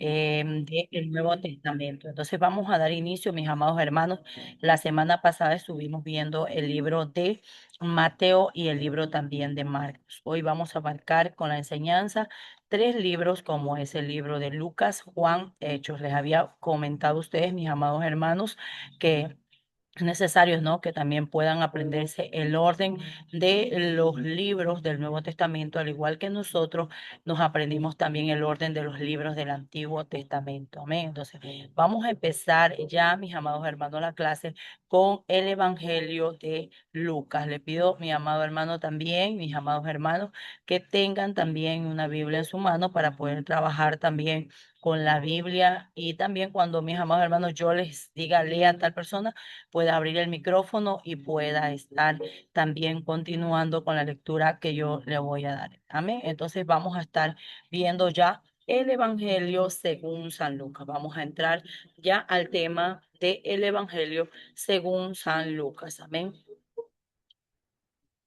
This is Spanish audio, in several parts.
del Nuevo Testamento. Entonces vamos a dar inicio, mis amados hermanos. La semana pasada estuvimos viendo el libro de Mateo y el libro también de Marcos. Hoy vamos a abarcar con la enseñanza tres libros, como es el libro de Lucas, Juan, Hechos. Les había comentado a ustedes, mis amados hermanos, que es necesario, ¿no? Que también puedan aprenderse el orden de los libros del Nuevo Testamento, al igual que nosotros nos aprendimos también el orden de los libros del Antiguo Testamento. Amén. Entonces, vamos a empezar ya, mis amados hermanos, la clase con el Evangelio de Lucas. Le pido, mi amado hermano también, mis amados hermanos, que tengan también una Biblia en su mano para poder trabajar también con la Biblia y también cuando mis amados hermanos yo les diga lean tal persona pueda abrir el micrófono y pueda estar también continuando con la lectura que yo le voy a dar. Amén. Entonces vamos a estar viendo ya el Evangelio según San Lucas. Vamos a entrar ya al tema del Evangelio según San Lucas. Amén.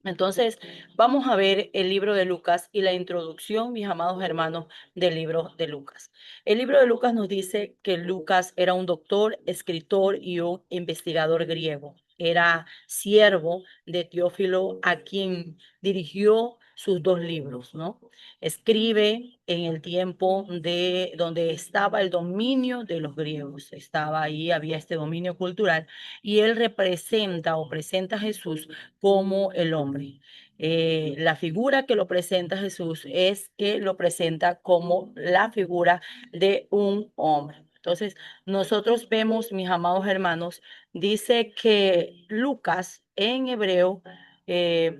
Entonces, vamos a ver el libro de Lucas y la introducción, mis amados hermanos, del libro de Lucas. El libro de Lucas nos dice que Lucas era un doctor, escritor y un investigador griego. Era siervo de Teófilo, a quien dirigió sus dos libros, ¿no? Escribe en el tiempo de donde estaba el dominio de los griegos. Estaba ahí, había este dominio cultural y él representa o presenta a Jesús como el hombre. La figura que lo presenta Jesús es que lo presenta como la figura de un hombre. Entonces, nosotros vemos, mis amados hermanos, dice que Lucas en hebreo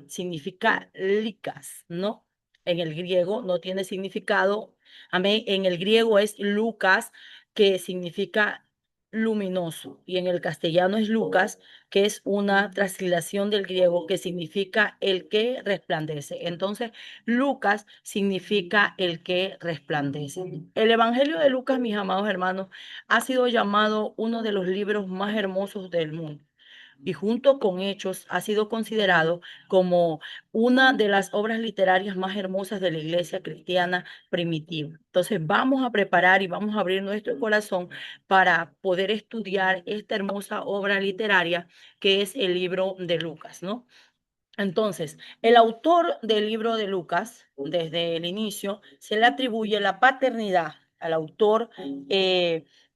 significa licas, ¿no? En el griego no tiene significado. Amén. En el griego es Lucas, que significa luminoso, y en el castellano es Lucas, que es una translación del griego que significa el que resplandece. Entonces, Lucas significa el que resplandece. El Evangelio de Lucas, mis amados hermanos, ha sido llamado uno de los libros más hermosos del mundo y junto con Hechos ha sido considerado como una de las obras literarias más hermosas de la iglesia cristiana primitiva. Entonces vamos a preparar y vamos a abrir nuestro corazón para poder estudiar esta hermosa obra literaria que es el libro de Lucas, ¿no? Entonces, el autor del libro de Lucas, desde el inicio, se le atribuye la paternidad al autor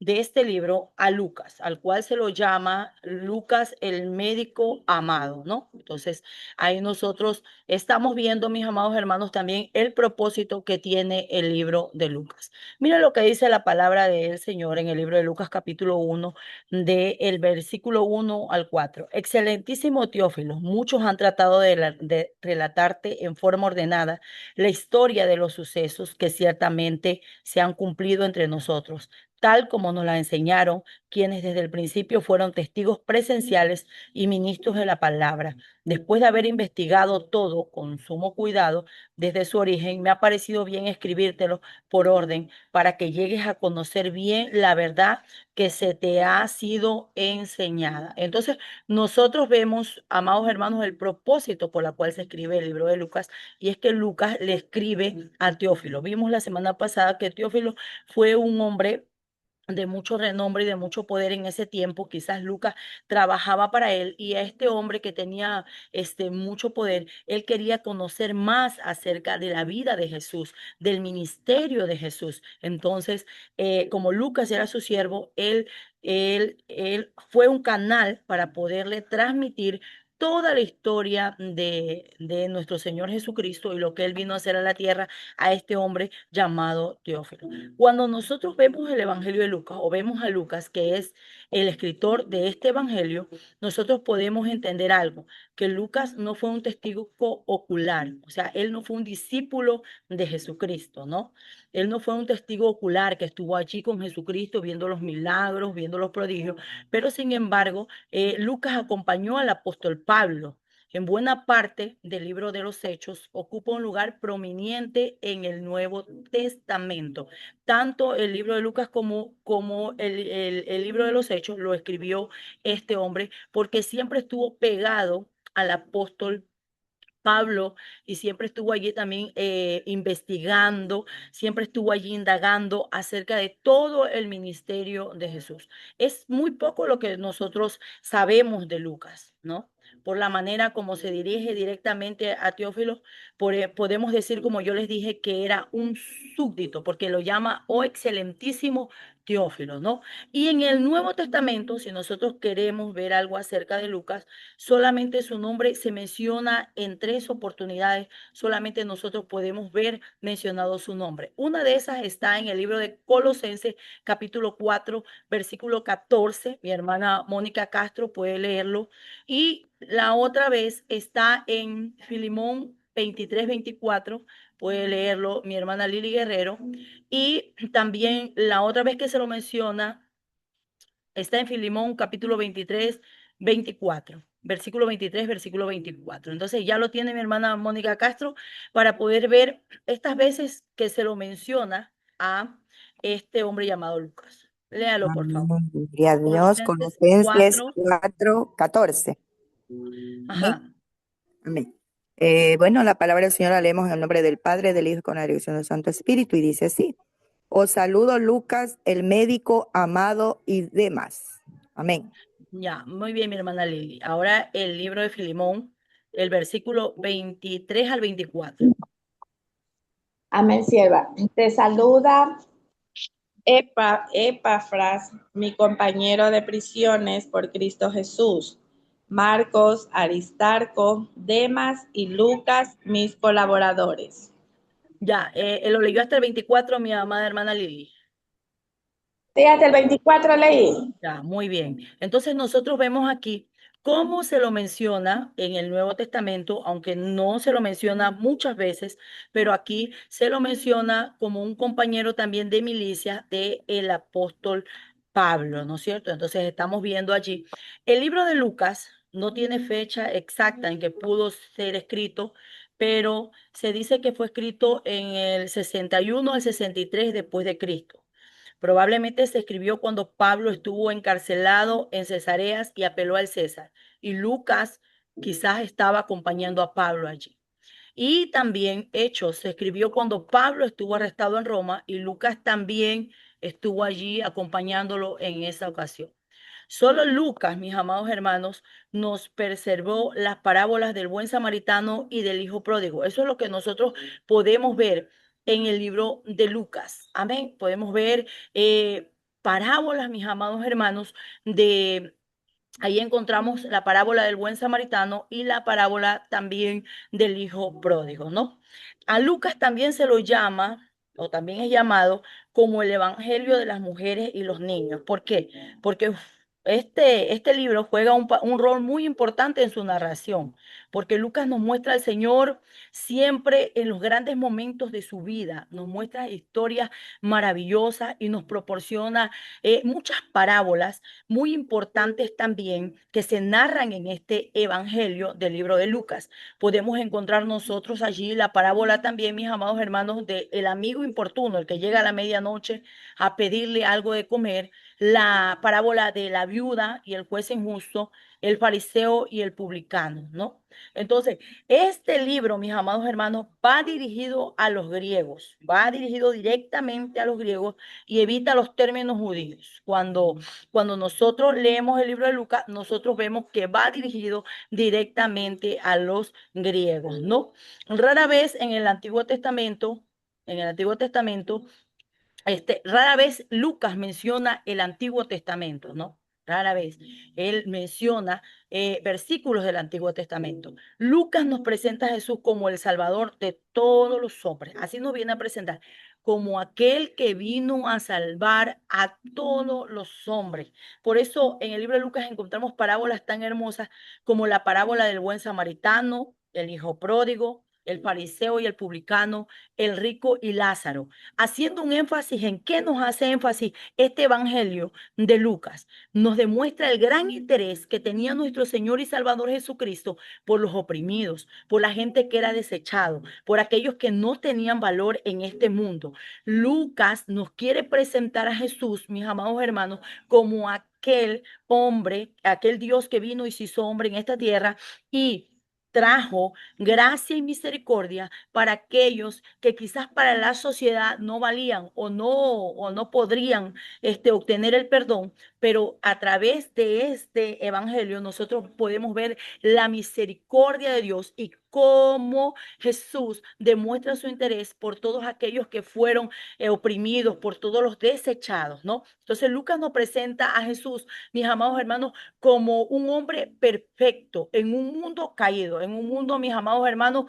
de este libro, a Lucas, al cual se lo llama Lucas el médico amado, ¿no? Entonces, ahí nosotros estamos viendo, mis amados hermanos, también el propósito que tiene el libro de Lucas. Mira lo que dice la palabra del Señor en el libro de Lucas capítulo 1 del versículo 1 al 4. Excelentísimo Teófilo, muchos han tratado de relatarte en forma ordenada la historia de los sucesos que ciertamente se han cumplido entre nosotros, tal como nos la enseñaron quienes desde el principio fueron testigos presenciales y ministros de la palabra. Después de haber investigado todo con sumo cuidado desde su origen, me ha parecido bien escribírtelo por orden para que llegues a conocer bien la verdad que se te ha sido enseñada. Entonces, nosotros vemos, amados hermanos, el propósito por la cual se escribe el libro de Lucas, y es que Lucas le escribe a Teófilo. Vimos la semana pasada que Teófilo fue un hombre de mucho renombre y de mucho poder en ese tiempo. Quizás Lucas trabajaba para él y a este hombre que tenía mucho poder, él quería conocer más acerca de la vida de Jesús, del ministerio de Jesús. Entonces, como Lucas era su siervo, él fue un canal para poderle transmitir toda la historia de nuestro Señor Jesucristo y lo que Él vino a hacer a la tierra a este hombre llamado Teófilo. Cuando nosotros vemos el Evangelio de Lucas o vemos a Lucas, que es el escritor de este Evangelio, nosotros podemos entender algo, que Lucas no fue un testigo ocular, o sea, él no fue un discípulo de Jesucristo, ¿no? Él no fue un testigo ocular que estuvo allí con Jesucristo viendo los milagros, viendo los prodigios, pero sin embargo, Lucas acompañó al apóstol Pablo. En buena parte del libro de los Hechos ocupa un lugar prominente en el Nuevo Testamento. Tanto el libro de Lucas como el libro de los Hechos lo escribió este hombre porque siempre estuvo pegado al apóstol Pablo y siempre estuvo allí también investigando, siempre estuvo allí indagando acerca de todo el ministerio de Jesús. Es muy poco lo que nosotros sabemos de Lucas, ¿no? Por la manera como se dirige directamente a Teófilo, podemos decir, como yo les dije, que era un súbdito, porque lo llama, oh excelentísimo Teófilo, ¿no? Y en el Nuevo Testamento, si nosotros queremos ver algo acerca de Lucas, solamente su nombre se menciona en 3 oportunidades, solamente nosotros podemos ver mencionado su nombre. Una de esas está en el libro de Colosenses, capítulo 4, versículo 14. Mi hermana Mónica Castro puede leerlo. Y la otra vez está en Filimón 23-24, puede leerlo mi hermana Lili Guerrero. Y también la otra vez que se lo menciona está en Filimón capítulo 23-24, versículo 23, versículo 24. Entonces ya lo tiene mi hermana Mónica Castro para poder ver estas veces que se lo menciona a este hombre llamado Lucas. Léalo, por favor. Amén. Gloria a Dios. Colosenses Colosenses 4, 4:14. ajá, Amén. Amén. Bueno, la palabra del Señor la leemos en el nombre del Padre, del Hijo, y con la dirección del Santo Espíritu, y dice así: Os saludo, Lucas, el médico amado y demás. Amén. ya, muy bien, mi hermana Lili. Ahora el libro de Filimón, el versículo 23 al 24. Amén, sierva. Te saluda Epafras, mi compañero de prisiones por Cristo Jesús. Marcos, Aristarco, Demas y Lucas, mis colaboradores. Ya, lo leyó hasta el 24 mi amada hermana Lili. Sí, hasta el 24 leí. Ya, muy bien. Entonces nosotros vemos aquí cómo se lo menciona en el Nuevo Testamento, aunque no se lo menciona muchas veces, pero aquí se lo menciona como un compañero también de milicia de el apóstol Pablo, ¿no es cierto? Entonces estamos viendo allí. El libro de Lucas no tiene fecha exacta en que pudo ser escrito, pero se dice que fue escrito en el 61 al 63 después de Cristo. Probablemente se escribió cuando Pablo estuvo encarcelado en Cesareas y apeló al César. Y Lucas quizás estaba acompañando a Pablo allí. Y también Hechos se escribió cuando Pablo estuvo arrestado en Roma y Lucas también estuvo allí acompañándolo en esa ocasión. Solo Lucas, mis amados hermanos, nos preservó las parábolas del buen samaritano y del hijo pródigo. Eso es lo que nosotros podemos ver en el libro de Lucas. Amén. Podemos ver parábolas, mis amados hermanos, de ahí encontramos la parábola del buen samaritano y la parábola también del hijo pródigo, ¿no? A Lucas también se lo llama, o también es llamado, como el evangelio de las mujeres y los niños. ¿Por qué? Porque este libro juega un rol muy importante en su narración, porque Lucas nos muestra al Señor siempre en los grandes momentos de su vida, nos muestra historias maravillosas y nos proporciona muchas parábolas muy importantes también que se narran en este evangelio del libro de Lucas. Podemos encontrar nosotros allí la parábola también, mis amados hermanos, de el amigo importuno, el que llega a la medianoche a pedirle algo de comer, la parábola de la viuda y el juez injusto, el fariseo y el publicano, ¿no? Entonces, este libro, mis amados hermanos, va dirigido a los griegos, va dirigido directamente a los griegos y evita los términos judíos. Cuando nosotros leemos el libro de Lucas, nosotros vemos que va dirigido directamente a los griegos, ¿no? Rara vez en el Antiguo Testamento, rara vez Lucas menciona el Antiguo Testamento, ¿no? Rara vez. Él menciona versículos del Antiguo Testamento. Lucas nos presenta a Jesús como el Salvador de todos los hombres. Así nos viene a presentar como aquel que vino a salvar a todos los hombres. Por eso en el libro de Lucas encontramos parábolas tan hermosas como la parábola del buen samaritano, el hijo pródigo, el fariseo y el publicano, el rico y Lázaro, haciendo un énfasis en qué nos hace énfasis este evangelio de Lucas. Nos demuestra el gran interés que tenía nuestro Señor y Salvador Jesucristo por los oprimidos, por la gente que era desechado, por aquellos que no tenían valor en este mundo. Lucas nos quiere presentar a Jesús, mis amados hermanos, como aquel hombre, aquel Dios que vino y se hizo hombre en esta tierra y trajo gracia y misericordia para aquellos que quizás para la sociedad no valían o no podrían obtener el perdón, pero a través de este evangelio nosotros podemos ver la misericordia de Dios y cómo Jesús demuestra su interés por todos aquellos que fueron oprimidos, por todos los desechados, ¿no? Entonces Lucas nos presenta a Jesús, mis amados hermanos, como un hombre perfecto en un mundo caído, en un mundo, mis amados hermanos,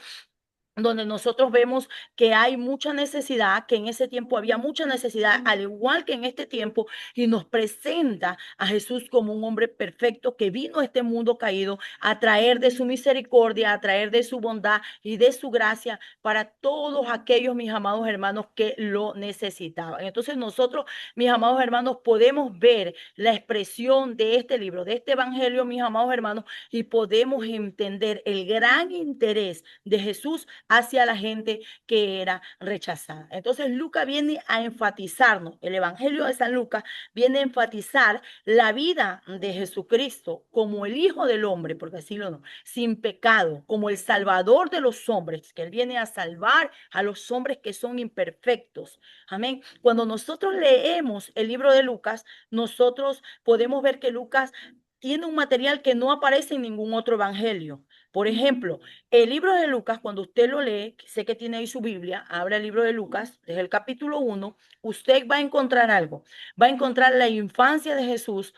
donde nosotros vemos que hay mucha necesidad, que en ese tiempo había mucha necesidad, al igual que en este tiempo, y nos presenta a Jesús como un hombre perfecto que vino a este mundo caído a traer de su misericordia, a traer de su bondad y de su gracia para todos aquellos, mis amados hermanos, que lo necesitaban. Entonces nosotros, mis amados hermanos, podemos ver la expresión de este libro, de este evangelio, mis amados hermanos, y podemos entender el gran interés de Jesús hacia la gente que era rechazada. Entonces Lucas viene a enfatizarnos, el Evangelio de San Lucas viene a enfatizar la vida de Jesucristo como el Hijo del Hombre, porque así lo no, sin pecado, como el Salvador de los hombres, que Él viene a salvar a los hombres que son imperfectos. Amén. Cuando nosotros leemos el libro de Lucas, nosotros podemos ver que Lucas tiene un material que no aparece en ningún otro evangelio. Por ejemplo, el libro de Lucas, cuando usted lo lee, sé que tiene ahí su Biblia, abra el libro de Lucas, desde el capítulo 1, usted va a encontrar algo. Va a encontrar la infancia de Jesús,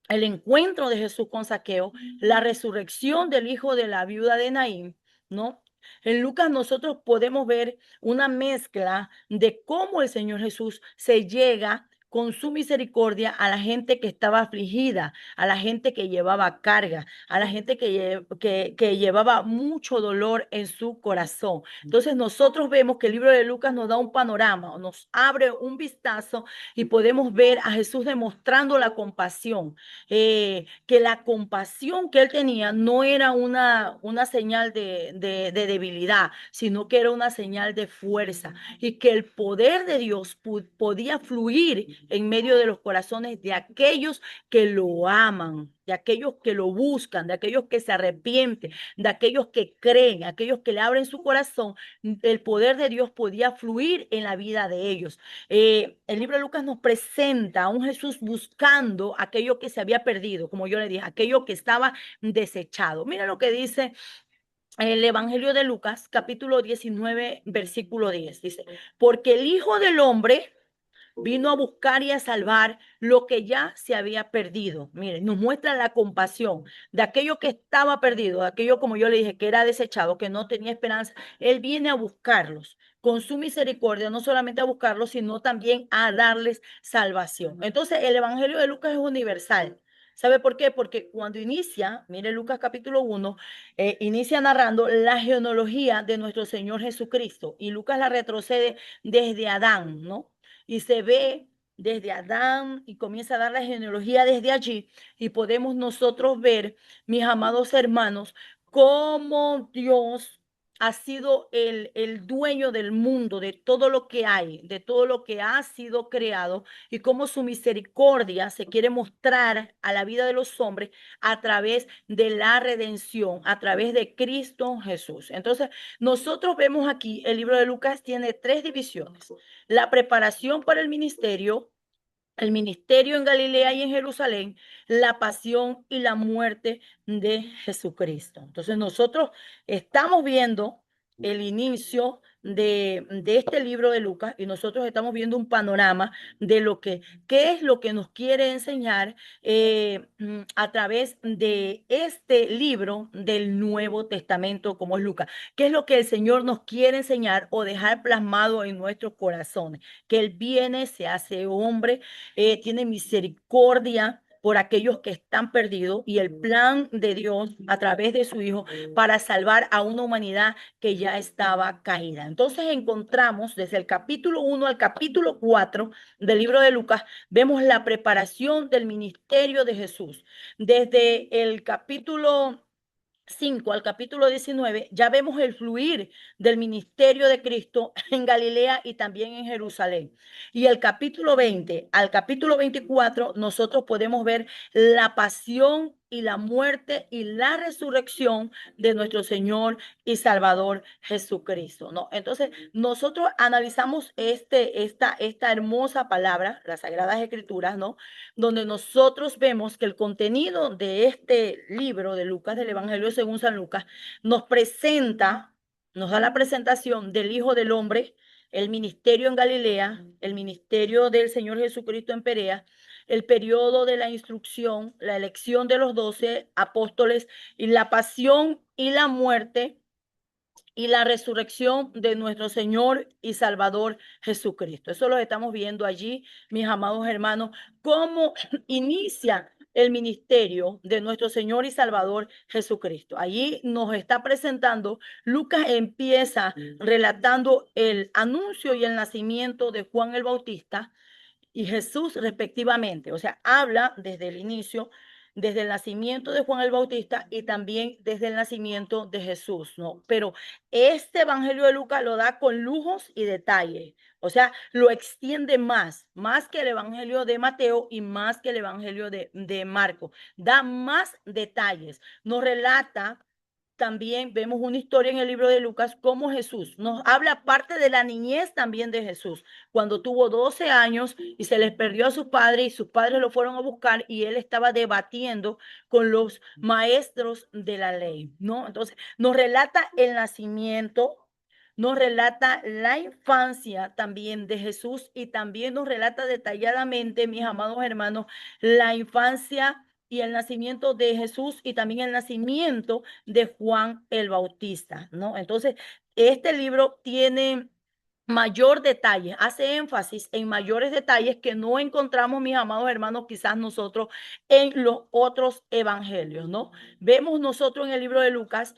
el encuentro de Jesús con Zaqueo, la resurrección del hijo de la viuda de Naín, ¿no? En Lucas nosotros podemos ver una mezcla de cómo el Señor Jesús se llega con su misericordia a la gente que estaba afligida, a la gente que llevaba carga, a la gente que llevaba mucho dolor en su corazón. Entonces nosotros vemos que el libro de Lucas nos da un panorama, nos abre un vistazo y podemos ver a Jesús demostrando la compasión, que la compasión que él tenía no era una señal de debilidad, sino que era una señal de fuerza y que el poder de Dios podía fluir en medio de los corazones de aquellos que lo aman, de aquellos que lo buscan, de aquellos que se arrepienten, de aquellos que creen, aquellos que le abren su corazón. El poder de Dios podía fluir en la vida de ellos. El libro de Lucas nos presenta a un Jesús buscando aquello que se había perdido, como yo le dije, aquello que estaba desechado. Mira lo que dice el Evangelio de Lucas, capítulo 19, versículo 10. Dice, porque el Hijo del Hombre vino a buscar y a salvar lo que ya se había perdido. Miren, nos muestra la compasión de aquello que estaba perdido, de aquello, como yo le dije, que era desechado, que no tenía esperanza. Él viene a buscarlos con su misericordia, no solamente a buscarlos, sino también a darles salvación. Entonces, el Evangelio de Lucas es universal. ¿Sabe por qué? Porque cuando inicia, mire Lucas capítulo 1, inicia narrando la genealogía de nuestro Señor Jesucristo y Lucas la retrocede desde Adán, ¿no? Y se ve desde Adán y comienza a dar la genealogía desde allí y podemos nosotros ver, mis amados hermanos, cómo Dios ha sido el dueño del mundo, de todo lo que hay, de todo lo que ha sido creado y cómo su misericordia se quiere mostrar a la vida de los hombres a través de la redención, a través de Cristo Jesús. Entonces, nosotros vemos aquí, el libro de Lucas tiene tres divisiones: la preparación para el ministerio en Galilea y en Jerusalén, la pasión y la muerte de Jesucristo. Entonces nosotros estamos viendo el inicio de este libro de Lucas y nosotros estamos viendo un panorama de lo que, qué es lo que nos quiere enseñar a través de este libro del Nuevo Testamento como es Lucas. ¿Qué es lo que el Señor nos quiere enseñar o dejar plasmado en nuestros corazones? Que Él viene, se hace hombre, tiene misericordia por aquellos que están perdidos y el plan de Dios a través de su Hijo para salvar a una humanidad que ya estaba caída. Entonces encontramos desde el capítulo 1 al capítulo 4 del libro de Lucas, vemos la preparación del ministerio de Jesús. Desde el capítulo 5 al capítulo 19, ya vemos el fluir del ministerio de Cristo en Galilea y también en Jerusalén. Y el capítulo 20 al capítulo 24, nosotros podemos ver la pasión y la muerte y la resurrección de nuestro Señor y Salvador Jesucristo, ¿no? Entonces, nosotros analizamos esta hermosa palabra, las Sagradas Escrituras, ¿no? Donde nosotros vemos que el contenido de este libro de Lucas, del Evangelio según San Lucas, nos da la presentación del Hijo del Hombre, el ministerio en Galilea, el ministerio del Señor Jesucristo en Perea, el periodo de la instrucción, la elección de los 12 apóstoles y la pasión y la muerte y la resurrección de nuestro Señor y Salvador Jesucristo. Eso lo estamos viendo allí, mis amados hermanos, cómo inicia el ministerio de nuestro Señor y Salvador Jesucristo. Allí nos está presentando, Lucas empieza relatando el anuncio y el nacimiento de Juan el Bautista y Jesús respectivamente. O sea, habla desde el inicio, desde el nacimiento de Juan el Bautista y también desde el nacimiento de Jesús, ¿no? Pero este Evangelio de Lucas lo da con lujos y detalles. O sea, lo extiende más que el Evangelio de Mateo y más que el Evangelio de Marco. Da más detalles. Nos relata también vemos una historia en el libro de Lucas como Jesús nos habla parte de la niñez también de Jesús, cuando tuvo 12 años y se les perdió a sus padres y sus padres lo fueron a buscar y él estaba debatiendo con los maestros de la ley, ¿no? Entonces, nos relata el nacimiento, nos relata la infancia también de Jesús y también nos relata detalladamente, mis amados hermanos, la infancia y el nacimiento de Jesús y también el nacimiento de Juan el Bautista, ¿no? Entonces, este libro tiene mayor detalle, hace énfasis en mayores detalles que no encontramos, mis amados hermanos, quizás nosotros en los otros evangelios, ¿no? Vemos nosotros en el libro de Lucas,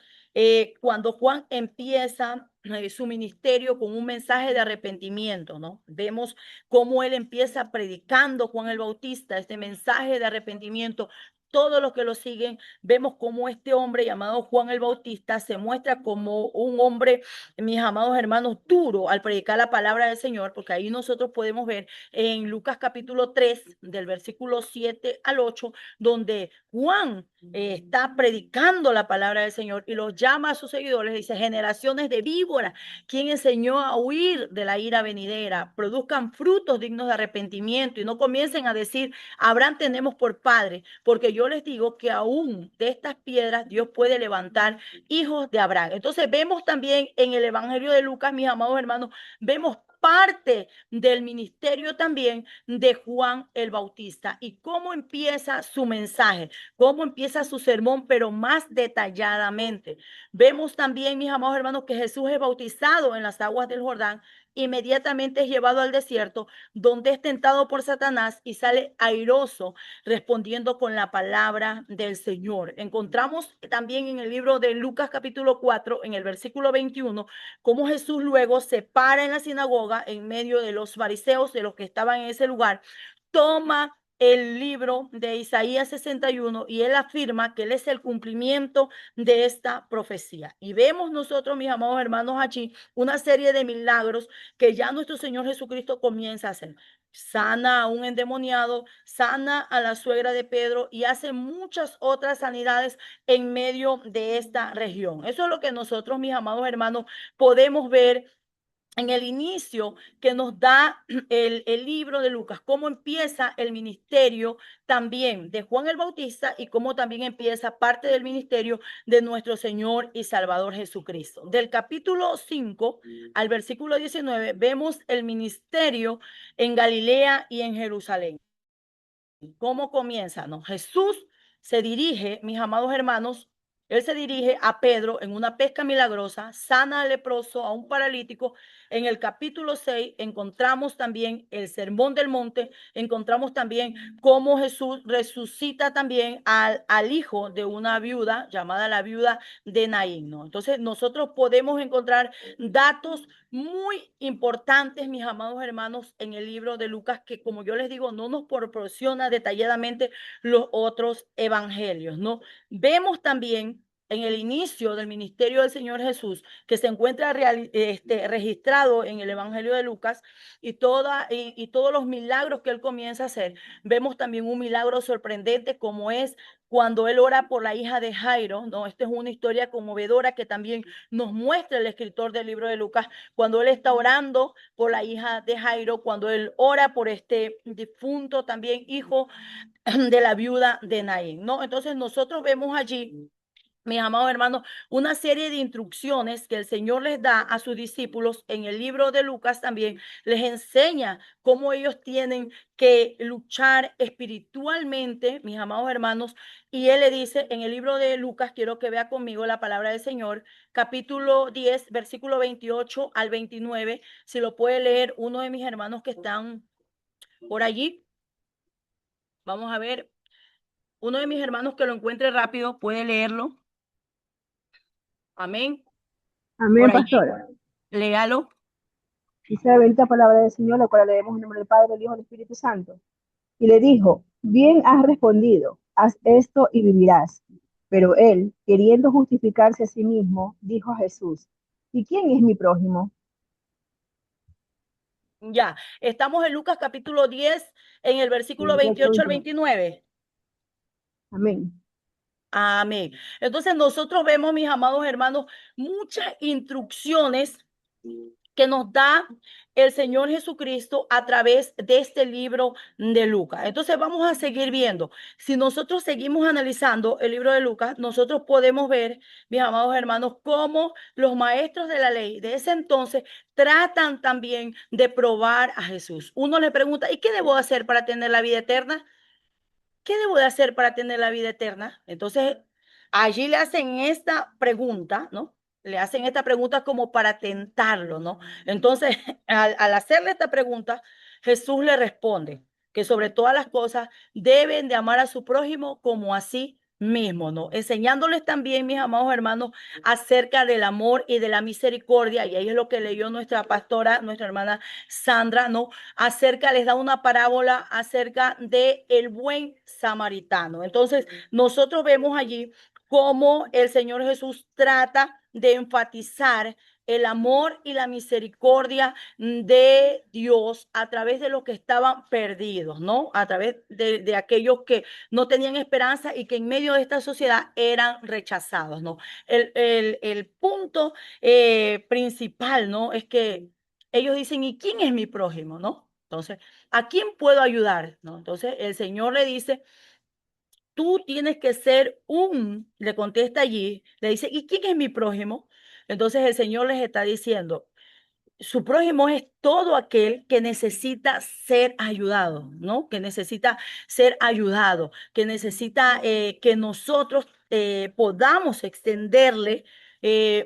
cuando Juan empieza su ministerio con un mensaje de arrepentimiento, ¿no? Vemos cómo él empieza predicando, Juan el Bautista, este mensaje de arrepentimiento. Todos los que lo siguen, vemos cómo este hombre llamado Juan el Bautista se muestra como un hombre, mis amados hermanos, duro al predicar la palabra del Señor, porque ahí nosotros podemos ver en Lucas capítulo 3, del versículo 7 al 8, donde Juan está predicando la palabra del Señor y los llama a sus seguidores, dice, generaciones de víboras, quien enseñó a huir de la ira venidera, produzcan frutos dignos de arrepentimiento y no comiencen a decir, Abraham tenemos por padre, porque yo les digo que aún de estas piedras Dios puede levantar hijos de Abraham. Entonces vemos también en el Evangelio de Lucas, mis amados hermanos, vemos parte del ministerio también de Juan el Bautista y cómo empieza su mensaje, cómo empieza su sermón, pero más detalladamente. Vemos también, mis amados hermanos, que Jesús es bautizado en las aguas del Jordán, inmediatamente es llevado al desierto, donde es tentado por Satanás y sale airoso respondiendo con la palabra del Señor. Encontramos también en el libro de Lucas capítulo 4, en el versículo 21, cómo Jesús luego se para en la sinagoga en medio de los fariseos, de los que estaban en ese lugar, toma el libro de Isaías 61 y él afirma que él es el cumplimiento de esta profecía. Y vemos nosotros, mis amados hermanos, allí una serie de milagros que ya nuestro Señor Jesucristo comienza a hacer. Sana a un endemoniado, sana a la suegra de Pedro y hace muchas otras sanidades en medio de esta región. Eso es lo que nosotros, mis amados hermanos, podemos ver en el inicio que nos da el libro de Lucas, cómo empieza el ministerio también de Juan el Bautista y cómo también empieza parte del ministerio de nuestro Señor y Salvador Jesucristo. Del capítulo 5 al versículo 19 vemos el ministerio en Galilea y en Jerusalén. ¿Cómo comienza? No, Jesús se dirige, mis amados hermanos, él se dirige a Pedro en una pesca milagrosa, sana al leproso, a un paralítico. En el capítulo 6 encontramos también el sermón del monte, encontramos también cómo Jesús resucita también al hijo de una viuda llamada la viuda de Naín, ¿no? Entonces nosotros podemos encontrar datos muy importantes, mis amados hermanos, en el libro de Lucas, que como yo les digo, no nos proporciona detalladamente los otros evangelios, ¿no? Vemos también en el inicio del ministerio del Señor Jesús, que se encuentra registrado en el Evangelio de Lucas, y todos los milagros que él comienza a hacer, vemos también un milagro sorprendente como es cuando él ora por la hija de Jairo, ¿no? Esta es una historia conmovedora que también nos muestra el escritor del libro de Lucas, cuando él está orando por la hija de Jairo, cuando él ora por este difunto también hijo de la viuda de Naín, ¿no? Entonces nosotros vemos allí, mis amados hermanos, una serie de instrucciones que el Señor les da a sus discípulos en el libro de Lucas también, les enseña cómo ellos tienen que luchar espiritualmente, mis amados hermanos, y Él le dice en el libro de Lucas, quiero que vea conmigo la palabra del Señor, capítulo 10, versículo 28 al 29, si lo puede leer uno de mis hermanos que están por allí, vamos a ver, uno de mis hermanos que lo encuentre rápido puede leerlo. Amén. Amén, Por allí, pastora. léalo. Dice la bendita palabra del Señor, la cual leemos en nombre del Padre, del Hijo y del Espíritu Santo. Y le dijo, bien has respondido, haz esto y vivirás. Pero él, queriendo justificarse a sí mismo, dijo a Jesús, ¿y quién es mi prójimo? Ya, estamos en Lucas capítulo 10, en el versículo 28, 28 al 29. 29. Amén. Amén. Entonces nosotros vemos, mis amados hermanos, muchas instrucciones que nos da el Señor Jesucristo a través de este libro de Lucas. Entonces vamos a seguir viendo. Si nosotros seguimos analizando el libro de Lucas, nosotros podemos ver, mis amados hermanos, cómo los maestros de la ley de ese entonces tratan también de probar a Jesús. Uno le pregunta, ¿y qué debo hacer para tener la vida eterna? ¿Qué debo de hacer para tener la vida eterna? Entonces, allí le hacen esta pregunta, ¿no? Le hacen esta pregunta como para tentarlo, ¿no? Entonces, al hacerle esta pregunta, Jesús le responde que sobre todas las cosas deben de amar a su prójimo como a sí mismo, ¿no? Enseñándoles también, mis amados hermanos, acerca del amor y de la misericordia, y ahí es lo que leyó nuestra pastora, nuestra hermana Sandra, ¿no? Les da una parábola acerca de el buen samaritano. Entonces, nosotros vemos allí cómo el Señor Jesús trata de enfatizar el amor y la misericordia de Dios a través de los que estaban perdidos, ¿no? A través de aquellos que no tenían esperanza y que en medio de esta sociedad eran rechazados, ¿no? El punto principal, ¿no? Es que ellos dicen, ¿y quién es mi prójimo? ¿No? Entonces, ¿a quién puedo ayudar? ¿No? Entonces, el Señor le dice, tú tienes que ser le contesta allí, le dice, ¿y quién es mi prójimo? Entonces el Señor les está diciendo, su prójimo es todo aquel que necesita ser ayudado, ¿no? Que necesita ser ayudado, que necesita que nosotros podamos extenderle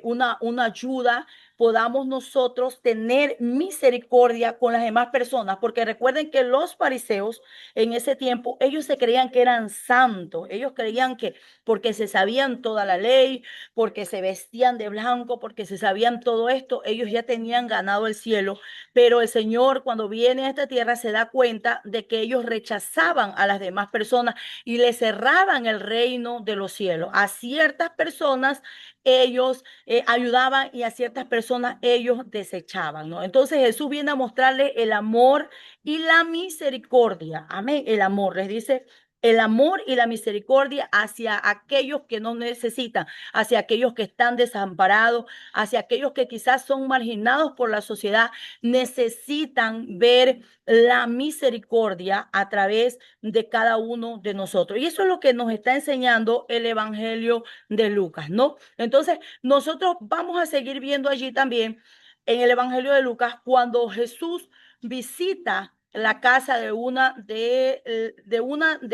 una ayuda, podamos nosotros tener misericordia con las demás personas, porque recuerden que los fariseos en ese tiempo, ellos se creían que eran santos, ellos creían que porque se sabían toda la ley, porque se vestían de blanco, porque se sabían todo esto, ellos ya tenían ganado el cielo, pero el Señor cuando viene a esta tierra se da cuenta de que ellos rechazaban a las demás personas y le cerraban el reino de los cielos. A ciertas personas ellos ayudaban y a ciertas personas ellos desechaban, ¿no? Entonces Jesús viene a mostrarle el amor y la misericordia. Amén. El amor, les dice, el amor y la misericordia hacia aquellos que no necesitan, hacia aquellos que están desamparados, hacia aquellos que quizás son marginados por la sociedad, necesitan ver la misericordia a través de cada uno de nosotros. Y eso es lo que nos está enseñando el Evangelio de Lucas, ¿no? Entonces, nosotros vamos a seguir viendo allí también en el Evangelio de Lucas cuando Jesús visita la casa de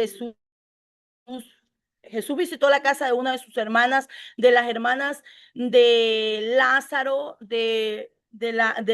sus Jesús visitó la casa de una de sus hermanas, de las hermanas de Lázaro, de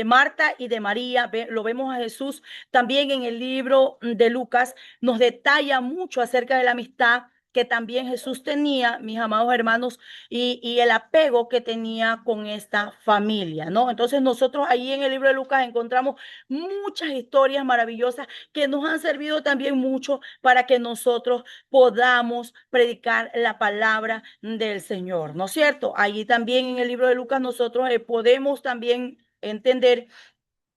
Marta y de María. Lo vemos a Jesús también en el libro de Lucas, nos detalla mucho acerca de la amistad que también Jesús tenía, mis amados hermanos, y el apego que tenía con esta familia, ¿no? Entonces nosotros ahí en el libro de Lucas encontramos muchas historias maravillosas que nos han servido también mucho para que nosotros podamos predicar la palabra del Señor, ¿no es cierto? Allí también en el libro de Lucas nosotros podemos también entender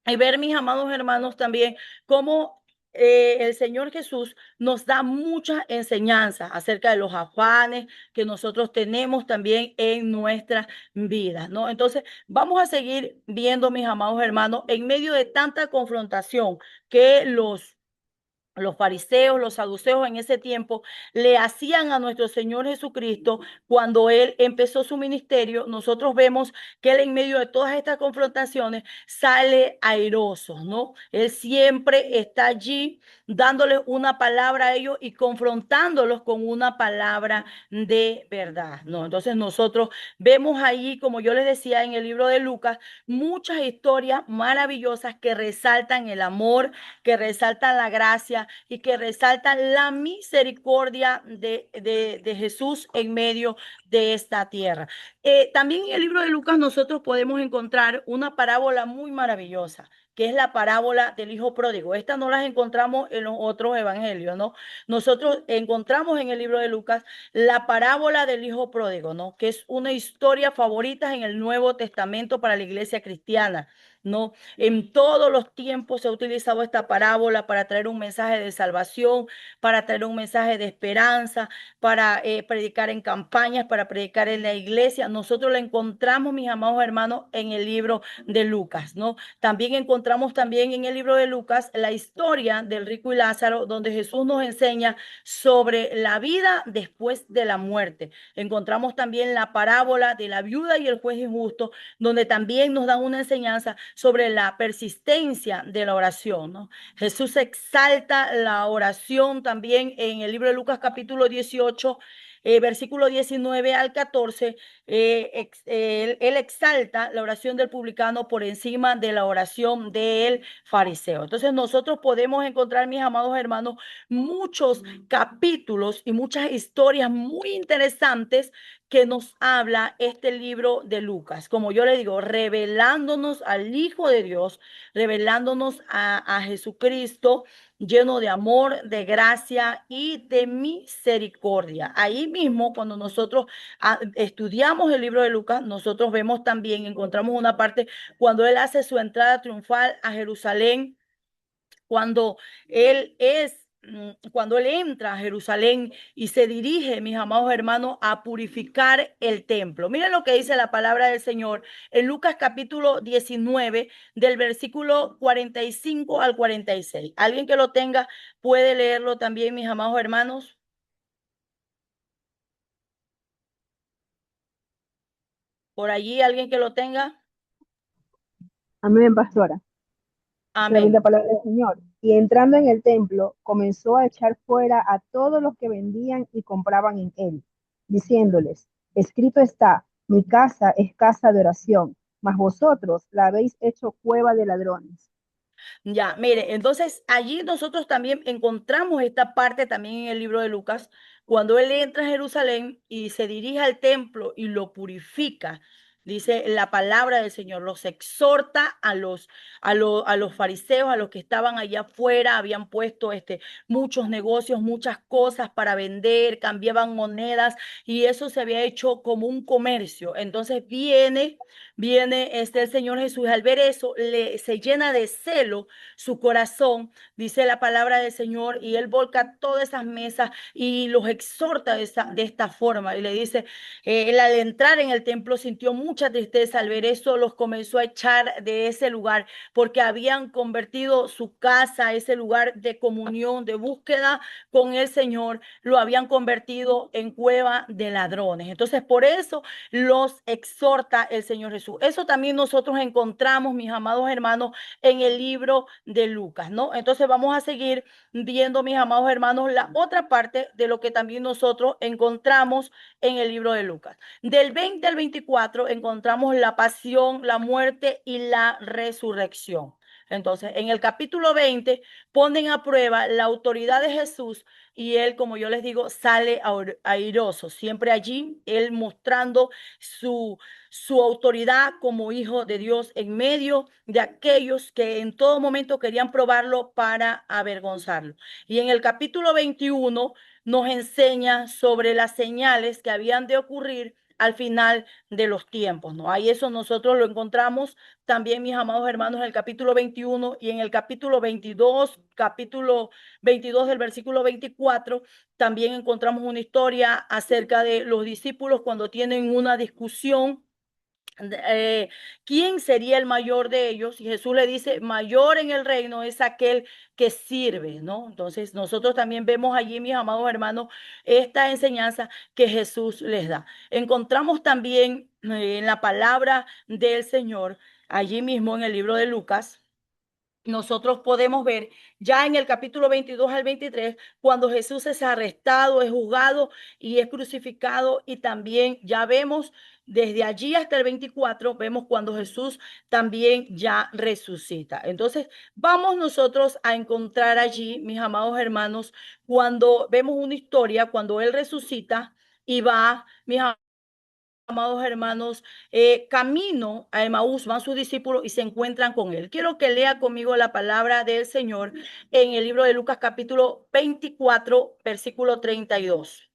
y ver, mis amados hermanos, también cómo el Señor Jesús nos da muchas enseñanzas acerca de los afanes que nosotros tenemos también en nuestras vidas, ¿no? Entonces, vamos a seguir viendo, mis amados hermanos, en medio de tanta confrontación que los fariseos, los saduceos en ese tiempo le hacían a nuestro Señor Jesucristo cuando él empezó su ministerio. Nosotros vemos que él en medio de todas estas confrontaciones sale airoso, ¿no? Él siempre está allí dándoles una palabra a ellos y confrontándolos con una palabra de verdad, ¿no? Entonces nosotros vemos ahí, como yo les decía en el libro de Lucas, muchas historias maravillosas que resaltan el amor, que resaltan la gracia y que resaltan la misericordia de Jesús en medio de esta tierra. También en el libro de Lucas nosotros podemos encontrar una parábola muy maravillosa, que es la parábola del hijo pródigo. Esta no las encontramos en los otros evangelios, ¿no? Nosotros encontramos en el libro de Lucas la parábola del hijo pródigo, ¿no? Que es una historia favorita en el Nuevo Testamento para la iglesia cristiana, ¿no? En todos los tiempos se ha utilizado esta parábola para traer un mensaje de salvación, para traer un mensaje de esperanza, para predicar en campañas, para predicar en la iglesia. Nosotros la encontramos, mis amados hermanos, en el libro de Lucas, ¿no? También encontramos también en el libro de Lucas la historia del rico y Lázaro, donde Jesús nos enseña sobre la vida después de la muerte. Encontramos también la parábola de la viuda y el juez injusto, donde también nos dan una enseñanza sobre la persistencia de la oración, ¿no? Jesús exalta la oración también en el libro de Lucas capítulo 18, versículo 19 al 14. Él exalta la oración del publicano por encima de la oración del fariseo. Entonces nosotros podemos encontrar, mis amados hermanos, muchos capítulos y muchas historias muy interesantes que nos habla este libro de Lucas. Como yo le digo, revelándonos al Hijo de Dios, revelándonos a Jesucristo lleno de amor, de gracia y de misericordia. Ahí mismo, cuando nosotros estudiamos el libro de Lucas, nosotros vemos también, encontramos una parte cuando él hace su entrada triunfal a Jerusalén, cuando cuando él entra a Jerusalén y se dirige, mis amados hermanos, a purificar el templo. Miren lo que dice la palabra del Señor en Lucas capítulo 19, del versículo 45 al 46. Alguien que lo tenga puede leerlo también, mis amados hermanos. Por allí, alguien que lo tenga. Amén, pastora. La bendita Amén. palabra del Señor. Y entrando en el templo, comenzó a echar fuera a todos los que vendían y compraban en él, diciéndoles, escrito está, mi casa es casa de oración, mas vosotros la habéis hecho cueva de ladrones. Ya, mire, entonces allí nosotros también encontramos esta parte también en el libro de Lucas, cuando él entra a Jerusalén y se dirige al templo y lo purifica. Dice la palabra del Señor, los exhorta a los fariseos, a los que estaban allá afuera, habían puesto muchos negocios, muchas cosas para vender, cambiaban monedas y eso se había hecho como un comercio. Entonces viene el Señor Jesús, al ver eso, se llena de celo su corazón, dice la palabra del Señor, y él volca todas esas mesas y los exhorta de esta forma. Y le dice, él al entrar en el templo sintió mucha tristeza, al ver eso los comenzó a echar de ese lugar, porque habían convertido su casa, ese lugar de comunión, de búsqueda con el Señor, lo habían convertido en cueva de ladrones. Entonces, por eso los exhorta el Señor Jesús. Eso también nosotros encontramos, mis amados hermanos, en el libro de Lucas, ¿no? Entonces vamos a seguir viendo, mis amados hermanos, la otra parte de lo que también nosotros encontramos en el libro de Lucas. Del 20 al 24 encontramos la pasión, la muerte y la resurrección. Entonces, en el capítulo 20 ponen a prueba la autoridad de Jesús y él, como yo les digo, sale airoso, siempre allí, él mostrando su autoridad como hijo de Dios en medio de aquellos que en todo momento querían probarlo para avergonzarlo. Y en el capítulo 21 nos enseña sobre las señales que habían de ocurrir al final de los tiempos, ¿no? Ahí eso nosotros lo encontramos también, mis amados hermanos, en el capítulo 21 y en el capítulo 22 del versículo 24, también encontramos una historia acerca de los discípulos cuando tienen una discusión, eh, quién sería el mayor de ellos. Y Jesús le dice, mayor en el reino es aquel que sirve, ¿no? Entonces nosotros también vemos allí, mis amados hermanos, esta enseñanza que Jesús les da. Encontramos también en la palabra del Señor, allí mismo en el libro de Lucas, nosotros podemos ver ya en el capítulo 22 al 23, cuando Jesús es arrestado, es juzgado y es crucificado. Y también ya vemos desde allí hasta el 24, vemos cuando Jesús también ya resucita. Entonces, vamos nosotros a encontrar allí, mis amados hermanos, cuando vemos una historia, cuando Él resucita y va, mis amados hermanos, camino a Emaús, van sus discípulos y se encuentran con él. Quiero que lea conmigo la palabra del Señor en el libro de Lucas capítulo 24, versículo 32.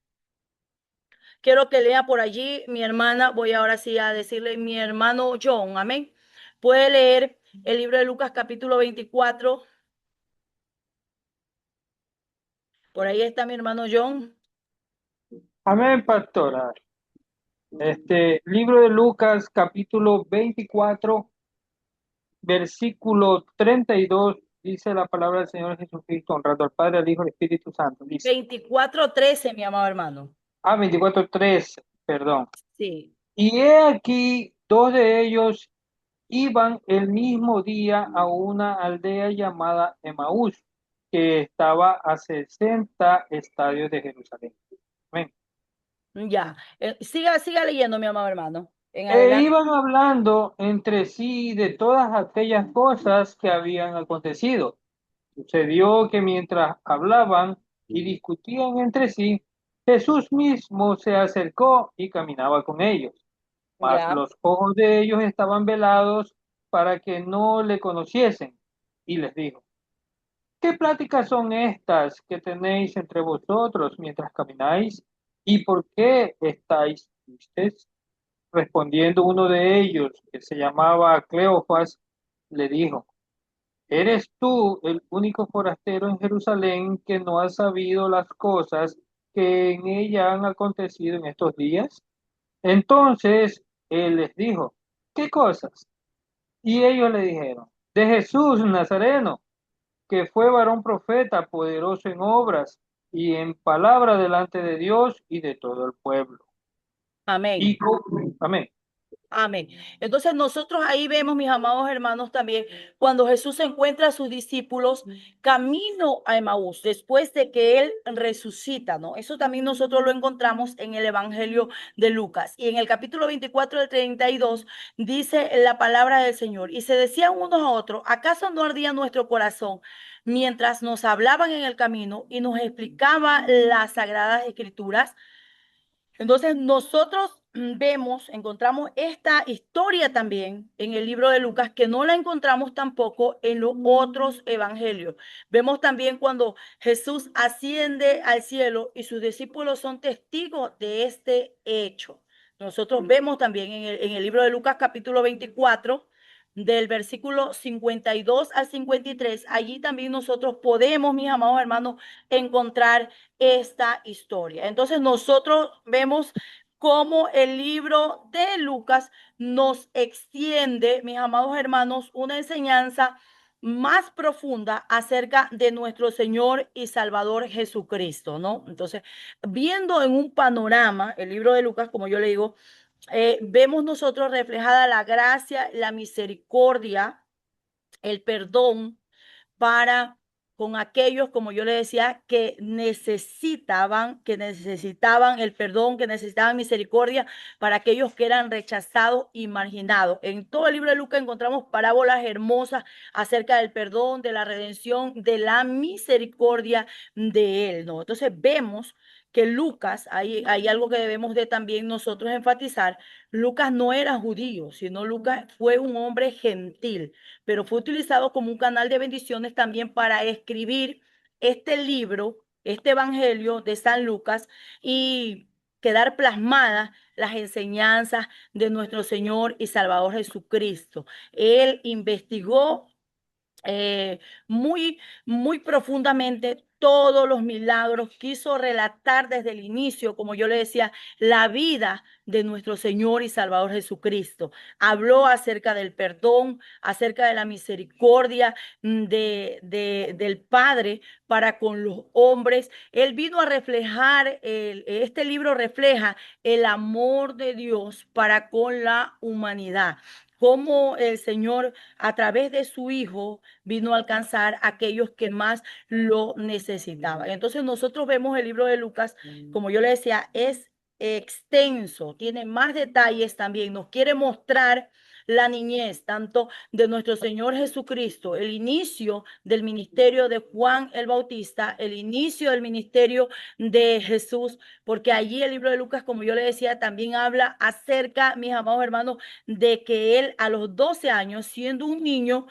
Quiero que lea por allí mi hermana, voy ahora sí a decirle mi hermano John, amén. Puede leer el libro de Lucas capítulo 24. Por ahí está mi hermano John. Amén, pastora. Libro de Lucas, capítulo 24, versículo 32, dice la palabra del Señor Jesucristo, honrando al Padre, al Hijo y al Espíritu Santo. Dice, 24:13, mi amado hermano. 24:3, perdón. Sí. Y he aquí, dos de ellos iban el mismo día a una aldea llamada Emaús, que estaba a 60 estadios de Jerusalén. Amén. Ya. Siga leyendo, mi amado hermano. En E adelante. iban hablando entre sí de todas aquellas cosas que habían acontecido. Sucedió que mientras hablaban y discutían entre sí, Jesús mismo se acercó y caminaba con ellos. Mas Ya. los ojos de ellos estaban velados para que no le conociesen. Y les dijo, ¿qué pláticas son estas que tenéis entre vosotros mientras camináis? ¿Y por qué estáis tristes? Respondiendo uno de ellos, que se llamaba Cleofas, le dijo, ¿eres tú el único forastero en Jerusalén que no ha sabido las cosas que en ella han acontecido en estos días? Entonces él les dijo, ¿qué cosas? Y ellos le dijeron, de Jesús Nazareno, que fue varón profeta, poderoso en obras y en palabra delante de Dios y de todo el pueblo. Amén. Y, amén. Amén. Entonces nosotros ahí vemos, mis amados hermanos, también cuando Jesús encuentra a sus discípulos camino a Emaús, después de que Él resucita, ¿no? Eso también nosotros lo encontramos en el Evangelio de Lucas. Y en el capítulo 24 del 32 dice la palabra del Señor, y se decían unos a otros, ¿acaso no ardía nuestro corazón mientras nos hablaban en el camino y nos explicaba las sagradas escrituras? Entonces nosotros vemos, encontramos esta historia también en el libro de Lucas, que no la encontramos tampoco en los otros evangelios. Vemos también cuando Jesús asciende al cielo y sus discípulos son testigos de este hecho. Nosotros vemos también en el libro de Lucas capítulo 24, del versículo 52 al 53, allí también nosotros podemos, mis amados hermanos, encontrar esta historia. Entonces nosotros vemos cómo el libro de Lucas nos extiende, mis amados hermanos, una enseñanza más profunda acerca de nuestro Señor y Salvador Jesucristo, ¿no? Entonces, viendo en un panorama el libro de Lucas, como yo le digo, vemos nosotros reflejada la gracia, la misericordia, el perdón para con aquellos, como yo le decía, que necesitaban el perdón, que necesitaban misericordia para aquellos que eran rechazados y marginados. En todo el libro de Lucas encontramos parábolas hermosas acerca del perdón, de la redención, de la misericordia de él, ¿no? Entonces vemos que Lucas, hay algo que debemos de también nosotros enfatizar. Lucas no era judío, sino Lucas fue un hombre gentil, pero fue utilizado como un canal de bendiciones también para escribir este libro, este evangelio de San Lucas, y quedar plasmadas las enseñanzas de nuestro Señor y Salvador Jesucristo. Él investigó eh, muy, muy profundamente todos los milagros, quiso relatar desde el inicio, como yo le decía, la vida de nuestro Señor y Salvador Jesucristo. Habló acerca del perdón, acerca de la misericordia del Padre para con los hombres. Él vino a reflejar, este libro refleja el amor de Dios para con la humanidad, cómo el Señor a través de su Hijo vino a alcanzar a aquellos que más lo necesitaban. Entonces nosotros vemos el libro de Lucas, como yo le decía, es extenso, tiene más detalles también, nos quiere mostrar la niñez tanto de nuestro Señor Jesucristo, el inicio del ministerio de Juan el Bautista, el inicio del ministerio de Jesús, porque allí el libro de Lucas, como yo le decía, también habla acerca, mis amados hermanos, de que él a los 12 años, siendo un niño,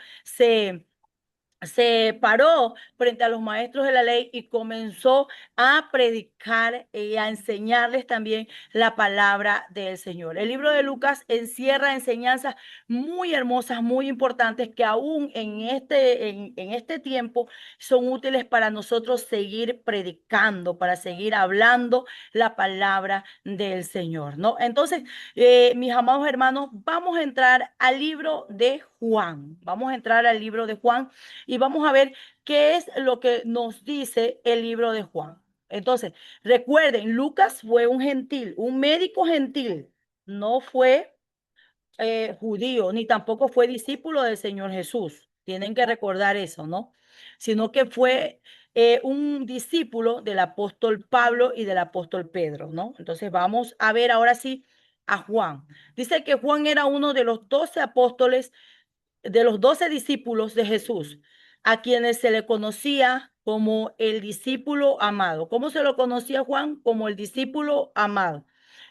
se paró frente a los maestros de la ley y comenzó a predicar y a enseñarles también la palabra del Señor. El libro de Lucas encierra enseñanzas muy hermosas, muy importantes, que aún en este tiempo son útiles para nosotros seguir predicando, para seguir hablando la palabra del Señor, ¿no? Entonces, mis amados hermanos, vamos a entrar al libro de Juan. Vamos a entrar al libro de Juan y vamos a ver qué es lo que nos dice el libro de Juan. Entonces, recuerden, Lucas fue un gentil, un médico gentil, no fue judío, ni tampoco fue discípulo del Señor Jesús. Tienen que recordar eso, ¿no? Sino que fue un discípulo del apóstol Pablo y del apóstol Pedro, ¿no? Entonces vamos a ver ahora sí a Juan. Dice que Juan era uno de los 12 apóstoles, de los 12 discípulos de Jesús, a quienes se le conocía como el discípulo amado. ¿Cómo se lo conocía Juan? Como el discípulo amado.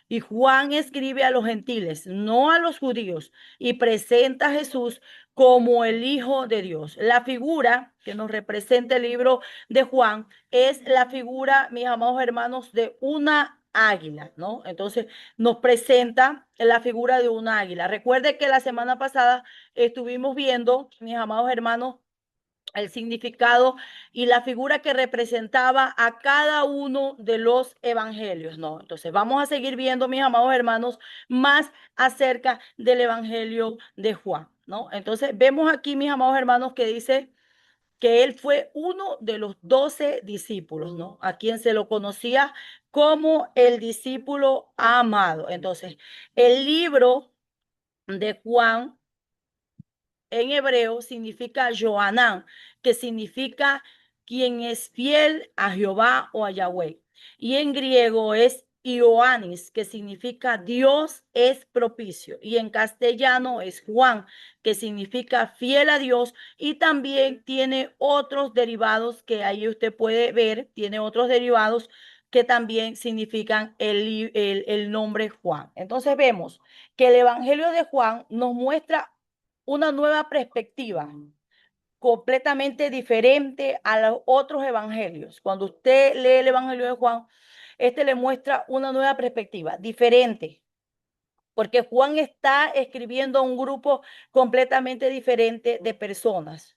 Y Juan escribe a los gentiles, no a los judíos, y presenta a Jesús como el Hijo de Dios. La figura que nos representa el libro de Juan es la figura, mis amados hermanos, de una águila, ¿no? Entonces nos presenta la figura de una águila. Recuerde que la semana pasada estuvimos viendo, mis amados hermanos, el significado y la figura que representaba a cada uno de los evangelios, ¿no? Entonces vamos a seguir viendo, mis amados hermanos, más acerca del evangelio de Juan, ¿no? Entonces vemos aquí, mis amados hermanos, que dice que él fue uno de los 12 discípulos, ¿no? A quien se lo conocía como el discípulo amado. Entonces, el libro de Juan en hebreo significa Joanán, que significa quien es fiel a Jehová o a Yahweh. Y en griego es Ioannis, que significa Dios es propicio. Y en castellano es Juan, que significa fiel a Dios. Y también tiene otros derivados que ahí usted puede ver, tiene otros derivados que también significan el nombre Juan. Entonces vemos que el Evangelio de Juan nos muestra una nueva perspectiva completamente diferente a los otros evangelios. Cuando usted lee el Evangelio de Juan, este le muestra una nueva perspectiva, diferente, porque Juan está escribiendo a un grupo completamente diferente de personas.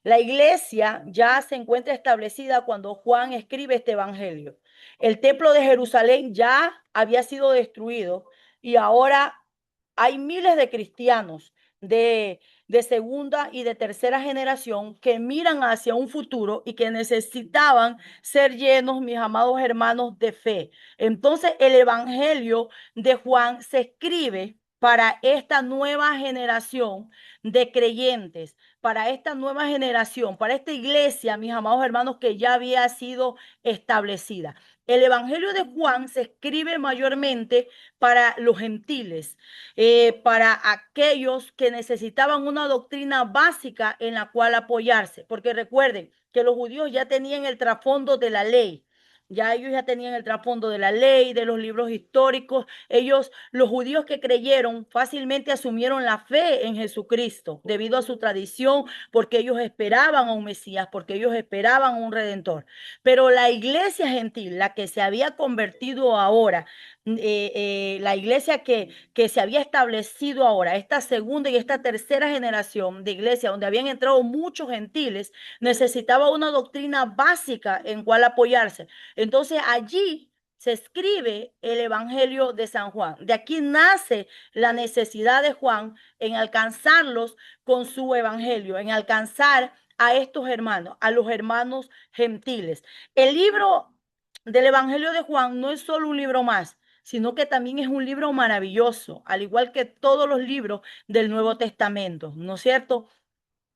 La iglesia ya se encuentra establecida cuando Juan escribe este evangelio. El templo de Jerusalén ya había sido destruido y ahora hay miles de cristianos de segunda y de tercera generación que miran hacia un futuro y que necesitaban ser llenos, mis amados hermanos, de fe. Entonces el evangelio de Juan se escribe para esta nueva generación de creyentes, para esta nueva generación, para esta iglesia, mis amados hermanos, que ya había sido establecida. El Evangelio de Juan se escribe mayormente para los gentiles, para aquellos que necesitaban una doctrina básica en la cual apoyarse, porque recuerden que los judíos ya tenían el trasfondo de la ley. Ya ellos ya tenían el trasfondo de la ley, de los libros históricos. Ellos, los judíos que creyeron, fácilmente asumieron la fe en Jesucristo debido a su tradición, porque ellos esperaban a un Mesías, porque ellos esperaban a un Redentor. Pero la iglesia gentil, la que se había convertido ahora, la iglesia que se había establecido ahora, esta segunda y esta tercera generación de iglesia, donde habían entrado muchos gentiles, necesitaba una doctrina básica en cual apoyarse. Entonces allí se escribe el Evangelio de San Juan. De aquí nace la necesidad de Juan en alcanzarlos con su Evangelio, en alcanzar a estos hermanos, a los hermanos gentiles. El libro del Evangelio de Juan no es solo un libro más, sino que también es un libro maravilloso, al igual que todos los libros del Nuevo Testamento, ¿no es cierto?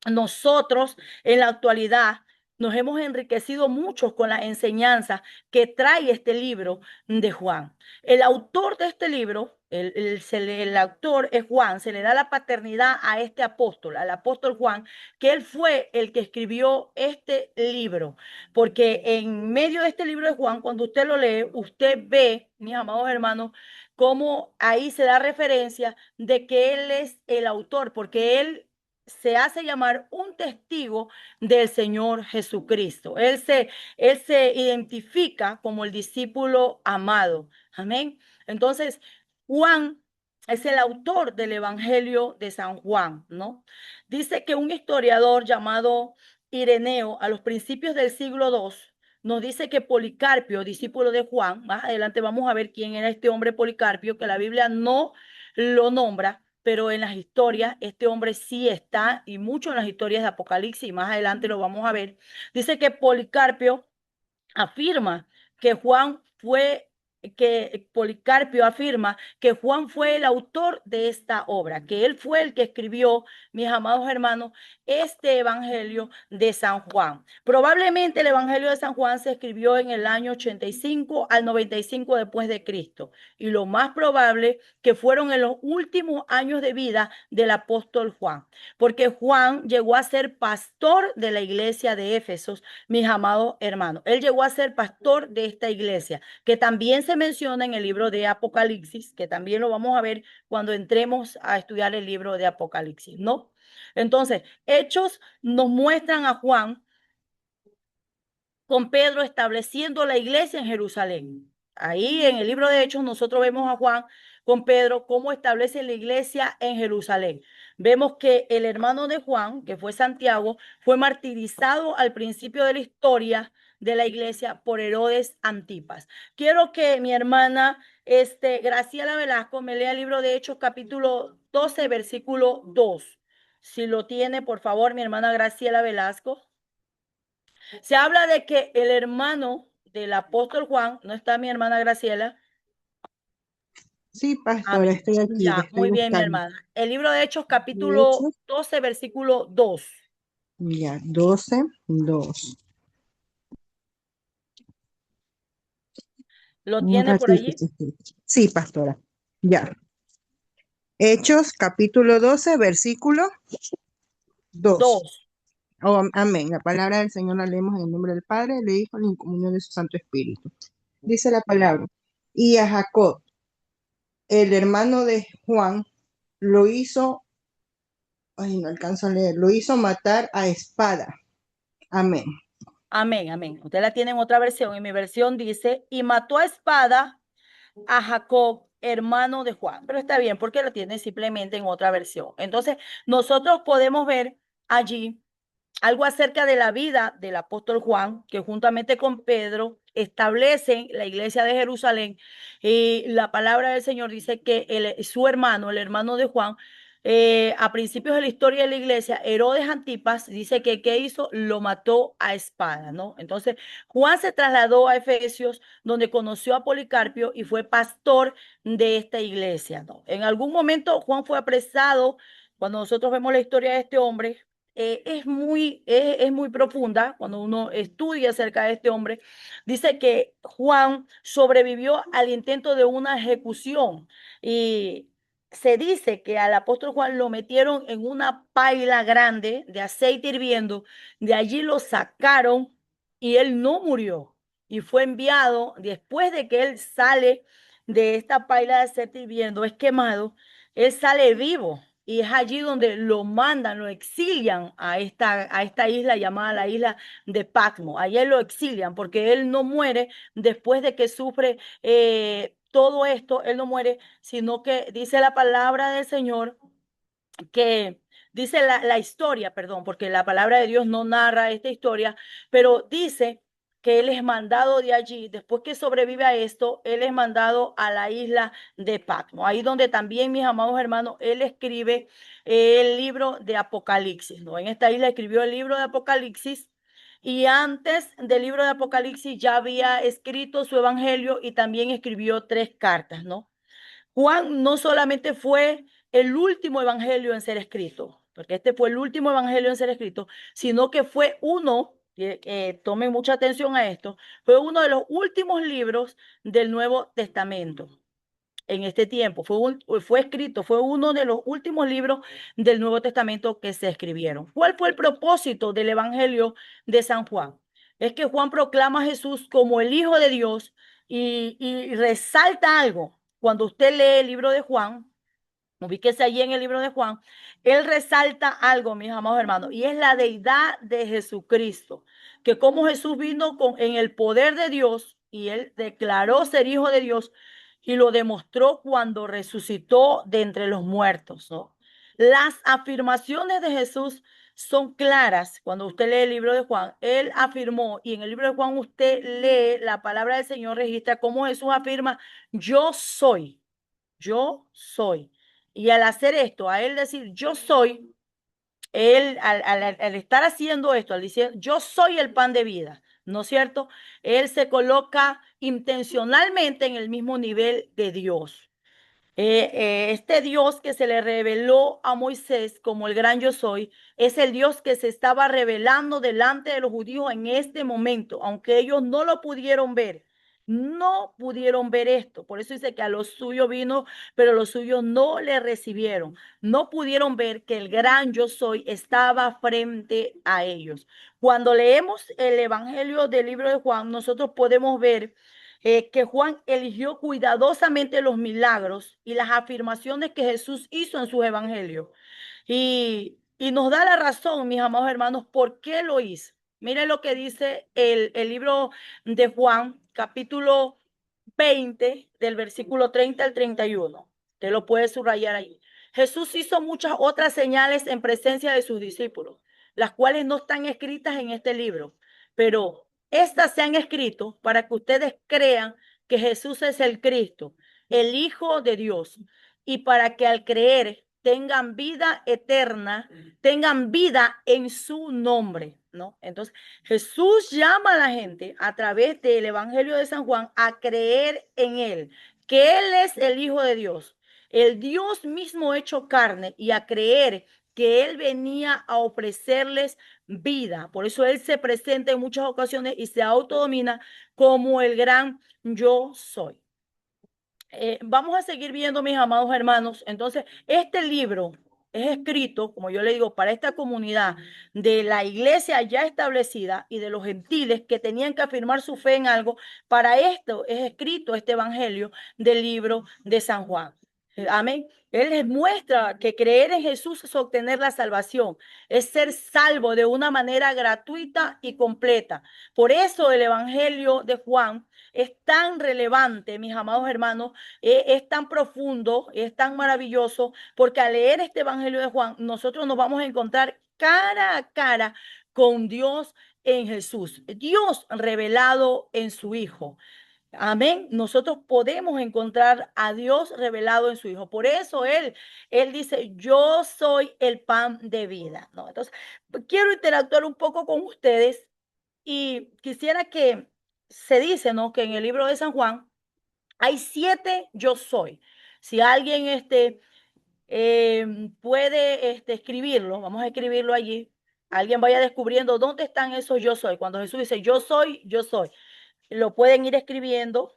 Nosotros en la actualidad nos hemos enriquecido mucho con las enseñanzas que trae este libro de Juan. El autor de este libro, el autor es Juan, se le da la paternidad a este apóstol, al apóstol Juan, que él fue el que escribió este libro, porque en medio de este libro de Juan, cuando usted lo lee, usted ve, mis amados hermanos, cómo ahí se da referencia de que él es el autor, porque él se hace llamar un testigo del Señor Jesucristo. Él se identifica como el discípulo amado. Amén. Entonces, Juan es el autor del Evangelio de San Juan, ¿no? Dice que un historiador llamado Ireneo, a los principios del siglo II, nos dice que Policarpio, discípulo de Juan, más adelante vamos a ver quién era este hombre Policarpio, que la Biblia no lo nombra, pero en las historias este hombre sí está, y mucho en las historias de Apocalipsis, y más adelante lo vamos a ver. Dice que Policarpio afirma que Policarpio afirma que Juan fue el autor de esta obra, que él fue el que escribió, mis amados hermanos, este evangelio de San Juan. Probablemente el evangelio de San Juan se escribió en el año 85 al 95 después de Cristo, y lo más probable que fueron en los últimos años de vida del apóstol Juan, porque Juan llegó a ser pastor de la iglesia de Éfeso, mis amados hermanos. Él llegó a ser pastor de esta iglesia, que también se menciona en el libro de Apocalipsis, que también lo vamos a ver cuando entremos a estudiar el libro de Apocalipsis, ¿no? Entonces, Hechos nos muestran a Juan con Pedro estableciendo la iglesia en Jerusalén. Ahí en el libro de Hechos nosotros vemos a Juan con Pedro cómo establece la iglesia en Jerusalén. Vemos que el hermano de Juan, que fue Santiago, fue martirizado al principio de la historia de la iglesia por Herodes Antipas. Quiero que mi hermana Graciela Velasco me lea el libro de Hechos capítulo 12, versículo 2. Si lo tiene, por favor, mi hermana Graciela Velasco. Se habla de que el hermano del apóstol Juan, no está mi hermana Graciela. Sí, pastora, Amén. estoy aquí, la Ya, estoy muy bien, mi buscando. hermana. El libro de Hechos, De capítulo hecho, 12, versículo 2. ya, 12, 2. ¿Lo Un tiene por ratito. allí? Sí, pastora. Ya. Hechos, capítulo 12, versículo 2. 2. Oh, amén. La palabra del Señor la leemos en el nombre del Padre, del Hijo y en comunión de su Santo Espíritu. Dice la palabra. Y a Jacob, el hermano de Juan, lo hizo, ay, no alcanzo a leer, lo hizo matar a espada. Amén. Amén, amén. Usted la tiene en otra versión. En mi versión dice, y mató a espada a Jacob, hermano de Juan. Pero está bien, porque lo tiene simplemente en otra versión. Entonces, nosotros podemos ver allí algo acerca de la vida del apóstol Juan, que juntamente con Pedro establecen la iglesia de Jerusalén. Y la palabra del Señor dice que su hermano, el hermano de Juan, a principios de la historia de la iglesia, Herodes Antipas, dice que ¿qué hizo? Lo mató a espada, ¿no? Entonces, Juan se trasladó a Efesios, donde conoció a Policarpio y fue pastor de esta iglesia, ¿no? En algún momento Juan fue apresado. Cuando nosotros vemos la historia de este hombre, es muy profunda cuando uno estudia acerca de este hombre. Dice que Juan sobrevivió al intento de una ejecución y se dice que al apóstol Juan lo metieron en una paila grande de aceite hirviendo, de allí lo sacaron y él no murió y fue enviado después de que él sale de esta paila de aceite hirviendo, es quemado, él sale vivo y es allí donde lo mandan, lo exilian a esta isla llamada la isla de Patmos. Allí lo exilian porque él no muere después de que sufre todo esto, él no muere, sino que dice la palabra del Señor que dice la historia, perdón, porque la palabra de Dios no narra esta historia, pero dice que él es mandado de allí, después que sobrevive a esto, él es mandado a la isla de Patmos, ahí donde también, mis amados hermanos, él escribe el libro de Apocalipsis, ¿no? En esta isla escribió el libro de Apocalipsis y antes del libro de Apocalipsis ya había escrito su evangelio y también escribió 3 cartas, ¿no? Juan no solamente fue el último evangelio en ser escrito, porque este fue el último evangelio en ser escrito, sino que fue uno, tomen mucha atención a esto, fue uno de los últimos libros del Nuevo Testamento en este tiempo. Fue escrito, fue uno de los últimos libros del Nuevo Testamento que se escribieron. ¿Cuál fue el propósito del Evangelio de San Juan? Es que Juan proclama a Jesús como el Hijo de Dios y resalta algo. Cuando usted lee el libro de Juan, ubíquese allí en el libro de Juan, él resalta algo, mis amados hermanos, y es la deidad de Jesucristo, que como Jesús vino en el poder de Dios y él declaró ser hijo de Dios y lo demostró cuando resucitó de entre los muertos, ¿no? Las afirmaciones de Jesús son claras. Cuando usted lee el libro de Juan, él afirmó, y en el libro de Juan usted lee la palabra del Señor, registra cómo Jesús afirma, yo soy, yo soy. Y al hacer esto, a él decir yo soy, él al estar haciendo esto, al decir yo soy el pan de vida, ¿no es cierto? Él se coloca intencionalmente en el mismo nivel de Dios. Este Dios que se le reveló a Moisés como el gran yo soy, es el Dios que se estaba revelando delante de los judíos en este momento, aunque ellos no lo pudieron ver. No pudieron ver esto. Por eso dice que a los suyos vino, pero los suyos no le recibieron. No pudieron ver que el gran yo soy estaba frente a ellos. Cuando leemos el Evangelio del libro de Juan, nosotros podemos ver que Juan eligió cuidadosamente los milagros y las afirmaciones que Jesús hizo en sus evangelios. Y nos da la razón, mis amados hermanos, por qué lo hizo. Miren lo que dice el libro de Juan, capítulo 20, del versículo 30 al 31. Usted lo puede subrayar ahí. Jesús hizo muchas otras señales en presencia de sus discípulos, las cuales no están escritas en este libro, pero estas se han escrito para que ustedes crean que Jesús es el Cristo, el Hijo de Dios, y para que al creer tengan vida eterna, tengan vida en su nombre, ¿no? Entonces, Jesús llama a la gente a través del Evangelio de San Juan a creer en él, que él es el Hijo de Dios, el Dios mismo hecho carne, y a creer que él venía a ofrecerles vida. Por eso él se presenta en muchas ocasiones y se autodomina como el gran yo soy. Vamos a seguir viendo, mis amados hermanos. Entonces, este libro es escrito, como yo le digo, para esta comunidad de la iglesia ya establecida y de los gentiles que tenían que afirmar su fe en algo. Para esto es escrito este evangelio del libro de San Juan. Amén. Él les muestra que creer en Jesús es obtener la salvación, es ser salvo de una manera gratuita y completa. Por eso el evangelio de Juan es tan relevante, mis amados hermanos, es tan profundo, es tan maravilloso, porque al leer este Evangelio de Juan, nosotros nos vamos a encontrar cara a cara con Dios en Jesús, Dios revelado en su Hijo. Amén. Nosotros podemos encontrar a Dios revelado en su Hijo. Por eso él dice, yo soy el pan de vida, ¿no? Entonces, quiero interactuar un poco con ustedes y quisiera que se dice, ¿no? Que en el libro de San Juan hay 7 yo soy. Si alguien puede escribirlo, vamos a escribirlo allí. Alguien vaya descubriendo dónde están esos yo soy. Cuando Jesús dice yo soy, lo pueden ir escribiendo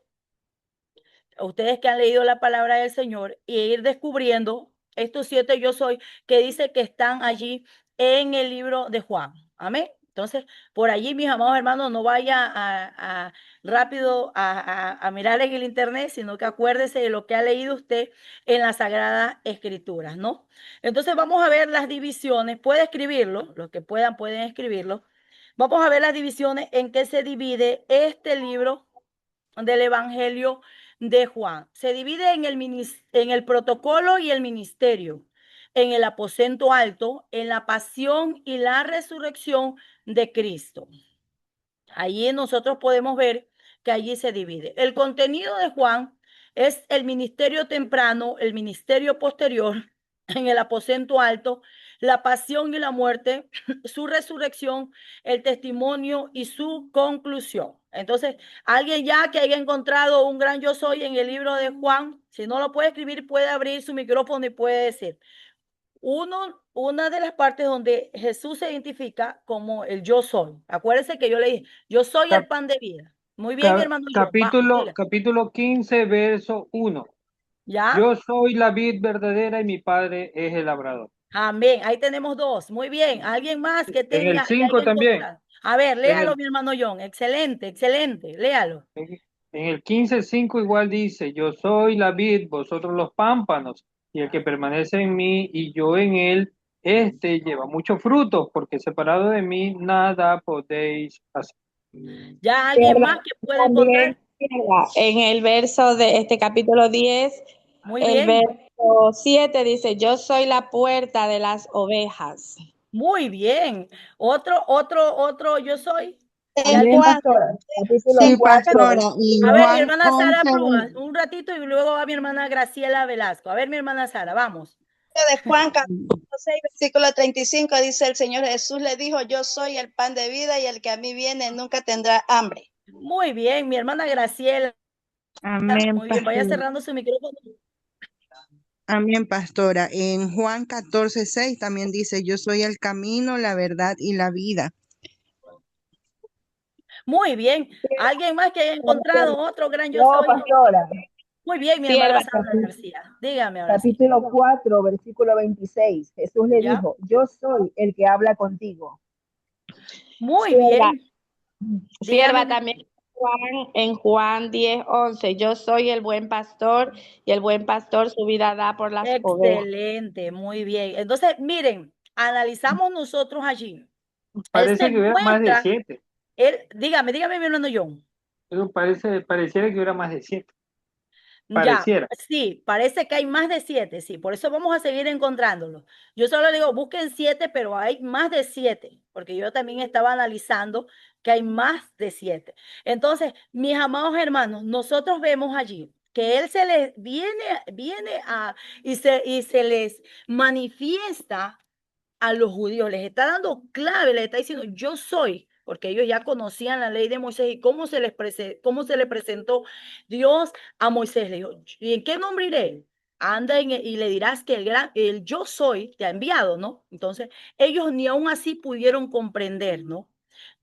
ustedes que han leído la palabra del Señor y ir descubriendo estos 7 yo soy que dice que están allí en el libro de Juan. Amén. Entonces, por allí, mis amados hermanos, no vaya rápido a mirar en el internet, sino que acuérdese de lo que ha leído usted en las Sagradas Escrituras, ¿no? Entonces, vamos a ver las divisiones. Puede escribirlo, los que puedan, pueden escribirlo. Vamos a ver las divisiones en que se divide este libro del Evangelio de Juan. Se divide en el protocolo y el ministerio, en el aposento alto, en la pasión y la resurrección de Cristo. Allí nosotros podemos ver que allí se divide. El contenido de Juan es el ministerio temprano, el ministerio posterior, en el aposento alto, la pasión y la muerte, su resurrección, el testimonio y su conclusión. Entonces, alguien ya que haya encontrado un gran yo soy en el libro de Juan, si no lo puede escribir, puede abrir su micrófono y puede decir, una de las partes donde Jesús se identifica como el yo soy. Acuérdense que yo le dije, yo soy el Cap- pan de vida. Muy bien, mi hermano John, vamos, capítulo, diga. capítulo 15, verso 1. ¿Ya? Yo soy la vid verdadera y mi padre es el labrador. Amén. Ahí tenemos 2. Muy bien. ¿Alguien más que En el tenga, que 5 haya también. encontrado? A ver, En léalo, el, mi hermano John. Excelente, excelente. Léalo. en el 15:5 igual dice, yo soy la vid, vosotros los pámpanos, y el que permanece en mí y yo en él, este lleva muchos frutos, porque separado de mí nada podéis hacer. ¿Ya alguien más Sierva, que pueda también, encontrar? sierva, en el verso de este capítulo 10, Muy el bien. verso 7 dice, yo soy la puerta de las ovejas. Muy bien. Otro, yo soy. ¿De Amén, alguien más? pastora. Capítulo Sí, 4. pastora, y A ver, mi Juan hermana Sara 11, Prúa, un ratito y luego va mi hermana Graciela Velasco. A ver, mi hermana Sara, vamos. De Juan capítulo 6, versículo 35 dice el Señor Jesús le dijo, yo soy el pan de vida y el que a mí viene nunca tendrá hambre. Muy bien, mi hermana Graciela. amén, Muy bien, vaya pastora. cerrando su micrófono. Amén, pastora. En Juan 14:6 también dice, yo soy el camino, la verdad y la vida. Muy bien. ¿Alguien más que haya encontrado otro gran yo No, soy? pastora. Muy bien, mi hermana Sierva, Sandra García. Dígame ahora sí. Capítulo 4, versículo 26. Jesús le ¿Ya? dijo, yo soy el que habla contigo. Muy sierva, bien. Dígame. sierva también en Juan 10:11, yo soy el buen pastor y el buen pastor su vida da por las ovejas. Excelente, muy bien. Entonces, miren, analizamos nosotros allí. Él se Parece que hubiera más de muestra, 7. dígame, mi hermano John. Pareciera que hubiera más de 7. Ya, Pareciera. sí, parece que hay más de 7, sí, por eso vamos a seguir encontrándolos. Yo solo digo, busquen 7, pero hay más de 7, porque yo también estaba analizando que hay más de 7. Entonces, mis amados hermanos, nosotros vemos allí que él se les viene y se les manifiesta a los judíos, les está dando clave, les está diciendo, yo soy, porque ellos ya conocían la ley de Moisés y cómo se le presentó Dios a Moisés. Le dijo, ¿y en qué nombre iré? Anda y le dirás que el yo soy te ha enviado, ¿no? Entonces, ellos ni aún así pudieron comprender, ¿no?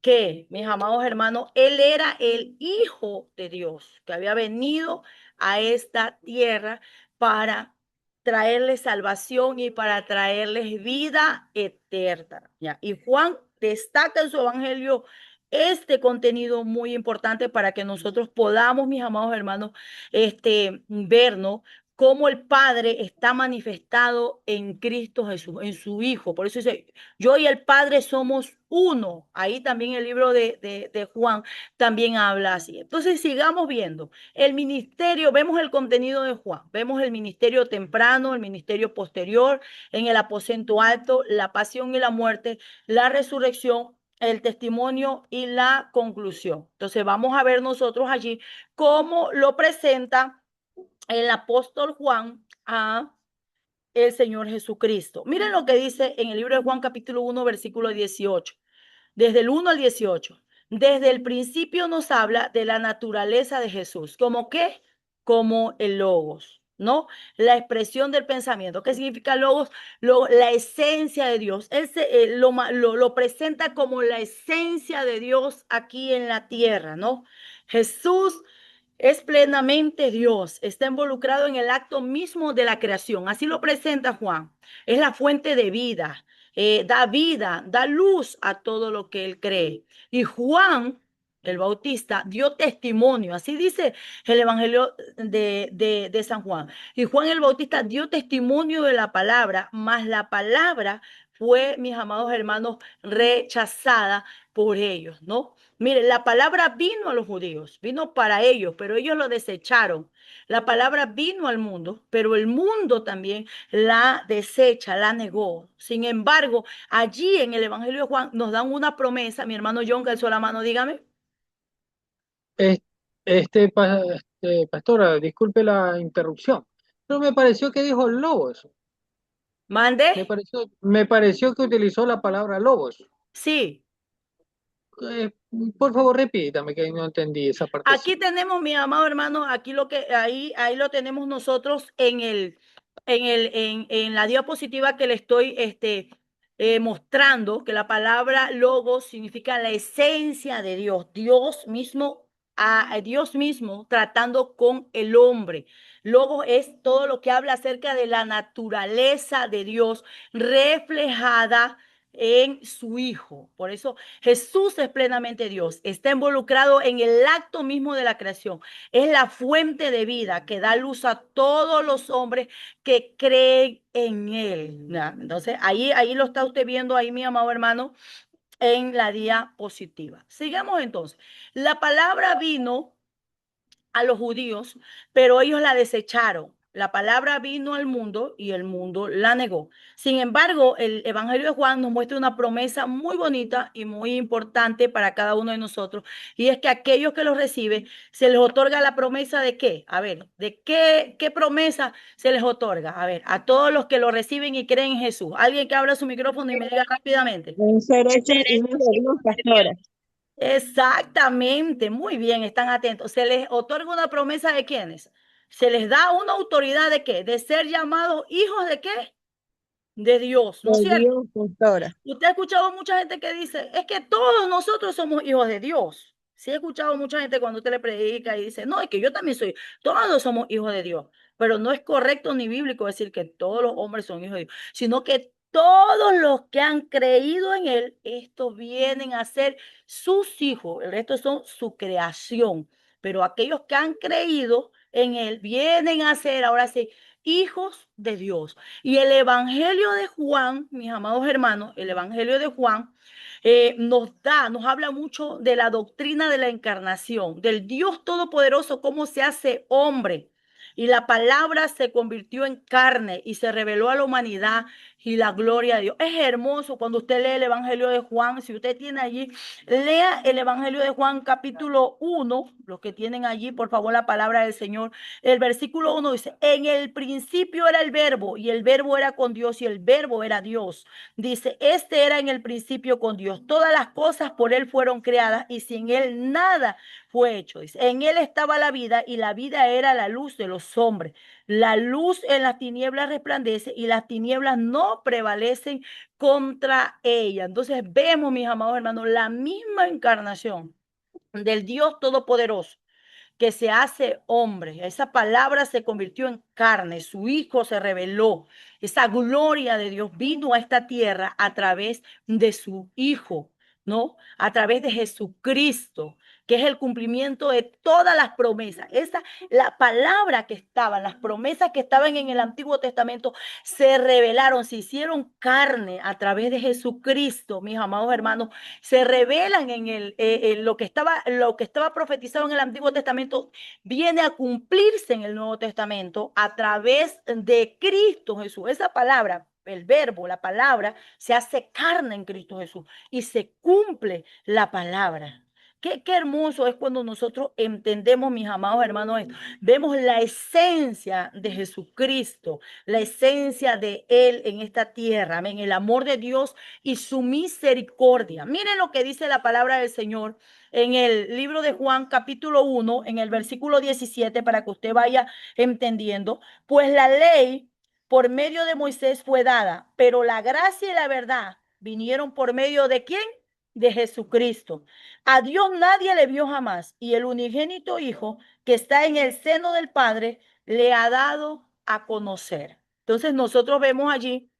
Que, mis amados hermanos, él era el Hijo de Dios, que había venido a esta tierra para traerles salvación y para traerles vida eterna. ¿Ya? Y Juan destaca en su evangelio este contenido muy importante para que nosotros podamos, mis amados hermanos, ver, ¿no? Cómo el Padre está manifestado en Cristo Jesús, en su Hijo. Por eso dice, yo y el Padre somos uno. Ahí también el libro de Juan también habla así. Entonces sigamos viendo. El ministerio, vemos el contenido de Juan, vemos el ministerio temprano, el ministerio posterior, en el aposento alto, la pasión y la muerte, la resurrección, el testimonio y la conclusión. Entonces vamos a ver nosotros allí cómo lo presenta el apóstol Juan a el Señor Jesucristo. Miren lo que dice en el libro de Juan capítulo 1, versículo 18. Desde el 1 al 18. Desde el principio nos habla de la naturaleza de Jesús. ¿Cómo qué? Como el Logos. ¿no? La expresión del pensamiento. ¿Qué significa logos? La esencia de Dios. Él lo presenta como la esencia de Dios aquí en la tierra, ¿no? Jesús es plenamente Dios, está involucrado en el acto mismo de la creación. Así lo presenta Juan. Es la fuente de vida, da luz a todo lo que él cree. Y Juan, el Bautista, dio testimonio. Así dice el Evangelio de San Juan. Y Juan el Bautista dio testimonio de la palabra, mas la palabra fue, mis amados hermanos, rechazada por ellos, ¿no? Mire, la palabra vino a los judíos, vino para ellos, pero ellos lo desecharon. La palabra vino al mundo, pero el mundo también la desecha, la negó. Sin embargo, allí en el Evangelio de Juan nos dan una promesa. Mi hermano John, que alzó la mano, dígame. Es- pastora, disculpe la interrupción, pero me pareció que dijo lobos. Mande. Me pareció que utilizó la palabra lobos. Sí. Eh, por favor, repítame que no entendí esa Aquí partecita. tenemos, mi amado hermano, aquí ahí lo tenemos nosotros en la diapositiva que le estoy mostrando, que la palabra logos significa la esencia de Dios, Dios mismo, a Dios mismo tratando con el hombre. Logos es todo lo que habla acerca de la naturaleza de Dios reflejada en su Hijo. Por eso Jesús es plenamente Dios, está involucrado en el acto mismo de la creación. Es la fuente de vida que da luz a todos los hombres que creen en Él. ¿Ya? Entonces, ahí lo está usted viendo, ahí, mi amado hermano, en la diapositiva. Sigamos entonces. La palabra vino a los judíos, pero ellos la desecharon. La palabra vino al mundo y el mundo la negó. Sin embargo, el Evangelio de Juan nos muestra una promesa muy bonita y muy importante para cada uno de nosotros. Y es que aquellos que lo reciben, se les otorga la promesa de qué. A ver, ¿de qué promesa se les otorga? A ver, a todos los que lo reciben y creen en Jesús. Alguien que abra su micrófono y me diga rápidamente. En ser hechos hijos de Dios, pastora. Exactamente, muy bien, están atentos. Se les otorga una promesa de quiénes. Se les da una autoridad de qué, de ser llamados hijos de qué, de Dios, ¿no es De cierto? Dios, pastora. Usted ha escuchado mucha gente que dice, es que todos nosotros somos hijos de Dios. Sí, he escuchado mucha gente cuando usted le predica y dice, no, es que yo también soy, todos somos hijos de Dios. Pero no es correcto ni bíblico decir que todos los hombres son hijos de Dios, sino que todos los que han creído en Él, estos vienen a ser sus hijos. El resto son su creación. Pero aquellos que han creído en Él vienen a ser, ahora sí, hijos de Dios. Y el Evangelio de Juan, mis amados hermanos, el Evangelio de Juan nos habla mucho de la doctrina de la encarnación, del Dios Todopoderoso, cómo se hace hombre. Y la palabra se convirtió en carne y se reveló a la humanidad y la gloria de Dios. Es hermoso cuando usted lee el Evangelio de Juan. Si usted tiene allí, lea el Evangelio de Juan capítulo 1, los que tienen allí, por favor, la palabra del Señor. El versículo 1 dice, en el principio era el verbo y el verbo era con Dios y el verbo era Dios. Dice, este era en el principio con Dios. Todas las cosas por él fueron creadas y sin él nada fue hecho. Dice, en él estaba la vida y la vida era la luz de los hombres. La luz en las tinieblas resplandece y las tinieblas no prevalecen contra ella. Entonces vemos, mis amados hermanos, la misma encarnación del Dios Todopoderoso que se hace hombre. Esa palabra se convirtió en carne, su Hijo se reveló. Esa gloria de Dios vino a esta tierra a través de su Hijo, ¿no? A través de Jesucristo, que es el cumplimiento de todas las promesas. La palabra que estaban, las promesas que estaban en el Antiguo Testamento se revelaron, se hicieron carne a través de Jesucristo, mis amados hermanos, se revelan en lo que estaba profetizado en el Antiguo Testamento, viene a cumplirse en el Nuevo Testamento a través de Cristo Jesús. Esa palabra, el verbo, la palabra, se hace carne en Cristo Jesús y se cumple la palabra. qué hermoso es cuando nosotros entendemos, mis amados hermanos, esto. Vemos la esencia de Jesucristo, la esencia de Él en esta tierra, amén, el amor de Dios y su misericordia. Miren lo que dice la palabra del Señor en el libro de Juan, capítulo 1, en el versículo 17, para que usted vaya entendiendo. Pues la ley por medio de Moisés fue dada, pero la gracia y la verdad vinieron por medio de ¿quién? De Jesucristo. A Dios nadie le vio jamás, y el unigénito Hijo que está en el seno del Padre le ha dado a conocer. Entonces nosotros vemos allí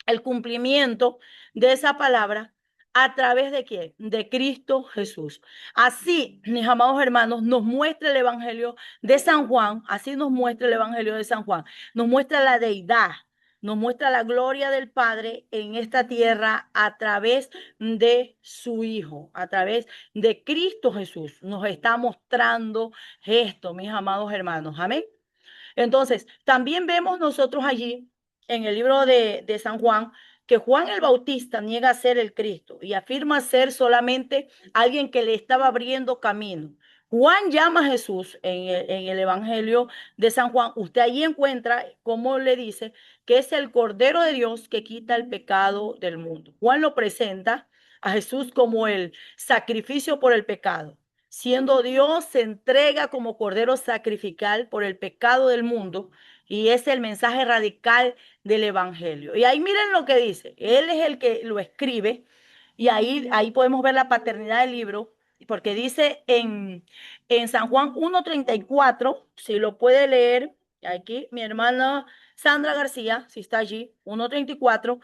el cumplimiento de esa palabra a través de quién? De Cristo Jesús. Así, mis amados hermanos, nos muestra el Evangelio de San Juan, así nos muestra el Evangelio de San Juan, nos muestra la deidad, nos muestra la gloria del Padre en esta tierra a través de su Hijo, a través de Cristo Jesús. Nos está mostrando esto, mis amados hermanos. Amén. Entonces, también vemos nosotros allí en el libro de San Juan que Juan el Bautista niega ser el Cristo y afirma ser solamente alguien que le estaba abriendo camino. Juan llama a Jesús en el Evangelio de San Juan. Usted allí encuentra cómo le dice que es el Cordero de Dios que quita el pecado del mundo. Juan lo presenta a Jesús como el sacrificio por el pecado. Siendo Dios, se entrega como cordero sacrificial por el pecado del mundo y es el mensaje radical del evangelio. Y ahí miren lo que dice. Él es el que lo escribe y ahí podemos ver la paternidad del libro porque dice en San Juan 1:34, si lo puede leer, aquí mi hermana Sandra García, si está allí, 1:34,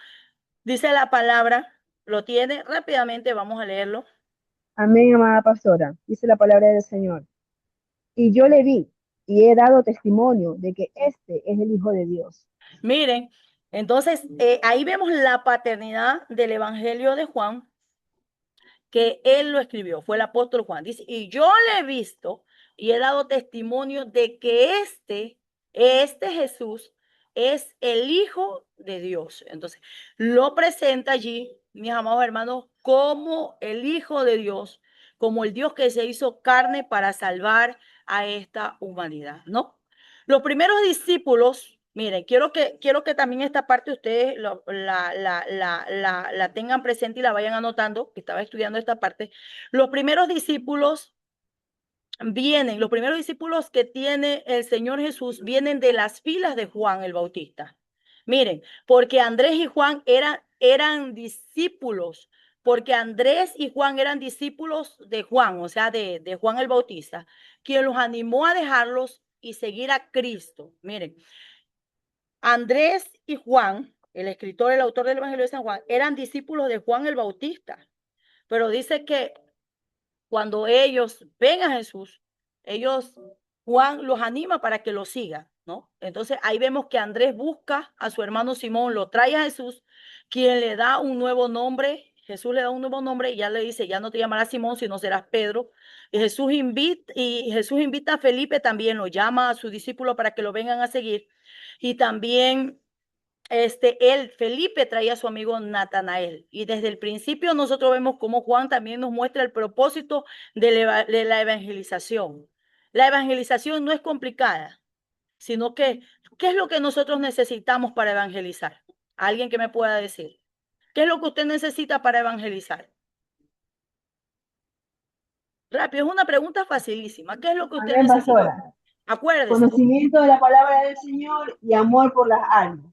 dice la palabra, lo tiene rápidamente, vamos a leerlo. Amén, amada pastora. Dice la palabra del Señor. Y yo le vi y he dado testimonio de que este es el Hijo de Dios. Miren, entonces ahí vemos la paternidad del Evangelio de Juan, que él lo escribió, fue el apóstol Juan. Dice, y yo le he visto y he dado testimonio de que este Jesús es el Hijo de Dios. Entonces, lo presenta allí, mis amados hermanos, como el Hijo de Dios, como el Dios que se hizo carne para salvar a esta humanidad, ¿no? Los primeros discípulos, miren, quiero que también esta parte ustedes la tengan presente y la vayan anotando, que estaba estudiando esta parte. Los primeros discípulos los primeros discípulos que tiene el Señor Jesús vienen de las filas de Juan el Bautista. Miren, porque Andrés y Juan eran discípulos, porque Andrés y Juan eran discípulos de Juan, o sea, de Juan el Bautista, quien los animó a dejarlos y seguir a Cristo. Miren, Andrés y Juan, el escritor, el autor del Evangelio de San Juan, eran discípulos de Juan el Bautista, pero dice que cuando ellos ven a Jesús, Juan los anima para que lo sigan, ¿no? Entonces ahí vemos que Andrés busca a su hermano Simón, lo trae a Jesús, quien le da un nuevo nombre. Jesús le da un nuevo nombre y ya le dice, ya no te llamarás Simón, sino serás Pedro. Y Jesús invita a Felipe también, lo llama a sus discípulos para que lo vengan a seguir. Y también Felipe traía a su amigo Natanael. Y desde el principio nosotros vemos cómo Juan también nos muestra el propósito de la evangelización. La evangelización no es complicada, sino que, ¿qué es lo que nosotros necesitamos para evangelizar? Alguien que me pueda decir. ¿Qué es lo que usted necesita para evangelizar? Rápido, es una pregunta facilísima. ¿Qué es lo que usted Amén, necesita? pastora. Acuérdese. Conocimiento de la palabra del Señor y amor por las almas.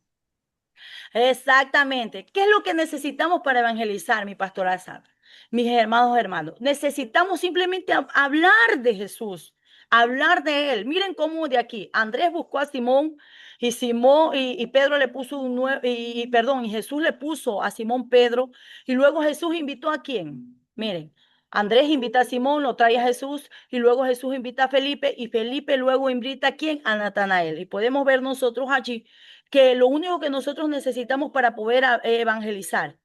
Exactamente. ¿Qué es lo que necesitamos para evangelizar, mi pastora Sandra? Mis hermanos, necesitamos simplemente hablar de Jesús, hablar de él. Miren cómo de aquí Andrés buscó a Simón y Simón y Pedro le puso un nuevo y Jesús le puso a Simón Pedro y luego Jesús invitó a quién. Miren, Andrés invita a Simón, lo trae a Jesús y luego Jesús invita a Felipe y Felipe luego invita a quién, a Natanael. Y podemos ver nosotros allí que lo único que nosotros necesitamos para poder evangelizar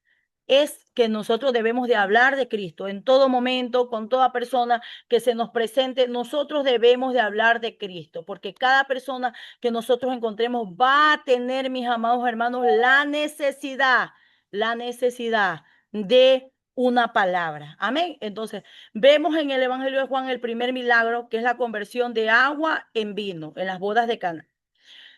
es que nosotros debemos de hablar de Cristo en todo momento, con toda persona que se nos presente. Nosotros debemos de hablar de Cristo, porque cada persona que nosotros encontremos va a tener, mis amados hermanos, la necesidad de una palabra. Amén. Entonces, vemos en el Evangelio de Juan el primer milagro, que es la conversión de agua en vino en las bodas de Caná.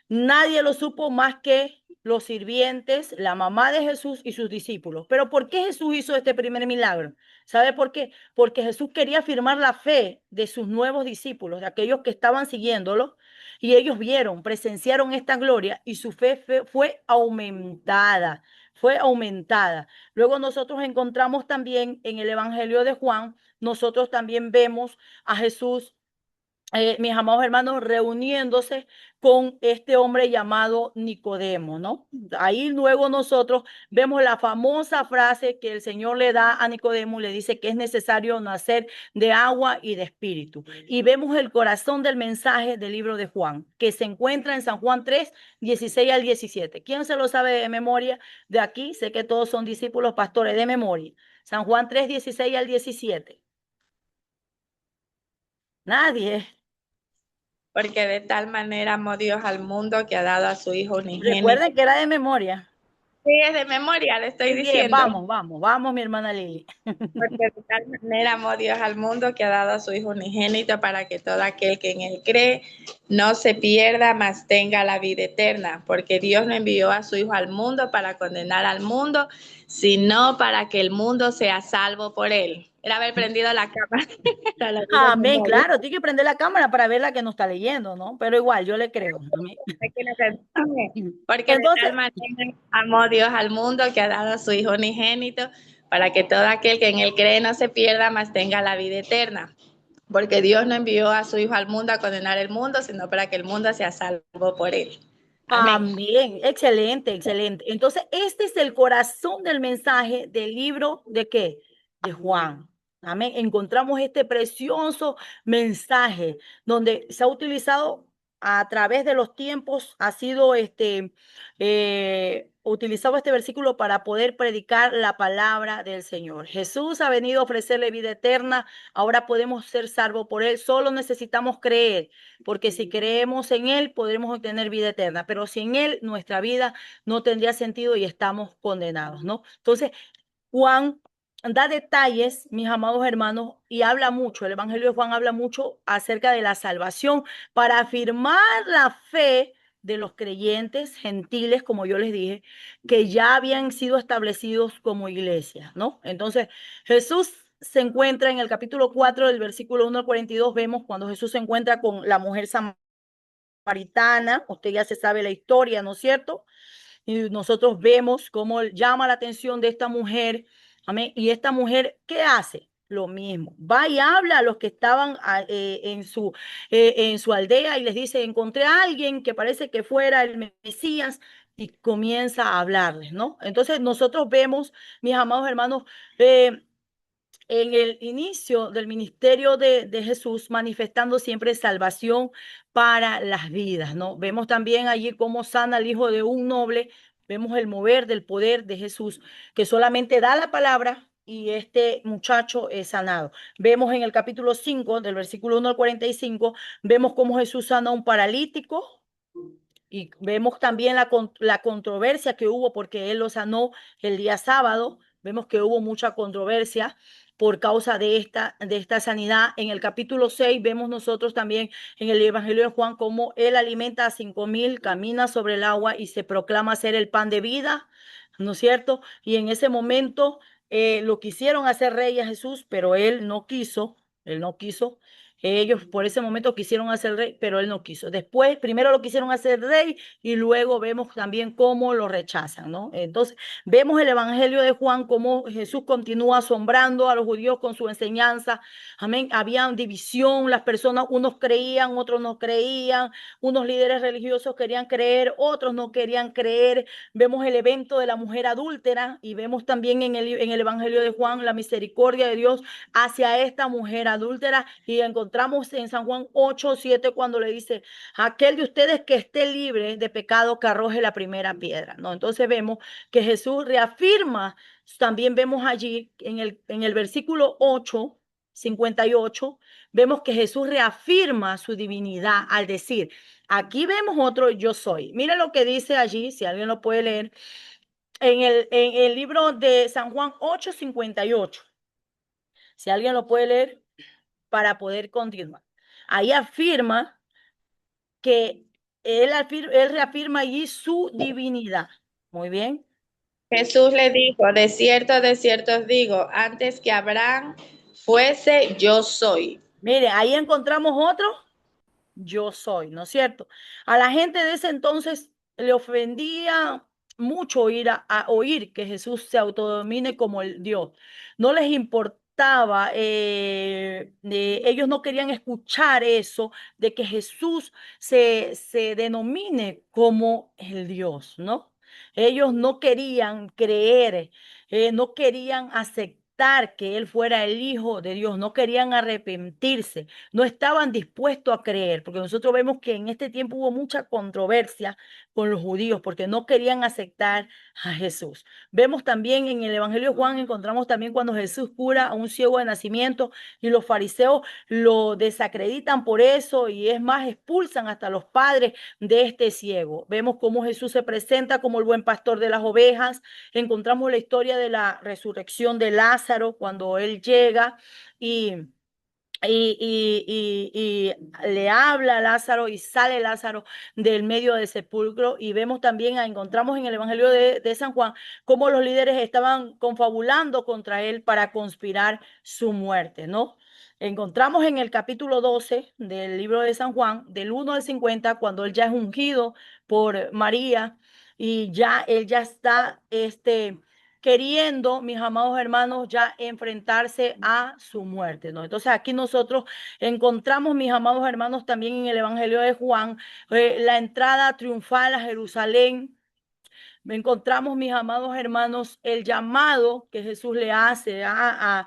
Nadie lo supo más que los sirvientes, la mamá de Jesús y sus discípulos. Pero ¿por qué Jesús hizo este primer milagro? ¿Sabe por qué? Porque Jesús quería afirmar la fe de sus nuevos discípulos, de aquellos que estaban siguiéndolo, y ellos vieron, presenciaron esta gloria y su fe fue aumentada, fue aumentada. Luego nosotros encontramos también en el Evangelio de Juan, nosotros también vemos a Jesús, mis amados hermanos, reuniéndose con este hombre llamado Nicodemo, ¿no? Ahí luego nosotros vemos la famosa frase que el Señor le da a Nicodemo, le dice que es necesario nacer de agua y de espíritu. Y vemos el corazón del mensaje del libro de Juan, que se encuentra en San Juan 3, 16 al 17. ¿Quién se lo sabe de memoria de aquí? Sé que todos son discípulos pastores de memoria. San Juan 3, 16 al 17. Nadie. Porque de tal manera amó Dios al mundo que ha dado a su Hijo unigénito. Recuerden que era de memoria. Sí, es de memoria, le estoy Bien, diciendo. vamos, mi hermana Lili. Porque de tal manera amó Dios al mundo que ha dado a su Hijo unigénito para que todo aquel que en él cree no se pierda, mas tenga la vida eterna. Porque Dios no envió a su Hijo al mundo para condenar al mundo, sino para que el mundo sea salvo por él. Era haber prendido la cámara. Amén, claro, tiene que prender la cámara para ver la que nos está leyendo, ¿no? Pero igual, yo le creo. Amén. Porque Entonces, de tal manera amó Dios al mundo que ha dado a su Hijo unigénito para que todo aquel que en él cree no se pierda, mas tenga la vida eterna. Porque Dios no envió a su Hijo al mundo a condenar el mundo, sino para que el mundo sea salvo por él. Amén. amén, excelente, excelente. Entonces, este es el corazón del mensaje del libro de qué? De Juan. Amén. Encontramos este precioso mensaje donde se ha utilizado a través de los tiempos, ha sido utilizado este versículo para poder predicar la palabra del Señor. Jesús ha venido a ofrecerle vida eterna, ahora podemos ser salvos por él, solo necesitamos creer, porque si creemos en él podremos obtener vida eterna, pero sin él nuestra vida no tendría sentido y estamos condenados, ¿no? Entonces, Juan da detalles, mis amados hermanos, y habla mucho, el Evangelio de Juan habla mucho acerca de la salvación para afirmar la fe de los creyentes gentiles, como yo les dije, que ya habían sido establecidos como iglesia, ¿no? Entonces, Jesús se encuentra en el capítulo 4 del versículo 1 al 42, vemos cuando Jesús se encuentra con la mujer samaritana, usted ya se sabe la historia, ¿no es cierto? Y nosotros vemos cómo llama la atención de esta mujer, amén. Y esta mujer, ¿qué hace? Lo mismo. Va y habla a los que estaban en su aldea y les dice, encontré a alguien que parece que fuera el Mesías y comienza a hablarles, ¿no? Entonces nosotros vemos, mis amados hermanos, en el inicio del ministerio de Jesús, manifestando siempre salvación para las vidas, ¿no? Vemos también allí cómo sana al hijo de un noble, vemos el mover del poder de Jesús, que solamente da la palabra y este muchacho es sanado. Vemos en el capítulo 5, del versículo 1 al 45, vemos cómo Jesús sana a un paralítico, y vemos también la controversia que hubo porque él lo sanó el día sábado. Vemos que hubo mucha controversia por causa de esta sanidad. En el capítulo 6 vemos nosotros también en el Evangelio de Juan cómo él alimenta a 5,000, camina sobre el agua y se proclama ser el pan de vida, ¿no es cierto? Y en ese momento lo quisieron hacer rey a Jesús, pero él no quiso, él no quiso. Ellos por ese momento quisieron hacer rey, pero él no quiso. Después, primero lo quisieron hacer rey y luego vemos también cómo lo rechazan, ¿no? Entonces, vemos el Evangelio de Juan, cómo Jesús continúa asombrando a los judíos con su enseñanza. Amén. Había división, las personas, unos creían, otros no creían, unos líderes religiosos querían creer, otros no querían creer. Vemos el evento de la mujer adúltera y vemos también en el Evangelio de Juan la misericordia de Dios hacia esta mujer adúltera y encontramos en San Juan 8:7 cuando le dice, aquel de ustedes que esté libre de pecado que arroje la primera piedra, ¿no? Entonces vemos que Jesús reafirma, también vemos allí en el versículo 8:58, vemos que Jesús reafirma su divinidad al decir, aquí vemos otro yo soy. Mira lo que dice allí, si alguien lo puede leer, en el libro de San Juan 8:58. Si alguien lo puede leer para poder continuar. Ahí afirma que él reafirma allí su divinidad. Muy bien. Jesús le dijo, de cierto os digo, antes que Abraham fuese, yo soy. Mire, ahí encontramos otro yo soy, ¿no es cierto? A la gente de ese entonces le ofendía mucho oír que Jesús se autodomine como el Dios. No les importaba, ellos no querían escuchar eso de que Jesús se denomine como el Dios, ¿no? Ellos no querían creer, no querían aceptar que Él fuera el Hijo de Dios, no querían arrepentirse, no estaban dispuestos a creer, porque nosotros vemos que en este tiempo hubo mucha controversia con los judíos, porque no querían aceptar a Jesús. Vemos también en el Evangelio de Juan, encontramos también cuando Jesús cura a un ciego de nacimiento y los fariseos lo desacreditan por eso y es más, expulsan hasta los padres de este ciego. Vemos cómo Jesús se presenta como el buen pastor de las ovejas. Encontramos la historia de la resurrección de Lázaro cuando él llega y y le habla a Lázaro y sale Lázaro del medio del sepulcro y vemos también, encontramos en el Evangelio de San Juan, cómo los líderes estaban confabulando contra él para conspirar su muerte, ¿no? Encontramos en el capítulo 12 del libro de San Juan, del 1 al 50, cuando él ya es ungido por María y ya él ya está, queriendo, mis amados hermanos, ya enfrentarse a su muerte, ¿no? Entonces aquí nosotros encontramos, mis amados hermanos, también en el Evangelio de Juan, la entrada triunfal a Jerusalén. Encontramos, mis amados hermanos, el llamado que Jesús le hace a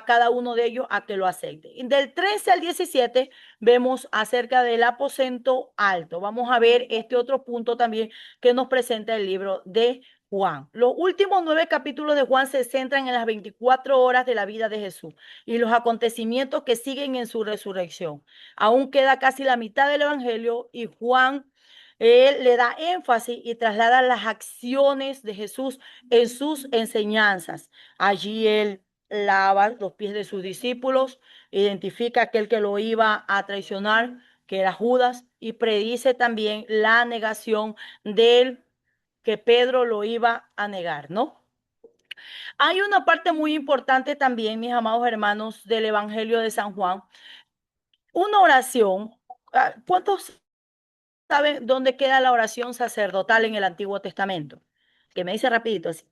cada uno de ellos a que lo acepte. Y del 13 al 17 vemos acerca del aposento alto. Vamos a ver este otro punto también que nos presenta el libro de Juan. Los últimos 9 capítulos de Juan se centran en las 24 horas de la vida de Jesús y los acontecimientos que siguen en su resurrección. Aún queda casi la mitad del Evangelio y Juan él le da énfasis y traslada las acciones de Jesús en sus enseñanzas. Allí él lava los pies de sus discípulos, identifica a aquel que lo iba a traicionar, que era Judas, y predice también la negación de él, que Pedro lo iba a negar, ¿no? Hay una parte muy importante también, mis amados hermanos, del Evangelio de San Juan, una oración. ¿Cuántos saben dónde queda la oración sacerdotal en el Antiguo Testamento? Que me dice rapidito así.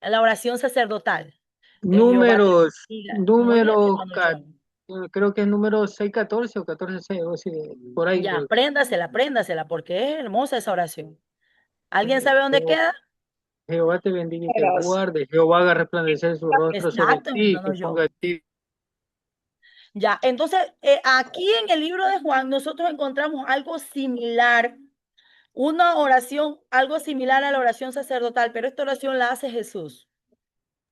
La oración sacerdotal. Jehová te Números, bendiga. Muy bien, mi números, hermano John. creo que es número 6:14 o 14:6, algo así, por ahí Ya, creo. apréndasela, porque es hermosa esa oración. ¿Alguien Eh, sabe dónde Jeho- queda? Jehová te bendiga y te Pero guarde, Jehová haga resplandecer su rostro sobre Exacto, mi ti, que hermano ponga John. en ti. Ya, entonces, aquí en el libro de Juan, nosotros encontramos algo similar, una oración, algo similar a la oración sacerdotal, pero esta oración la hace Jesús.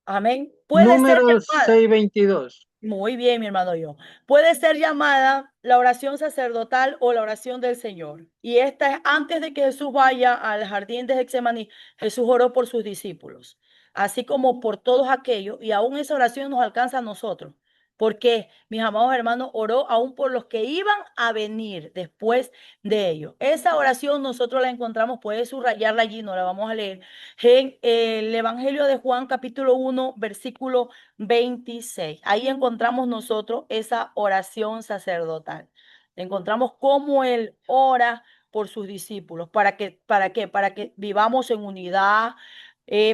Amén. Puede ser Números llamada. 6:22. Muy bien, mi hermano yo. Puede ser llamada la oración sacerdotal o la oración del Señor. Y esta es antes de que Jesús vaya al jardín de Getsemaní. Jesús oró por sus discípulos, así como por todos aquellos. Y aún esa oración nos alcanza a nosotros. Porque, mis amados hermanos, oró aún por los que iban a venir después de ellos. Esa oración nosotros la encontramos, puede subrayarla allí, no la vamos a leer, en el Evangelio de Juan, capítulo 1, versículo 26. Ahí encontramos nosotros esa oración sacerdotal. Encontramos cómo él ora por sus discípulos. ¿Para qué? Para que vivamos en unidad,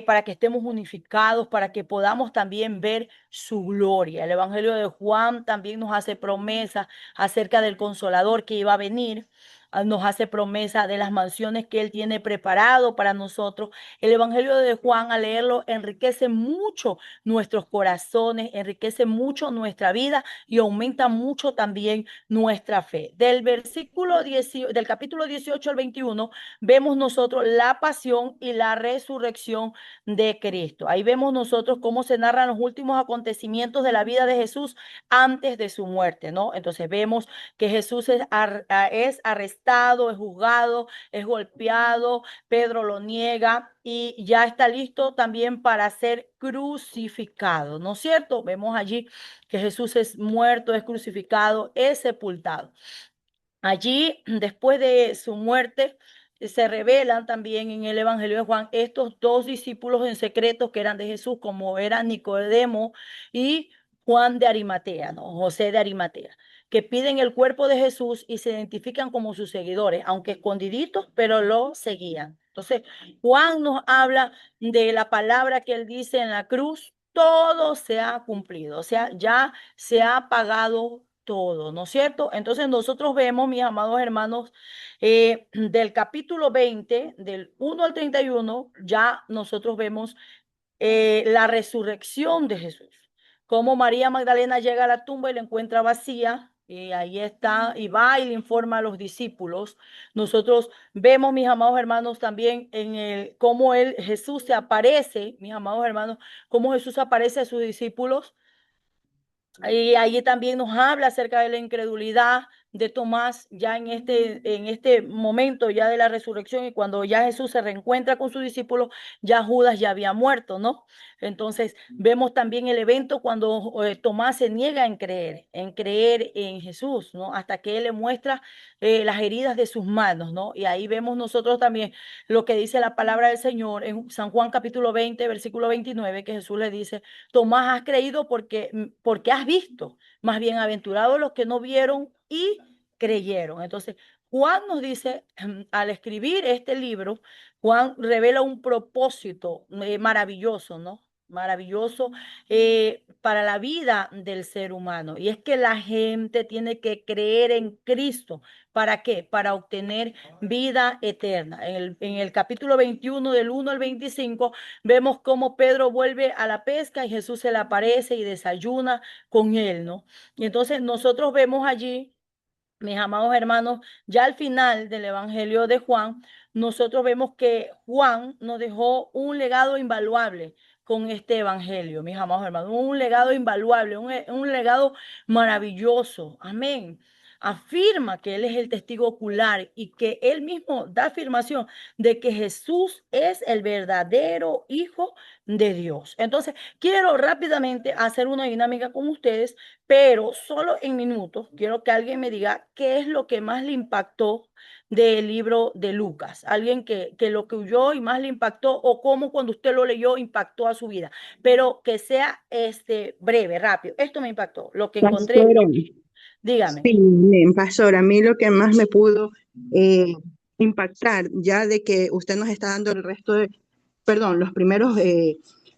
para que estemos unificados, para que podamos también ver su gloria. El Evangelio de Juan también nos hace promesa acerca del Consolador que iba a venir. Nos hace promesa de las mansiones que Él tiene preparado para nosotros. El Evangelio de Juan, al leerlo, enriquece mucho nuestros corazones, enriquece mucho nuestra vida y aumenta mucho también nuestra fe. Del capítulo 18 al 21, vemos nosotros la pasión y la resurrección de Cristo. Ahí vemos nosotros cómo se narran los últimos acontecimientos acontecimientos de la vida de Jesús antes de su muerte, ¿no? Entonces vemos que Jesús es arrestado, es juzgado, es golpeado, Pedro lo niega y ya está listo también para ser crucificado, ¿no es cierto? Vemos allí que Jesús es muerto, es crucificado, es sepultado. Allí, después de su muerte, se revelan también en el Evangelio de Juan estos dos discípulos en secreto que eran de Jesús, como eran Nicodemo y Juan de Arimatea, ¿no? José de Arimatea, que piden el cuerpo de Jesús y se identifican como sus seguidores, aunque escondiditos, pero lo seguían. Entonces, Juan nos habla de la palabra que él dice en la cruz: todo se ha cumplido, o sea, ya se ha pagado todo, ¿no es cierto? Entonces nosotros vemos, mis amados hermanos, del capítulo 20, del 1 al 31, ya nosotros vemos la resurrección de Jesús. Como María Magdalena llega a la tumba y la encuentra vacía, y ahí está, y va y le informa a los discípulos. Nosotros vemos, mis amados hermanos, también cómo Jesús se aparece, mis amados hermanos, cómo Jesús aparece a sus discípulos. Y allí también nos habla acerca de la incredulidad de Tomás ya en este momento ya de la resurrección, y cuando ya Jesús se reencuentra con sus discípulos, ya Judas ya había muerto, ¿no? Entonces vemos también el evento cuando Tomás se niega en creer en Jesús, ¿no? Hasta que él le muestra las heridas de sus manos, ¿no? Y ahí vemos nosotros también lo que dice la palabra del Señor en San Juan capítulo 20, versículo 29, que Jesús le dice: Tomás, has creído porque has visto, más bienaventurados los que no vieron y creyeron. Entonces, Juan nos dice, al escribir este libro, Juan revela un propósito maravilloso, ¿no? Maravilloso para la vida del ser humano. Y es que la gente tiene que creer en Cristo. ¿Para qué? Para obtener vida eterna. En el capítulo 21, del 1 al 25, vemos cómo Pedro vuelve a la pesca y Jesús se le aparece y desayuna con él, ¿no? Y entonces nosotros vemos allí, mis amados hermanos, ya al final del Evangelio de Juan, nosotros vemos que Juan nos dejó un legado invaluable con este Evangelio, mis amados hermanos, un legado invaluable, un legado maravilloso. Amén. Afirma que Él es el testigo ocular y que Él mismo da afirmación de que Jesús es el verdadero Hijo de Dios. Entonces, quiero rápidamente hacer una dinámica con ustedes, pero solo en minutos. Quiero que alguien me diga qué es lo que más le impactó del libro de Lucas. Alguien que lo que huyó y más le impactó, o cómo cuando usted lo leyó impactó a su vida. Pero que sea breve, rápido. Esto me impactó. Lo que encontré, Pastora, dígame. sí, bien, pastor, a mí lo que más me pudo eh, impactar, ya de que usted nos está dando el resto de, perdón, los primeros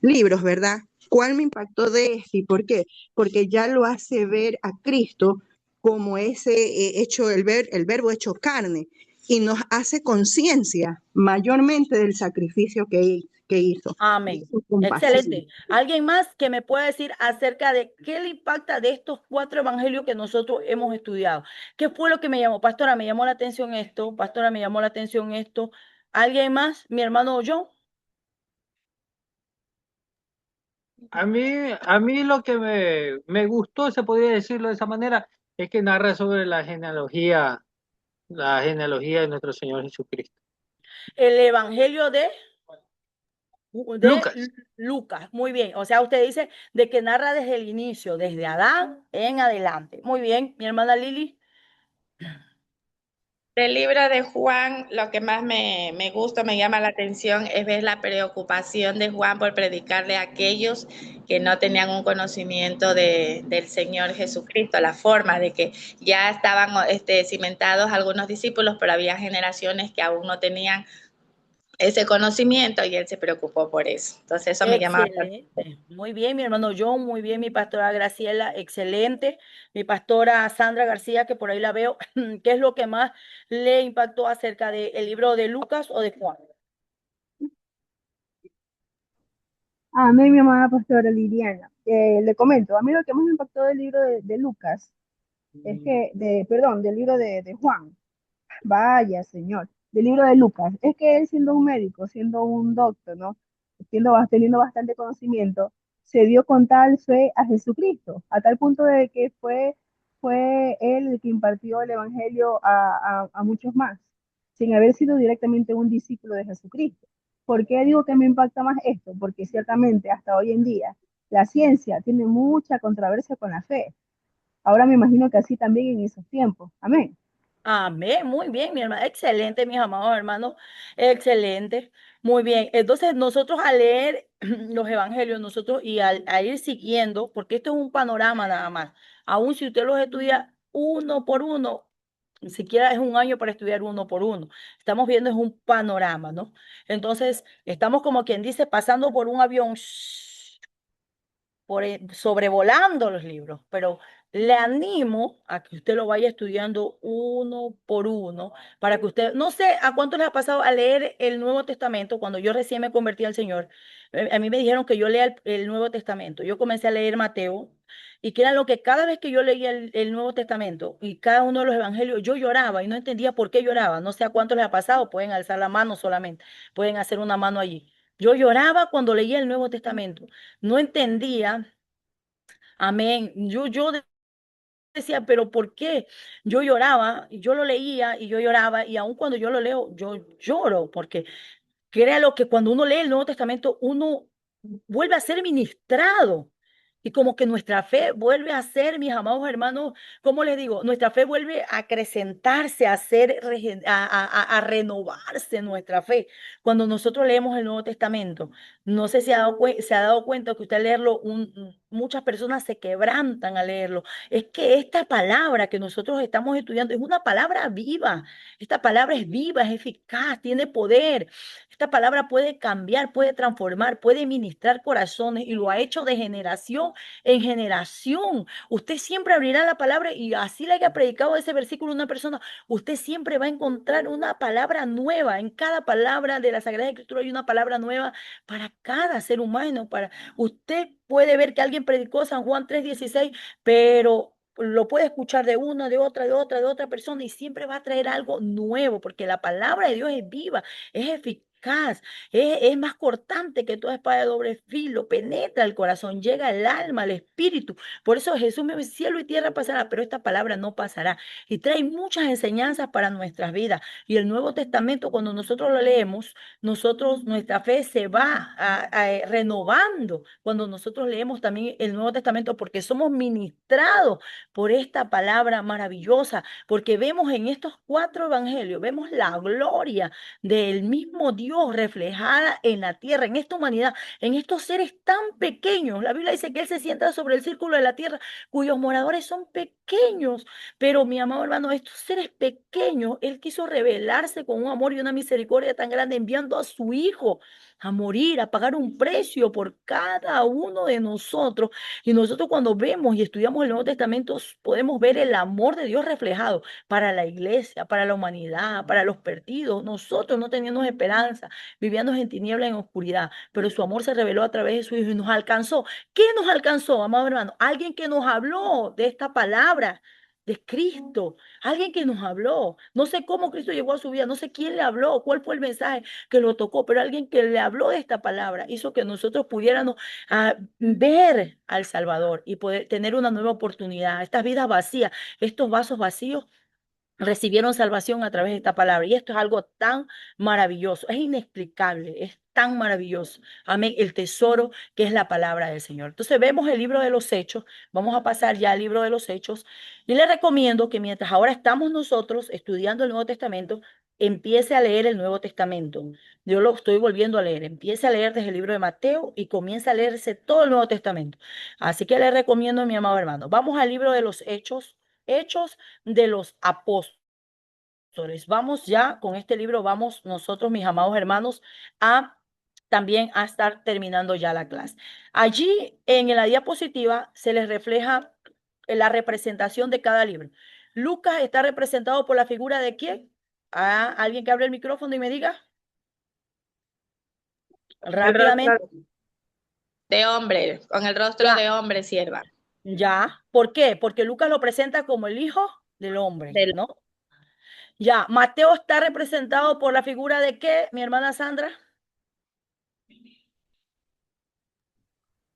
libros, ¿verdad? ¿Cuál me impactó de este y por qué? Porque ya lo hace ver a Cristo como ese hecho, el verbo hecho carne, y nos hace conciencia mayormente del sacrificio que hizo, de Amén. su compasión. Excelente. ¿Alguien más que me pueda decir acerca de qué le impacta de estos 4 evangelios que nosotros hemos estudiado? ¿Qué fue lo que me llamó? Pastora, me llamó la atención esto. Pastora, me llamó la atención esto. ¿Alguien más? ¿Mi hermano o yo? A mí lo que me gustó, se podría decirlo de esa manera, es que narra sobre la genealogía de nuestro Señor Jesucristo. El evangelio de Lucas. Lucas. Muy bien. O sea, usted dice de que narra desde el inicio, desde Adán en adelante. Muy bien. Mi hermana Lili. Del libro de Juan, lo que más me gusta, me llama la atención, es ver la preocupación de Juan por predicarle a aquellos que no tenían un conocimiento del Señor Jesucristo, la forma de que ya estaban cimentados algunos discípulos, pero había generaciones que aún no tenían ese conocimiento y él se preocupó por eso. Entonces eso me llama bastante. Excelente. Muy bien, mi hermano John, muy bien, mi pastora Graciela, excelente. Mi pastora Sandra García, que por ahí la veo. ¿Qué es lo que más le impactó acerca del libro de Lucas o de Juan? Amén, mi amada pastora Liliana. Le comento, a mí lo que más me impactó del libro de Lucas es que, perdón, del libro de Juan, vaya señor, del libro de Lucas, es que él siendo un médico, siendo un doctor, ¿no? Teniendo bastante conocimiento, se dio con tal fe a Jesucristo, a tal punto de que fue él el que impartió el Evangelio a muchos más, sin haber sido directamente un discípulo de Jesucristo. ¿Por qué digo que me impacta más esto? Porque ciertamente hasta hoy en día la ciencia tiene mucha controversia con la fe. Ahora me imagino que así también en esos tiempos. Amén. Amén, muy bien, mi hermano. Excelente, mis amados hermanos. Excelente. Muy bien. Entonces, nosotros al leer los evangelios, nosotros y a ir siguiendo, porque esto es un panorama nada más. Aún si usted los estudia uno por uno, ni siquiera es un año para estudiar uno por uno. Estamos viendo es un panorama, ¿no? Entonces, estamos como quien dice, pasando por un avión sobrevolando los libros, pero le animo a que usted lo vaya estudiando uno por uno, para que usted, no sé a cuánto les ha pasado a leer el Nuevo Testamento, cuando yo recién me convertí al Señor, a mí me dijeron que yo lea el Nuevo Testamento, yo comencé a leer Mateo, y que era lo que cada vez que yo leía el Nuevo Testamento y cada uno de los evangelios, yo lloraba y no entendía por qué lloraba, no sé a cuánto les ha pasado, pueden alzar la mano solamente, pueden hacer una mano allí. Yo lloraba cuando leía el Nuevo Testamento. No entendía, amén. Decía, pero ¿por qué? Yo lloraba, y yo lo leía y yo lloraba, y aun cuando yo lo leo, yo lloro, porque créalo que cuando uno lee el Nuevo Testamento, uno vuelve a ser ministrado. Y como que nuestra fe vuelve a ser, mis amados hermanos, ¿cómo les digo? Nuestra fe vuelve a acrecentarse, a ser, a renovarse nuestra fe. Cuando nosotros leemos el Nuevo Testamento, no sé si se ha dado cuenta que usted al leerlo, muchas personas se quebrantan al leerlo. Es que esta palabra que nosotros estamos estudiando es una palabra viva. Esta palabra es viva, es eficaz, tiene poder. Esta palabra puede cambiar, puede transformar, puede ministrar corazones y lo ha hecho de generación en generación. Usted siempre abrirá la palabra y así le haya predicado ese versículo a una persona, usted siempre va a encontrar una palabra nueva. En cada palabra de la Sagrada Escritura hay una palabra nueva para cada ser humano. Usted puede ver que alguien predicó San Juan 3:16, pero lo puede escuchar de una, de otra persona y siempre va a traer algo nuevo porque la palabra de Dios es viva, es eficaz, es más cortante que toda espada de doble filo, penetra el corazón, llega al alma, al espíritu. Por eso Jesús me dice, cielo y tierra pasará, pero esta palabra no pasará. Y trae muchas enseñanzas para nuestras vidas. Y el Nuevo Testamento, cuando nosotros lo leemos, nuestra fe se va renovando cuando nosotros leemos también el Nuevo Testamento, porque somos ministrados por esta palabra maravillosa, porque vemos en estos 4 evangelios, vemos la gloria del mismo Dios reflejada en la tierra, en esta humanidad, en estos seres tan pequeños. La Biblia dice que Él se sienta sobre el círculo de la tierra, cuyos moradores son pequeños, pero mi amado hermano, estos seres pequeños, Él quiso revelarse con un amor y una misericordia tan grande, enviando a su Hijo a morir, a pagar un precio por cada uno de nosotros. Y nosotros cuando vemos y estudiamos el Nuevo Testamento, podemos ver el amor de Dios reflejado para la iglesia, para la humanidad, para los perdidos. Nosotros no teníamos esperanza, viviendo en tiniebla, en oscuridad, pero su amor se reveló a través de su Hijo y nos alcanzó. ¿Qué nos alcanzó, amado hermano? Alguien que nos habló de esta palabra, de Cristo, alguien que nos habló. No sé cómo Cristo llegó a su vida, no sé quién le habló, cuál fue el mensaje que lo tocó, pero alguien que le habló de esta palabra hizo que nosotros pudiéramos ver al Salvador y poder tener una nueva oportunidad. Estas vidas vacías, estos vasos vacíos recibieron salvación a través de esta palabra. Y esto es algo tan maravilloso, es inexplicable, es tan maravilloso. Amén, el tesoro que es la palabra del Señor. Entonces vemos el libro de los Hechos, vamos a pasar ya al libro de los Hechos. Y le recomiendo que mientras ahora estamos nosotros estudiando el Nuevo Testamento, empiece a leer el Nuevo Testamento. Yo lo estoy volviendo a leer. Empiece a leer desde el libro de Mateo y comience a leerse todo el Nuevo Testamento. Así que le recomiendo, mi amado hermano. Vamos al libro de los Hechos. Hechos de los apóstoles. Vamos ya con este libro, vamos nosotros, mis amados hermanos, a también a estar terminando ya la clase. Allí en la diapositiva se les refleja la representación de cada libro. Lucas está representado por la figura de ¿quién? Alguien que abre el micrófono y me diga El rápidamente. rostro de hombre, con el rostro Ya, de hombre, sierva. ya. ¿Por qué? Porque Lucas lo presenta como el hijo del hombre, Del ¿no? Ya, Mateo está representado por la figura de ¿qué, mi hermana Sandra?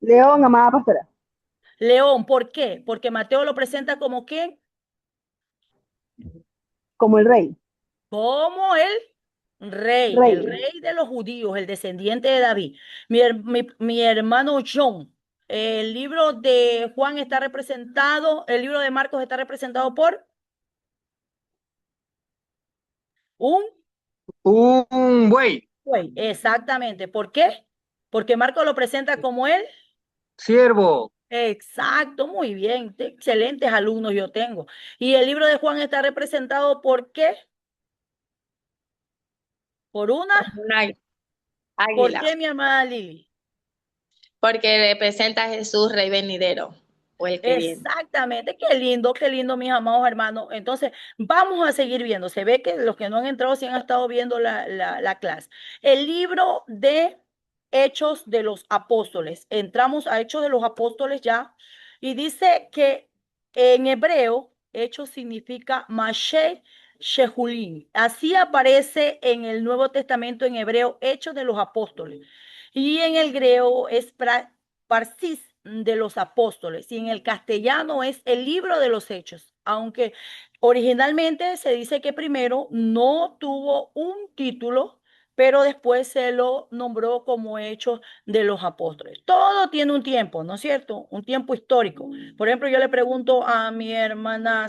León, amada pastora. León, ¿por qué? Porque Mateo lo presenta como ¿quién? Como el rey. Como el Rey. rey de los judíos, el descendiente de David. Mi hermano John, el libro de Juan está representado, el libro de Marcos está representado por un Un buey, buey. Exactamente. ¿Por qué? Porque Marcos lo presenta como él. ciervo, Exacto, muy bien. Excelentes alumnos yo tengo. Y el libro de Juan está representado por qué? Por una. Una ¿Por águila, qué, mi amada Lili? porque representa a Jesús, rey venidero, o el que viene. Exactamente, qué lindo, mis amados hermanos. Entonces, vamos a seguir viendo. Se ve que los que no han entrado sí han estado viendo la clase. El libro de Hechos de los Apóstoles. Entramos a Hechos de los Apóstoles ya. Y dice que en hebreo, Hechos significa Mashe Shehulin. Así aparece en el Nuevo Testamento en hebreo, Hechos de los Apóstoles. Y en el griego es Parsis de los Apóstoles y en el castellano es el libro de los Hechos, aunque originalmente se dice que primero no tuvo un título, pero después se lo nombró como Hechos de los Apóstoles. Todo tiene un tiempo, ¿no es cierto? Un tiempo histórico. Por ejemplo, yo le pregunto a mi hermana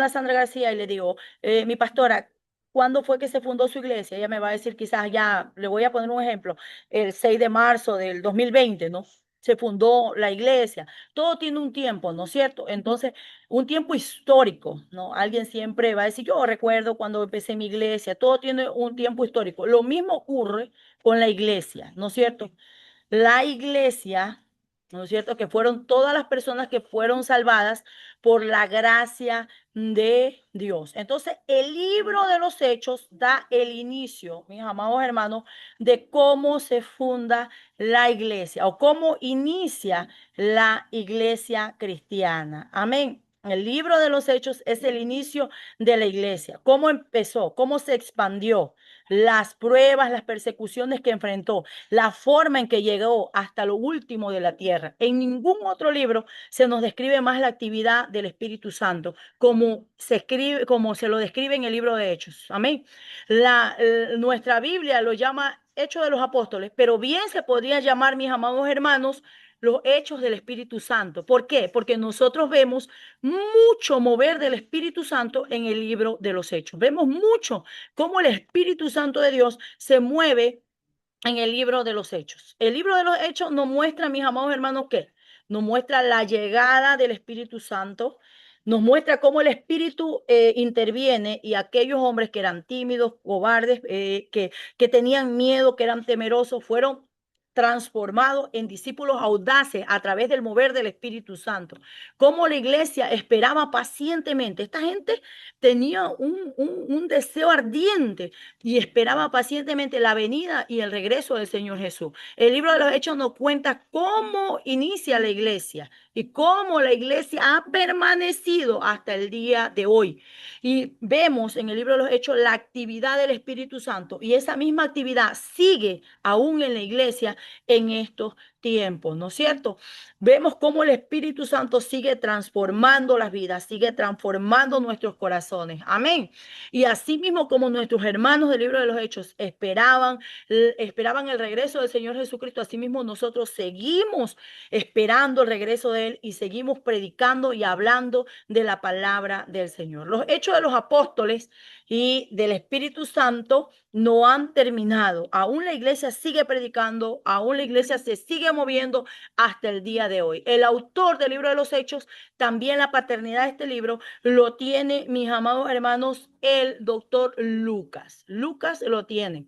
Sandra García y le digo, mi pastora, ¿cuándo fue que se fundó su iglesia? Ella me va a decir, quizás ya, le voy a poner un ejemplo, el 6 de marzo del 2020, ¿no? Se fundó la iglesia. Todo tiene un tiempo, ¿no es cierto? Entonces, un tiempo histórico, ¿no? Alguien siempre va a decir, yo recuerdo cuando empecé mi iglesia, todo tiene un tiempo histórico. Lo mismo ocurre con la iglesia, ¿no es cierto? La iglesia, ¿no es cierto? Que fueron todas las personas que fueron salvadas por la gracia de Dios. Entonces, el libro de los Hechos da el inicio, mis amados hermanos, de cómo se funda la iglesia o cómo inicia la iglesia cristiana. Amén. El libro de los Hechos es el inicio de la iglesia, cómo empezó, cómo se expandió, las pruebas, las persecuciones que enfrentó, la forma en que llegó hasta lo último de la tierra. En ningún otro libro se nos describe más la actividad del Espíritu Santo como se escribe, como se lo describe en el libro de Hechos. Amén. Nuestra Biblia lo llama Hechos de los Apóstoles, pero bien se podría llamar, mis amados hermanos, los hechos del Espíritu Santo. ¿Por qué? Porque nosotros vemos mucho mover del Espíritu Santo en el libro de los hechos. Vemos mucho cómo el Espíritu Santo de Dios se mueve en el libro de los Hechos. El libro de los Hechos nos muestra, mis amados hermanos, ¿qué? Nos muestra la llegada del Espíritu Santo, nos muestra cómo el Espíritu interviene y aquellos hombres que eran tímidos, cobardes, que tenían miedo, que eran temerosos, fueron transformados en discípulos audaces a través del mover del Espíritu Santo. Cómo la iglesia esperaba pacientemente. Esta gente tenía un deseo ardiente y esperaba pacientemente la venida y el regreso del Señor Jesús. El libro de los Hechos nos cuenta cómo inicia la iglesia y cómo la iglesia ha permanecido hasta el día de hoy. Y vemos en el libro de los Hechos la actividad del Espíritu Santo y esa misma actividad sigue aún en la iglesia en estos tiempos, ¿no es cierto? Vemos cómo el Espíritu Santo sigue transformando las vidas, sigue transformando nuestros corazones. Amén. Y así mismo como nuestros hermanos del libro de los Hechos esperaban el regreso del Señor Jesucristo, así mismo nosotros seguimos esperando el regreso de Él y seguimos predicando y hablando de la palabra del Señor. Los hechos de los apóstoles y del Espíritu Santo no han terminado. Aún la iglesia sigue predicando, aún la iglesia se sigue moviendo hasta el día de hoy. El autor del libro de los Hechos, también la paternidad de este libro, lo tiene, mis amados hermanos, el doctor Lucas. Lucas lo tiene.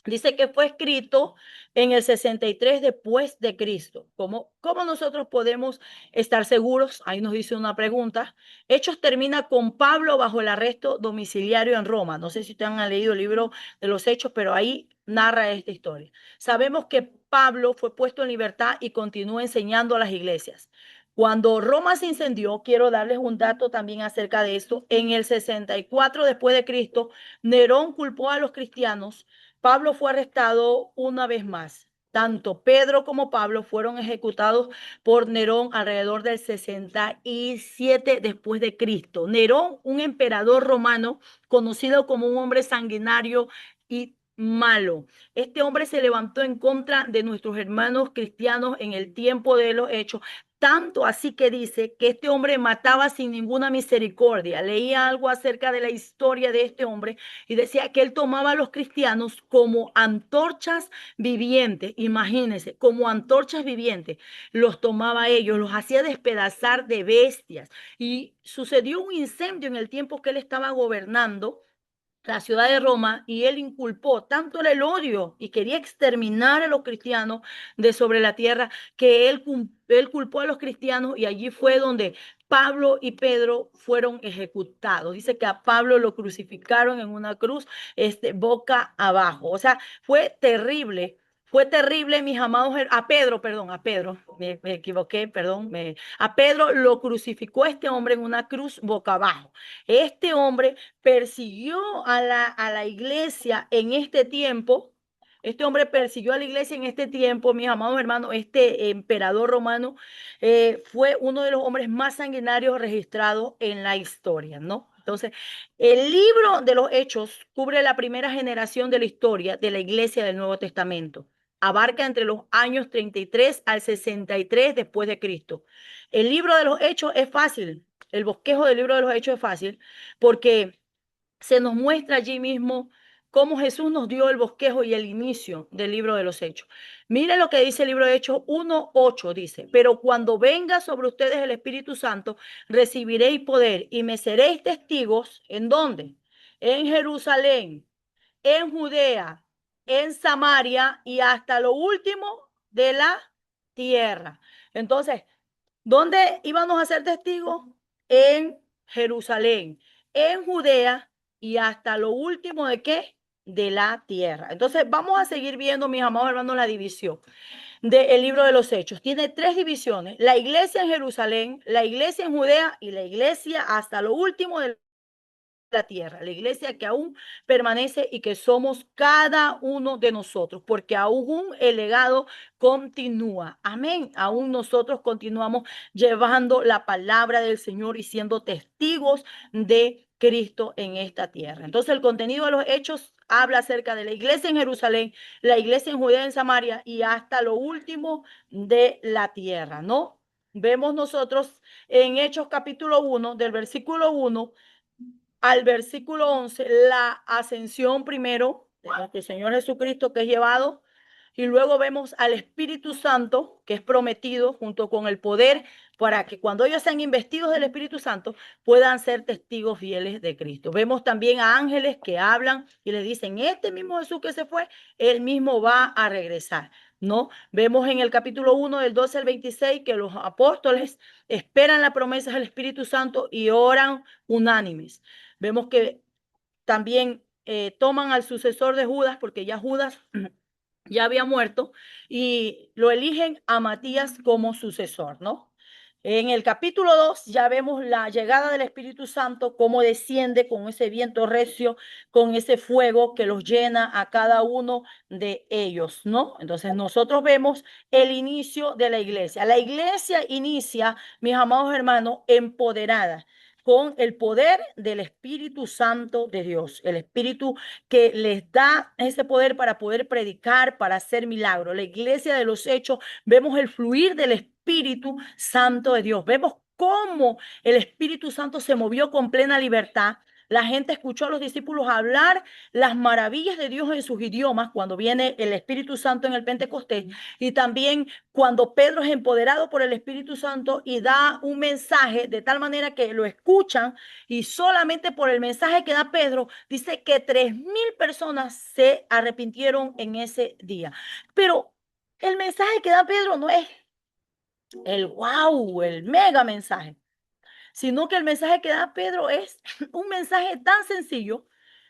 Dice que fue escrito en el 63 después de Cristo. ¿Cómo nosotros podemos estar seguros? Ahí nos dice una pregunta. Hechos termina con Pablo bajo el arresto domiciliario en Roma. No sé si ustedes han leído el libro de los Hechos, pero ahí narra esta historia. Sabemos que Pablo fue puesto en libertad y continúa enseñando a las iglesias. Cuando Roma se incendió, quiero darles un dato también acerca de esto. En el 64 después de Cristo, Nerón culpó a los cristianos. Pablo fue arrestado una vez más Tanto Pedro como Pablo fueron ejecutados por Nerón alrededor del 67 después de Cristo. Nerón, un emperador romano conocido como un hombre sanguinario y malo. Este hombre se levantó en contra de nuestros hermanos cristianos en el tiempo de los hechos, tanto así que dice que este hombre mataba sin ninguna misericordia. Leía algo acerca de la historia de este hombre y decía que él tomaba a los cristianos como antorchas vivientes, imagínense, como antorchas vivientes, los tomaba ellos, los hacía despedazar de bestias. Y sucedió un incendio en el tiempo que él estaba gobernando la ciudad de Roma y él inculpó tanto el odio y quería exterminar a los cristianos de sobre la tierra que él culpó a los cristianos y allí fue donde Pablo y Pedro fueron ejecutados. Dice que a Pablo lo crucificaron en una cruz, boca abajo. O sea, fue terrible. Fue terrible, mis amados, a Pedro, perdón, a Pedro, me equivoqué, perdón, a Pedro lo crucificó este hombre en una cruz boca abajo. Este hombre persiguió a la iglesia en este tiempo. Este hombre persiguió a la iglesia en este tiempo, mis amados hermanos. Este emperador romano fue uno de los hombres más sanguinarios registrados en la historia, ¿no? Entonces, el libro de los Hechos cubre la primera generación de la historia de la iglesia del Nuevo Testamento. Abarca entre los años 33 al 63 después de Cristo. El libro de los Hechos es fácil. El bosquejo del libro de los Hechos es fácil porque se nos muestra allí mismo cómo Jesús nos dio el bosquejo y el inicio del libro de los Hechos. Mire lo que dice el libro de Hechos 1:8, dice, pero cuando venga sobre ustedes el Espíritu Santo, recibiréis poder y me seréis testigos, ¿en dónde? En Jerusalén, en Judea, en Samaria y hasta lo último de la tierra. Entonces, ¿dónde íbamos a ser testigos? En Jerusalén, en Judea y hasta lo último de qué? De la tierra. Entonces, vamos a seguir viendo, mis amados hermanos, la división del libro de los Hechos. Tiene tres divisiones: la iglesia en Jerusalén, la iglesia en Judea y la iglesia hasta lo último de la tierra, la iglesia que aún permanece y que somos cada uno de nosotros, porque aún el legado continúa. Amén. Aún nosotros continuamos llevando la palabra del Señor y siendo testigos de Cristo en esta tierra. Entonces, el contenido de los hechos habla acerca de la iglesia en Jerusalén, la iglesia en Judea, en Samaria y hasta lo último de la tierra, ¿no? Vemos nosotros en Hechos capítulo 1, del versículo 1 al versículo 11, la ascensión primero de nuestro Señor Jesucristo que es llevado, y luego vemos al Espíritu Santo que es prometido junto con el poder para que cuando ellos sean investidos del Espíritu Santo puedan ser testigos fieles de Cristo. Vemos también a ángeles que hablan y le dicen, este mismo Jesús que se fue, él mismo va a regresar, ¿no? Vemos en el capítulo 1 del 12 al 26 que los apóstoles esperan la promesa del Espíritu Santo y oran unánimes. Vemos que también toman al sucesor de Judas, porque ya Judas ya había muerto, y lo eligen a Matías como sucesor, ¿no? En el capítulo 2 ya vemos la llegada del Espíritu Santo, cómo desciende con ese viento recio, con ese fuego que los llena a cada uno de ellos, ¿no? Entonces nosotros vemos el inicio de la iglesia. La iglesia inicia, mis amados hermanos, empoderada con el poder del Espíritu Santo de Dios, el Espíritu que les da ese poder para poder predicar, para hacer milagros. La iglesia de los hechos, vemos el fluir del Espíritu Santo de Dios. Vemos cómo el Espíritu Santo se movió con plena libertad. La gente escuchó a los discípulos hablar las maravillas de Dios en sus idiomas cuando viene el Espíritu Santo en el Pentecostés. Y también cuando Pedro es empoderado por el Espíritu Santo y da un mensaje de tal manera que lo escuchan y solamente por el mensaje que da Pedro, dice que 3,000 personas se arrepintieron en ese día. Pero el mensaje que da Pedro no es el wow, el mega mensaje, sino que el mensaje que da Pedro es un mensaje tan sencillo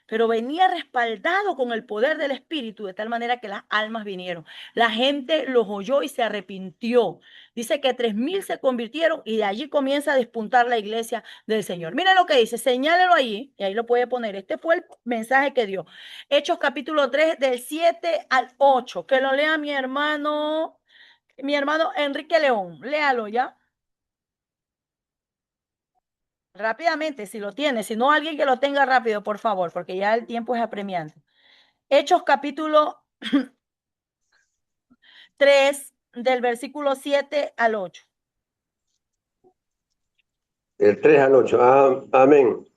pero venía respaldado con el poder del Espíritu, de tal manera que las almas vinieron. La gente los oyó y se arrepintió. Dice que 3,000 se convirtieron y de allí comienza a despuntar la iglesia del Señor. Mira lo que dice, señálelo allí, y ahí lo puede poner. Este fue el mensaje que dio. Hechos capítulo 3, del 7 al 8. Que lo lea mi hermano Enrique León. Léalo ya. Rápidamente, si lo tiene, si no alguien que lo tenga rápido, por favor, porque ya el tiempo es apremiante. Hechos capítulo 3, del versículo 7 al 8. El 3 al 8. Amén.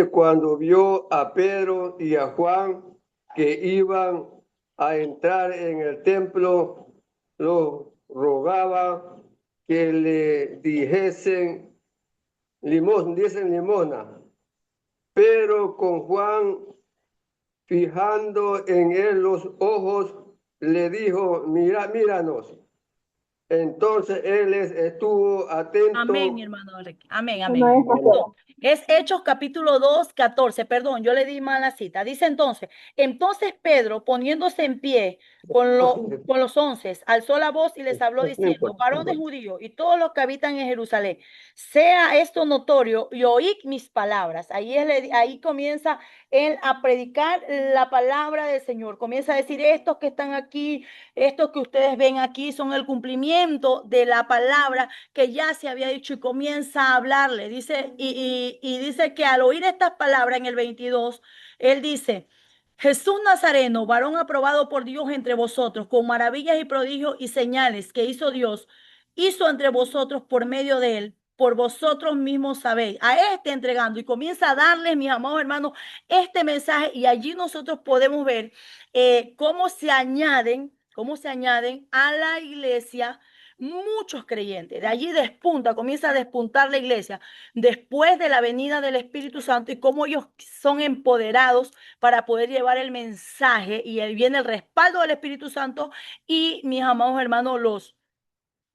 Cuando vio a Pedro y a Juan que iban a entrar en el templo, los rogaba que le dijesen limosna. Pero con Juan, fijando en él los ojos, le dijo, míranos. Entonces él estuvo atento. Amén, mi hermano Enrique. Amén, No amén. es pastor. Es Hechos capítulo 2, 14. Perdón, yo le di mal la cita. Dice entonces Pedro, poniéndose en pie con los 11, alzó la voz y les habló diciendo, varones judíos y todos los que habitan en Jerusalén, sea esto notorio y oíd mis palabras. Ahí comienza él a predicar la palabra del Señor. Comienza a decir, estos que están aquí, estos que ustedes ven aquí son el cumplimiento de la palabra que ya se había dicho, y comienza a hablarle. Dice, y dice que al oír estas palabras en el 22, él dice, Jesús Nazareno, varón aprobado por Dios entre vosotros, con maravillas y prodigios y señales que hizo Dios, hizo entre vosotros por medio de él. Por vosotros mismos sabéis, a este entregando, y comienza a darles, mis amados hermanos, este mensaje, y allí nosotros podemos ver cómo se añaden a la iglesia muchos creyentes. De allí comienza a despuntar la iglesia después de la venida del Espíritu Santo, y cómo ellos son empoderados para poder llevar el mensaje, y ahí viene el respaldo del Espíritu Santo, y mis amados hermanos,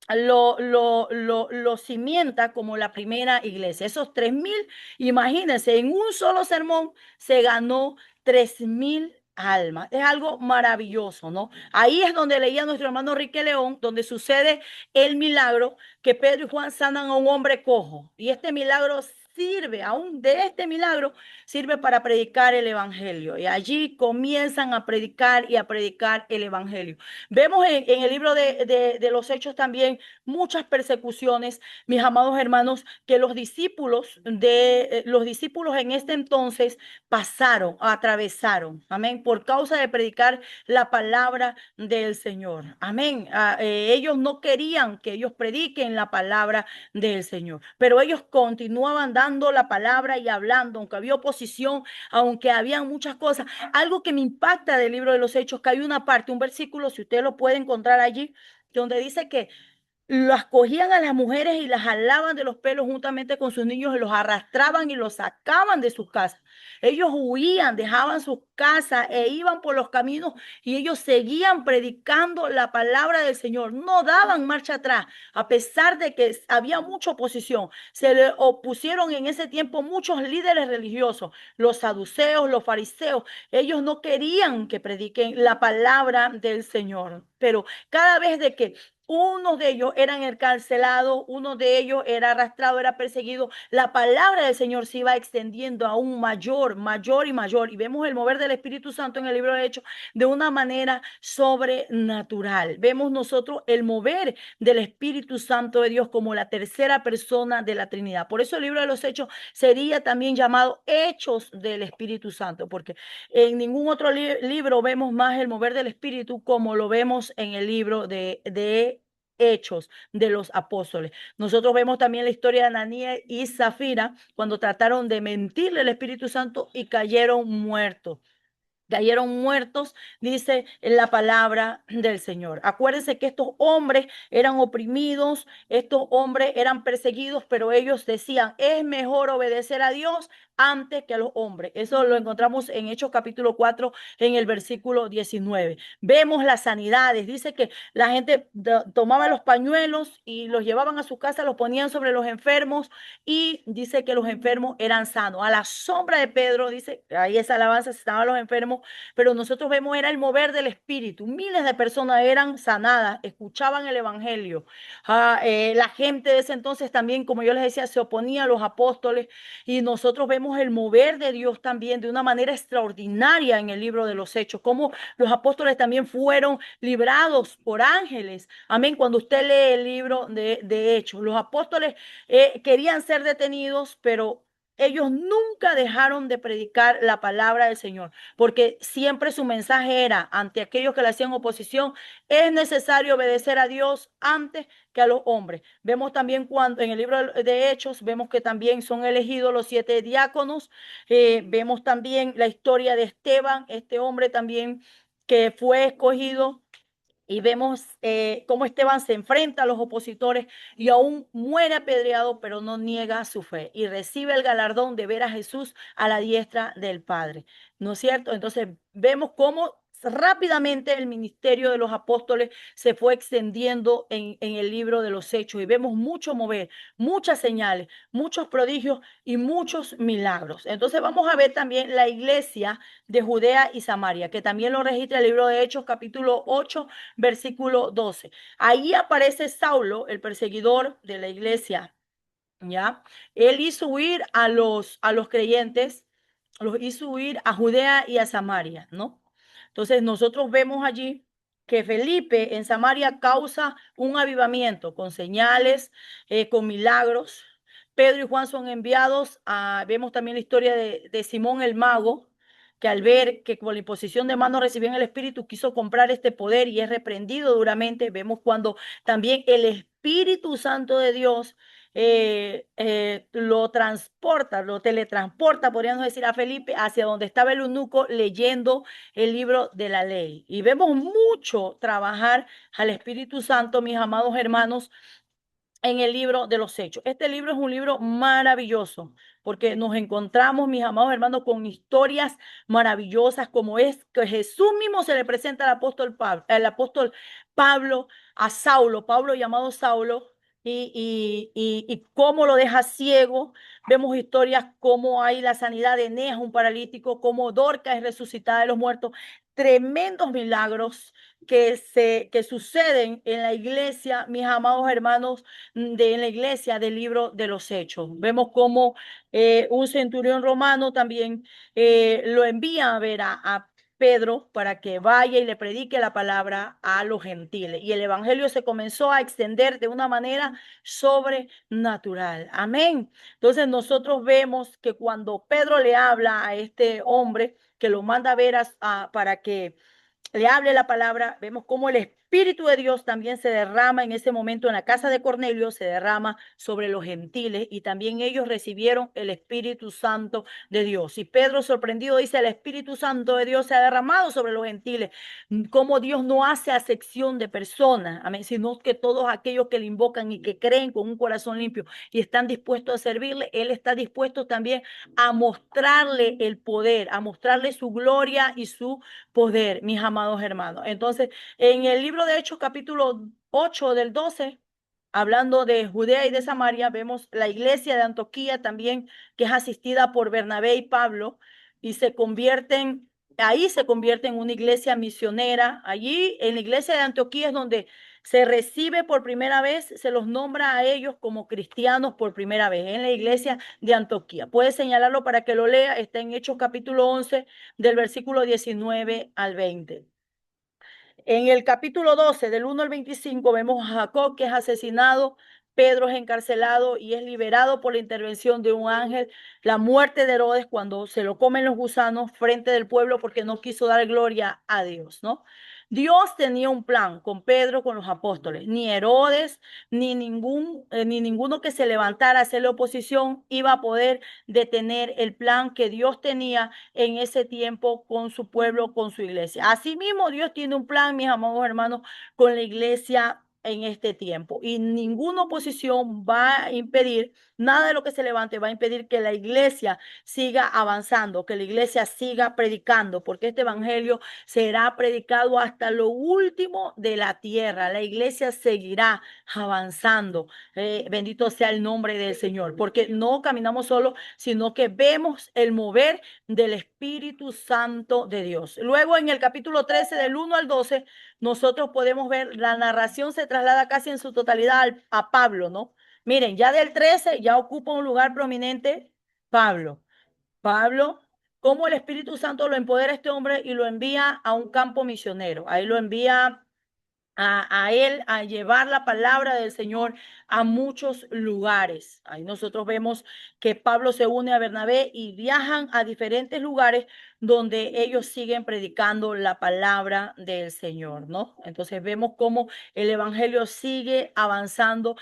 lo cimienta como la primera iglesia. Esos 3,000, imagínense, en un solo sermón se ganó 3,000 almas. Es algo maravilloso, ¿no? Ahí es donde leía nuestro hermano Enrique León, donde sucede el milagro que Pedro y Juan sanan a un hombre cojo. Y este milagro sirve, aún de este milagro, sirve para predicar el evangelio. Y allí comienzan a predicar y a predicar el evangelio. Vemos en el libro de los Hechos también muchas persecuciones, mis amados hermanos, que los discípulos en este entonces atravesaron, amén, por causa de predicar la palabra del Señor, amén. Ellos no querían que ellos prediquen la palabra del Señor, pero ellos continuaban dando la palabra y hablando, aunque había oposición, aunque había muchas cosas. Algo que me impacta del libro de los Hechos, que hay una parte, un versículo, si usted lo puede encontrar allí, donde dice que las cogían a las mujeres y las jalaban de los pelos juntamente con sus niños, y los arrastraban y los sacaban de sus casas. Ellos huían, dejaban sus casas e iban por los caminos, y ellos seguían predicando la palabra del Señor. No daban marcha atrás, a pesar de que había mucha oposición. Se le opusieron en ese tiempo muchos líderes religiosos, los saduceos, los fariseos. Ellos no querían que prediquen la palabra del Señor, pero cada vez de que unos de ellos eran encarcelados, uno de ellos era arrastrado, era perseguido, la palabra del Señor se iba extendiendo aún mayor y mayor. Y vemos el mover del Espíritu Santo en el libro de Hechos de una manera sobrenatural. Vemos nosotros el mover del Espíritu Santo de Dios como la tercera persona de la Trinidad. Por eso el libro de los Hechos sería también llamado Hechos del Espíritu Santo, porque en ningún otro libro vemos más el mover del Espíritu como lo vemos en el libro de Hechos de los Apóstoles. Nosotros vemos también la historia de Ananías y Zafira cuando trataron de mentirle al Espíritu Santo y cayeron muertos. cayeron muertos, dice la palabra del Señor. Acuérdense que estos hombres eran oprimidos, estos hombres eran perseguidos, pero ellos decían, es mejor obedecer a Dios antes que a los hombres. Eso lo encontramos en Hechos capítulo 4, en el versículo 19. Vemos las sanidades. Dice que la gente tomaba los pañuelos y los llevaban a su casa, los ponían sobre los enfermos y dice que los enfermos eran sanos. A la sombra de Pedro, dice, ahí esa alabanza, estaban los enfermos, pero nosotros vemos era el mover del Espíritu. Miles de personas eran sanadas, escuchaban el Evangelio. La gente de ese entonces también, como yo les decía, se oponía a los apóstoles y nosotros vemos el mover de Dios también de una manera extraordinaria en el libro de los Hechos, como los apóstoles también fueron librados por ángeles. Amén. Cuando usted lee el libro de Hechos, los apóstoles querían ser detenidos, pero ellos nunca dejaron de predicar la palabra del Señor, porque siempre su mensaje era ante aquellos que le hacían oposición, es necesario obedecer a Dios antes que a los hombres. Vemos también cuando en el libro de Hechos, vemos que también son elegidos los 7 diáconos, vemos también la historia de Esteban, este hombre también que fue escogido y vemos cómo Esteban se enfrenta a los opositores y aún muere apedreado, pero no niega su fe y recibe el galardón de ver a Jesús a la diestra del Padre. ¿No es cierto? Entonces vemos cómo rápidamente el ministerio de los apóstoles se fue extendiendo en el libro de los Hechos y vemos mucho mover, muchas señales, muchos prodigios y muchos milagros. Entonces vamos a ver también la iglesia de Judea y Samaria, que también lo registra el libro de Hechos capítulo 8, versículo 12. Ahí aparece Saulo, el perseguidor de la iglesia, ¿ya? Él hizo huir a los creyentes, los hizo huir a Judea y a Samaria, ¿no? Entonces nosotros vemos allí que Felipe en Samaria causa un avivamiento con señales, con milagros. Pedro y Juan son enviados vemos también la historia de Simón el mago, que al ver que con la imposición de manos recibían el Espíritu, quiso comprar este poder y es reprendido duramente. Vemos cuando también el Espíritu Santo de Dios lo transporta, lo teletransporta, podríamos decir, a Felipe hacia donde estaba el eunuco leyendo el libro de la ley. Y vemos mucho trabajar al Espíritu Santo, mis amados hermanos, en el libro de los Hechos. Este libro es un libro maravilloso porque nos encontramos, mis amados hermanos, con historias maravillosas como es que Jesús mismo se le presenta al apóstol Pablo a Saulo, Pablo llamado Saulo, y cómo lo deja ciego. Vemos historias como hay la sanidad de Eneas, un paralítico, como Dorcas es resucitada de los muertos, tremendos milagros que suceden en la iglesia, mis amados hermanos, en la iglesia del libro de los Hechos. Vemos cómo un centurión romano también lo envía a ver a Pedro para que vaya y le predique la palabra a los gentiles. Y el evangelio se comenzó a extender de una manera sobrenatural. Amén. Entonces nosotros vemos que cuando Pedro le habla a este hombre, que lo manda a ver para que le hable la palabra, vemos cómo el Espíritu de Dios también se derrama en ese momento en la casa de Cornelio, se derrama sobre los gentiles y también ellos recibieron el Espíritu Santo de Dios. Y Pedro sorprendido dice, el Espíritu Santo de Dios se ha derramado sobre los gentiles, como Dios no hace acepción de personas, amén, sino que todos aquellos que le invocan y que creen con un corazón limpio y están dispuestos a servirle, Él está dispuesto también a mostrarle el poder, a mostrarle su gloria y su poder, mis amados hermanos. Entonces, en el libro de Hechos, capítulo 8 del 12, hablando de Judea y de Samaria, vemos la iglesia de Antioquía también, que es asistida por Bernabé y Pablo, y ahí se convierte en una iglesia misionera. Allí, en la iglesia de Antioquía es donde se recibe por primera vez, se los nombra a ellos como cristianos por primera vez, en la iglesia de Antioquía. Puede señalarlo para que lo lea, está en Hechos capítulo 11, del versículo 19 al 20. En el capítulo 12, del 1 al 25, vemos a Jacob que es asesinado, Pedro es encarcelado y es liberado por la intervención de un ángel. La muerte de Herodes cuando se lo comen los gusanos frente del pueblo porque no quiso dar gloria a Dios, ¿no? Dios tenía un plan con Pedro, con los apóstoles. Ni Herodes, ni ninguno que se levantara a hacerle oposición iba a poder detener el plan que Dios tenía en ese tiempo con su pueblo, con su iglesia. Asimismo, Dios tiene un plan, mis amados hermanos, con la iglesia en este tiempo. Y ninguna oposición va a impedir, nada de lo que se levante va a impedir que la iglesia siga avanzando, que la iglesia siga predicando, porque este evangelio será predicado hasta lo último de la tierra. La iglesia seguirá avanzando. Bendito sea el nombre del Señor, porque no caminamos solo, sino que vemos el mover del Espíritu Santo de Dios. Luego en el capítulo 13, del 1 al 12, nosotros podemos ver la narración se traslada casi en su totalidad a Pablo, ¿no? Miren, ya del 13 ya ocupa un lugar prominente Pablo. Pablo, cómo el Espíritu Santo lo empodera a este hombre y lo envía a un campo misionero. Ahí lo envía a él a llevar la palabra del Señor a muchos lugares. Ahí nosotros vemos que Pablo se une a Bernabé y viajan a diferentes lugares donde ellos siguen predicando la palabra del Señor, ¿no? Entonces vemos cómo el evangelio sigue avanzando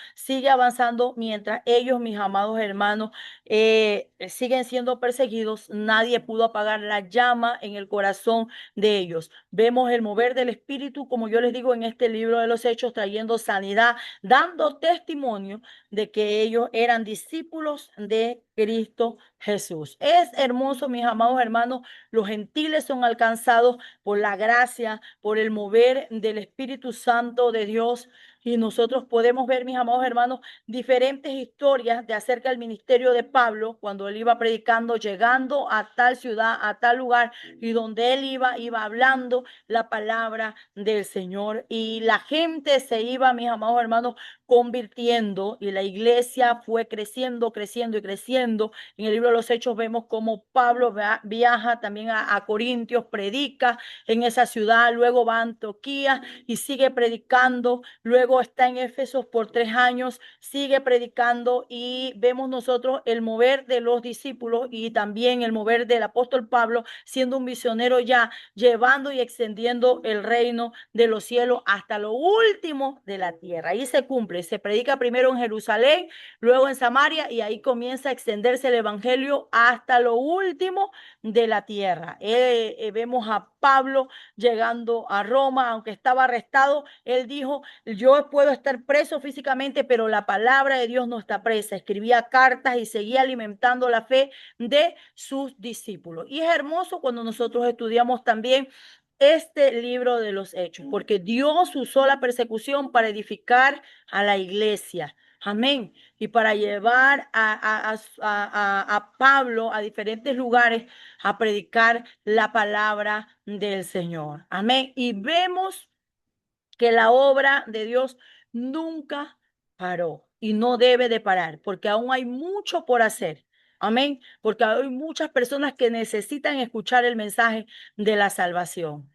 mientras ellos, mis amados hermanos, siguen siendo perseguidos. Nadie pudo apagar la llama en el corazón de ellos. Vemos el mover del Espíritu, como yo les digo en este libro de los Hechos, trayendo sanidad, dando testimonio de que ellos eran discípulos de Cristo Jesús. Es hermoso, mis amados hermanos, los gentiles son alcanzados por la gracia, por el mover del Espíritu Santo de Dios. Y nosotros podemos ver, mis amados hermanos, diferentes historias de acerca del ministerio de Pablo cuando él iba predicando, llegando a tal ciudad, a tal lugar, y donde él iba hablando la palabra del Señor. Y la gente se iba, mis amados hermanos, convirtiendo y la iglesia fue creciendo, creciendo y creciendo. En el libro de los Hechos vemos cómo Pablo viaja también a Corintios, predica en esa ciudad, luego va a Antioquía y sigue predicando, luego está en Éfeso por 3 años, sigue predicando y vemos nosotros el mover de los discípulos y también el mover del apóstol Pablo siendo un misionero ya, llevando y extendiendo el reino de los cielos hasta lo último de la tierra. Ahí se cumple, se predica primero en Jerusalén, luego en Samaria y ahí comienza a extenderse el evangelio hasta lo último de la tierra. Vemos a Pablo llegando a Roma, aunque estaba arrestado, él dijo, yo puedo estar preso físicamente, pero la palabra de Dios no está presa. Escribía cartas y seguía alimentando la fe de sus discípulos. Y es hermoso cuando nosotros estudiamos también este libro de los Hechos, porque Dios usó la persecución para edificar a la iglesia. Amén. Y para llevar a Pablo a diferentes lugares a predicar la palabra del Señor. Amén. Y vemos que la obra de Dios nunca paró y no debe de parar, porque aún hay mucho por hacer. Amén. Porque hay muchas personas que necesitan escuchar el mensaje de la salvación.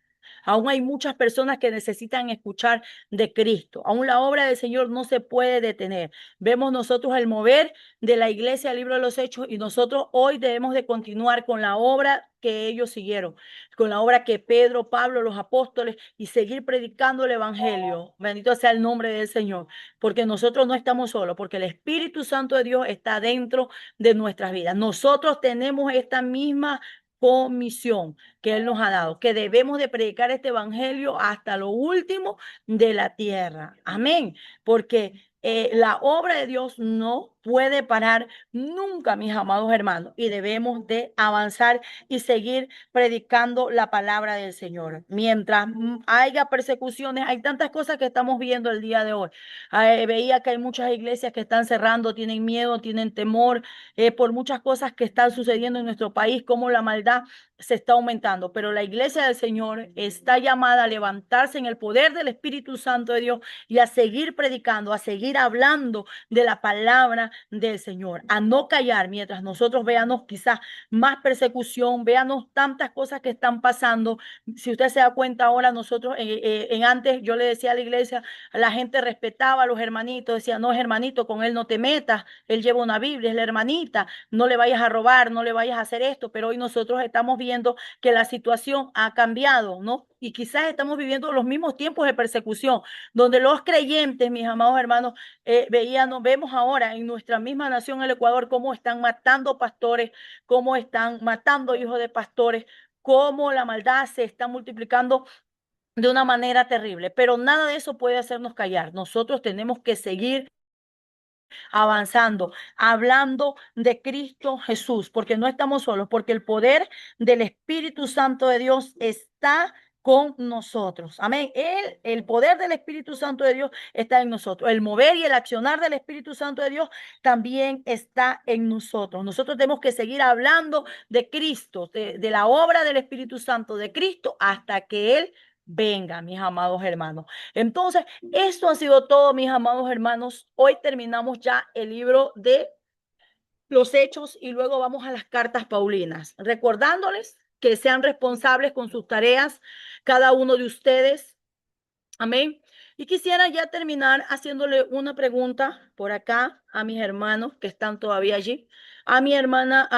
Aún hay muchas personas que necesitan escuchar de Cristo. Aún la obra del Señor no se puede detener. Vemos nosotros el mover de la iglesia, el libro de los Hechos, y nosotros hoy debemos de continuar con la obra que ellos siguieron, con la obra que Pedro, Pablo, los apóstoles, y seguir predicando el evangelio. Bendito sea el nombre del Señor, porque nosotros no estamos solos, porque el Espíritu Santo de Dios está dentro de nuestras vidas. Nosotros tenemos esta misma comisión que Él nos ha dado, que debemos de predicar este evangelio hasta lo último de la tierra. Amén. Porque la obra de Dios no puede parar nunca, mis amados hermanos, y debemos de avanzar y seguir predicando la palabra del Señor. Mientras haya persecuciones, hay tantas cosas que estamos viendo el día de hoy. Veía que hay muchas iglesias que están cerrando, tienen miedo, tienen temor por muchas cosas que están sucediendo en nuestro país, como la maldad se está aumentando, pero la iglesia del Señor está llamada a levantarse en el poder del Espíritu Santo de Dios y a seguir predicando, a seguir seguir hablando de la palabra del Señor, a no callar mientras nosotros veamos quizás más persecución, veamos tantas cosas que están pasando. Si usted se da cuenta ahora, nosotros en antes yo le decía a la iglesia, la gente respetaba a los hermanitos, decía, no, hermanito, con él no te metas, él lleva una Biblia, es la hermanita, no le vayas a robar, no le vayas a hacer esto, pero hoy nosotros estamos viendo que la situación ha cambiado, ¿no? Y quizás estamos viviendo los mismos tiempos de persecución, donde los creyentes, mis amados hermanos, vemos ahora en nuestra misma nación, el Ecuador, cómo están matando pastores, cómo están matando hijos de pastores, cómo la maldad se está multiplicando de una manera terrible, pero nada de eso puede hacernos callar. Nosotros tenemos que seguir avanzando, hablando de Cristo Jesús, porque no estamos solos, porque el poder del Espíritu Santo de Dios está con nosotros. Amén. El poder del Espíritu Santo de Dios está en nosotros. El mover y el accionar del Espíritu Santo de Dios también está en nosotros. Nosotros tenemos que seguir hablando de Cristo, de la obra del Espíritu Santo de Cristo hasta que Él venga, mis amados hermanos. Entonces, esto ha sido todo, mis amados hermanos. Hoy terminamos ya el libro de los Hechos y luego vamos a las cartas paulinas, recordándoles que sean responsables con sus tareas, cada uno de ustedes. Amén. Y quisiera ya terminar haciéndole una pregunta por acá a mis hermanos que están todavía allí. A mi hermana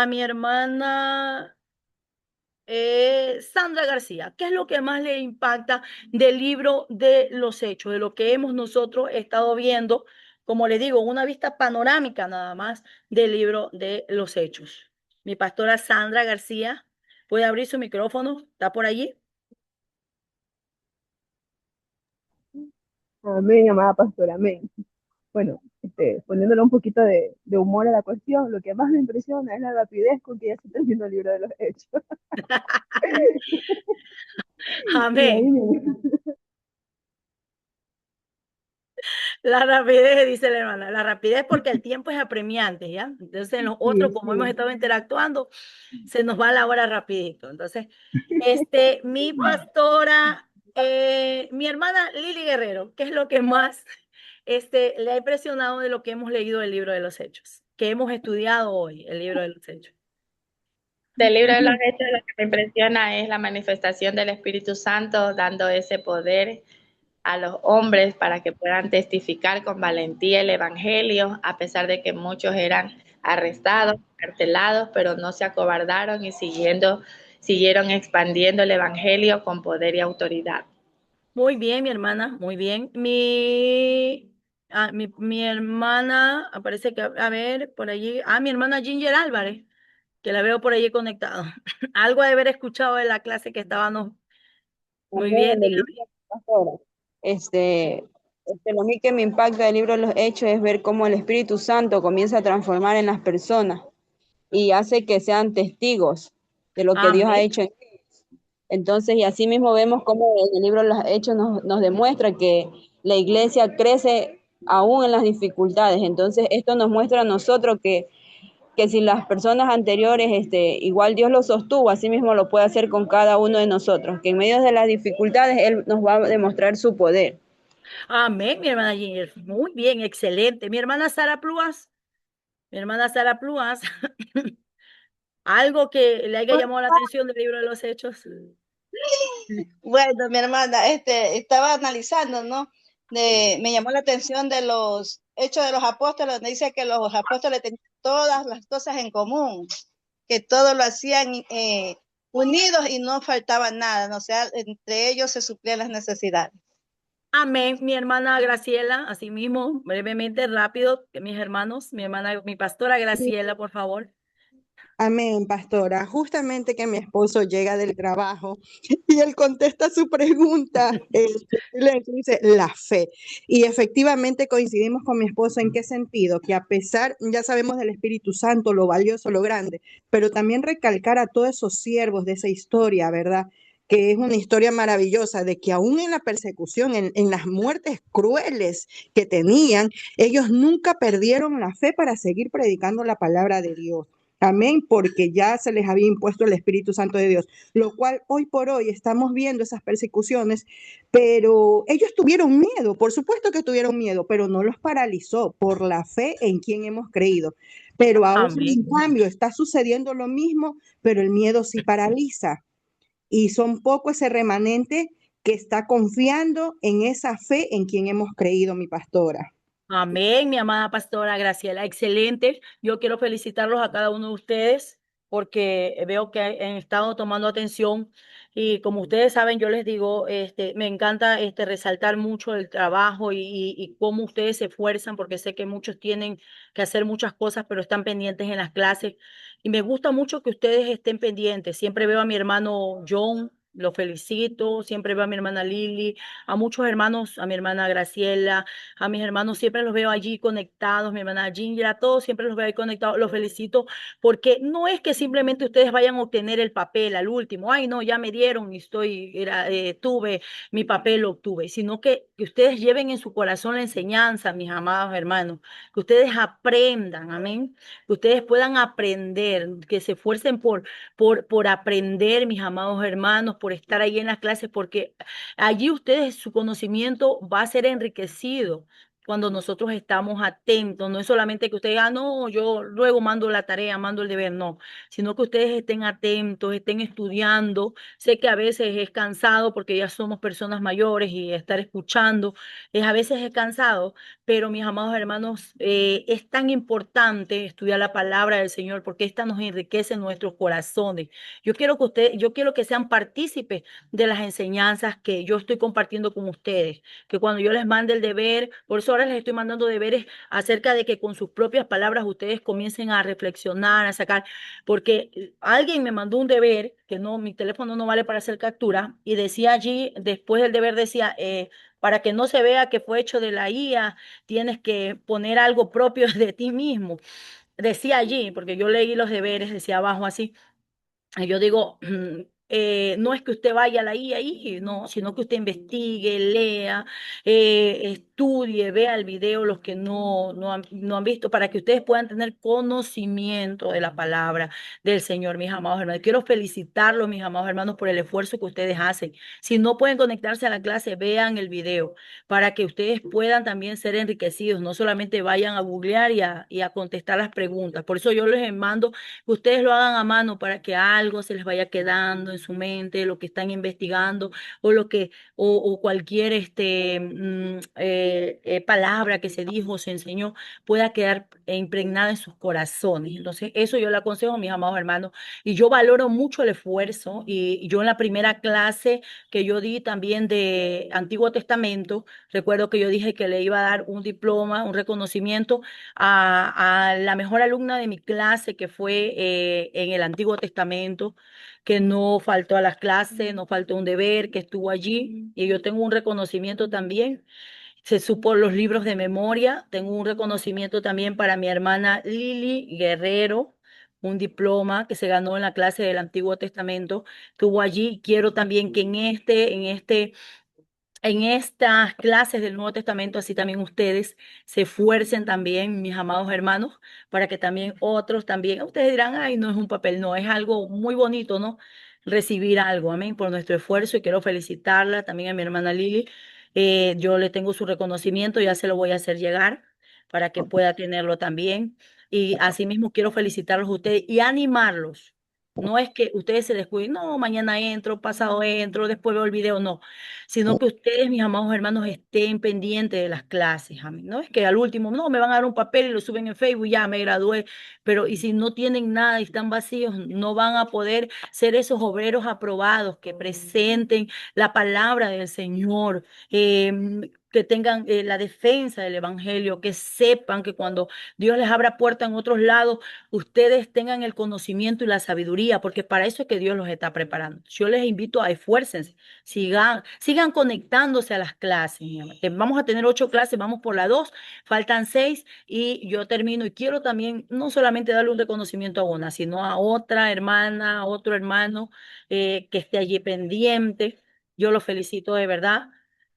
Sandra García, ¿qué es lo que más le impacta del libro de los Hechos, de lo que hemos nosotros estado viendo? Como le digo, una vista panorámica nada más del libro de los Hechos. Mi pastora Sandra García, ¿puede abrir su micrófono? ¿Está por allí? Amén, amada pastora, amén. Bueno, poniéndole un poquito de humor a la cuestión, lo que más me impresiona es la rapidez con que ya se terminó el libro de los Hechos. Y ahí Amén. La rapidez, dice la hermana, la rapidez porque el tiempo es apremiante, ¿ya? Entonces, en los otros, como hemos estado interactuando, se nos va la hora rapidito. Entonces, mi pastora, mi hermana Lili Guerrero, ¿qué es lo que más le ha impresionado de lo que hemos leído del libro de los Hechos? Que hemos estudiado hoy, el libro de los Hechos. Del libro de los Hechos, lo que me impresiona es la manifestación del Espíritu Santo, dando ese poder a los hombres para que puedan testificar con valentía el Evangelio, a pesar de que muchos eran arrestados, carcelados, pero no se acobardaron y siguieron expandiendo el Evangelio con poder y autoridad. Muy bien, mi hermana, muy bien. Mi hermana, aparece que, a ver, por allí, mi hermana Ginger Álvarez, que la veo por allí conectada. Algo de haber escuchado de la clase que estábamos. Muy bien, dígame. Pastora. Lo que me impacta del libro de los Hechos es ver cómo el Espíritu Santo comienza a transformar en las personas y hace que sean testigos de lo que Dios ha Amén. hecho en ellos. Entonces, y así mismo vemos cómo el libro de los Hechos nos demuestra que la iglesia crece aún en las dificultades. Entonces, esto nos muestra a nosotros que si las personas anteriores, igual Dios lo sostuvo, así mismo lo puede hacer con cada uno de nosotros, que en medio de las dificultades Él nos va a demostrar su poder. Amén, mi hermana Ginger. Muy bien, excelente. Mi hermana Sara Pluas. Mi hermana Sara Pluas. Algo que le haya llamado la atención del libro de los Hechos. Bueno, mi hermana, estaba analizando, ¿no? Me llamó la atención de los Hechos de los Apóstoles, donde dice que los apóstoles tenían todas las cosas en común, que todo lo hacían unidos y no faltaba nada, ¿no? O sea, entre ellos se suplían las necesidades. Amén, mi hermana Graciela, así mismo, brevemente, rápido, que mis hermanos, mi pastora Graciela, por favor. Amén, pastora. Justamente que mi esposo llega del trabajo y él contesta su pregunta, dice la fe. Y efectivamente coincidimos con mi esposo en qué sentido, que a pesar, ya sabemos del Espíritu Santo, lo valioso, lo grande, pero también recalcar a todos esos siervos de esa historia, ¿verdad? Que es una historia maravillosa, de que aún en la persecución, en las muertes crueles que tenían, ellos nunca perdieron la fe para seguir predicando la palabra de Dios. Amén, porque ya se les había impuesto el Espíritu Santo de Dios, lo cual hoy por hoy estamos viendo esas persecuciones, pero ellos tuvieron miedo, por supuesto que tuvieron miedo, pero no los paralizó por la fe en quien hemos creído. Pero ahora en Amén. cambio está sucediendo lo mismo, pero el miedo sí paraliza. Y son poco ese remanente que está confiando en esa fe en quien hemos creído, mi pastora. Amén, mi amada pastora Graciela, excelente. Yo quiero felicitarlos a cada uno de ustedes porque veo que han estado tomando atención y como ustedes saben, yo les digo, me encanta resaltar mucho el trabajo y cómo ustedes se esfuerzan porque sé que muchos tienen que hacer muchas cosas, pero están pendientes en las clases y me gusta mucho que ustedes estén pendientes. Siempre veo a mi hermano John. Lo felicito, siempre veo a mi hermana Lili, a muchos hermanos, a mi hermana Graciela, a mis hermanos siempre los veo allí conectados, mi hermana Ginger, a todos siempre los veo ahí conectados. Los felicito porque no es que simplemente ustedes vayan a obtener el papel al último. Ay, no, ya me dieron y tuve mi papel, lo obtuve. Sino que ustedes lleven en su corazón la enseñanza, mis amados hermanos. Que ustedes aprendan, amén. Que ustedes puedan aprender, que se esfuercen por aprender, mis amados hermanos, por estar ahí en las clases, porque allí ustedes, su conocimiento va a ser enriquecido cuando nosotros estamos atentos. No es solamente que ustedes, no, yo luego mando la tarea, mando el deber, no, sino que ustedes estén atentos, estén estudiando. Sé que a veces es cansado porque ya somos personas mayores y estar escuchando a veces es cansado, pero mis amados hermanos, es tan importante estudiar la palabra del Señor porque esta nos enriquece en nuestros corazones. Yo quiero que sean partícipes de las enseñanzas que yo estoy compartiendo con ustedes, que cuando yo les mande el deber, por eso ahora les estoy mandando deberes acerca de que con sus propias palabras ustedes comiencen a reflexionar, a sacar, porque alguien me mandó un deber, que no, mi teléfono no vale para hacer captura, y decía allí, después del deber decía, para que no se vea que fue hecho de la IA, tienes que poner algo propio de ti mismo. Decía allí, porque yo leí los deberes, decía abajo así. Y yo digo, no es que usted vaya a la IA ahí, no, sino que usted investigue, lea, estudie, vea el video, los que no han visto, para que ustedes puedan tener conocimiento de la palabra del Señor, mis amados hermanos. Quiero felicitarlos, mis amados hermanos, por el esfuerzo que ustedes hacen. Si no pueden conectarse a la clase, vean el video, para que ustedes puedan también ser enriquecidos, no solamente vayan a googlear y a contestar las preguntas. Por eso yo les mando que ustedes lo hagan a mano para que algo se les vaya quedando en su mente, lo que están investigando o o cualquier palabra que se dijo, se enseñó, pueda quedar impregnada en sus corazones. Entonces, eso yo le aconsejo a mis amados hermanos. Y yo valoro mucho el esfuerzo. Y yo en la primera clase que yo di también de Antiguo Testamento, recuerdo que yo dije que le iba a dar un diploma, un reconocimiento a la mejor alumna de mi clase que fue en el Antiguo Testamento, que no faltó a las clases, no faltó un deber, que estuvo allí. Y yo tengo un reconocimiento también. Se supo los libros de memoria. Tengo un reconocimiento también para mi hermana Lili Guerrero, un diploma que se ganó en la clase del Antiguo Testamento. Estuvo allí. Quiero también que en estas clases del Nuevo Testamento, así también ustedes se esfuercen también, mis amados hermanos, para que también otros también, ustedes dirán, ay, no es un papel, no, es algo muy bonito, ¿no? Recibir algo, amén, por nuestro esfuerzo y quiero felicitarla también a mi hermana Lili. Yo le tengo su reconocimiento, ya se lo voy a hacer llegar para que pueda tenerlo también. Y asimismo quiero felicitarlos a ustedes y animarlos. No es que ustedes se descuiden, no, mañana entro, pasado entro, después veo el video, no, sino que ustedes, mis amados hermanos, estén pendientes de las clases, amén. No es que al último, no, me van a dar un papel y lo suben en Facebook, ya me gradué, pero y si no tienen nada y están vacíos, no van a poder ser esos obreros aprobados que presenten la palabra del Señor. Que tengan la defensa del Evangelio, que sepan que cuando Dios les abra puerta en otros lados, ustedes tengan el conocimiento y la sabiduría, porque para eso es que Dios los está preparando. Yo les invito a esfuércense, sigan conectándose a las clases. Vamos a tener 8 clases, vamos por la 2, faltan 6 y yo termino. Y quiero también no solamente darle un reconocimiento a una, sino a otra hermana, a otro hermano que esté allí pendiente. Yo los felicito de verdad.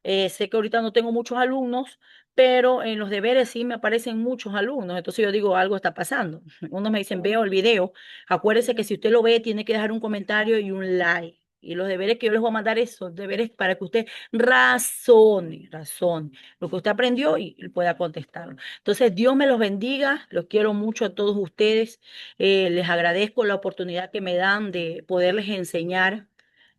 Sé que ahorita no tengo muchos alumnos, pero en los deberes sí me aparecen muchos alumnos, entonces yo digo, algo está pasando. Unos me dicen, veo el video, acuérdese que si usted lo ve, tiene que dejar un comentario y un like. Y los deberes que yo les voy a mandar esos deberes para que usted razone lo que usted aprendió y pueda contestarlo. Entonces, Dios me los bendiga, los quiero mucho a todos ustedes. Les agradezco la oportunidad que me dan de poderles enseñar.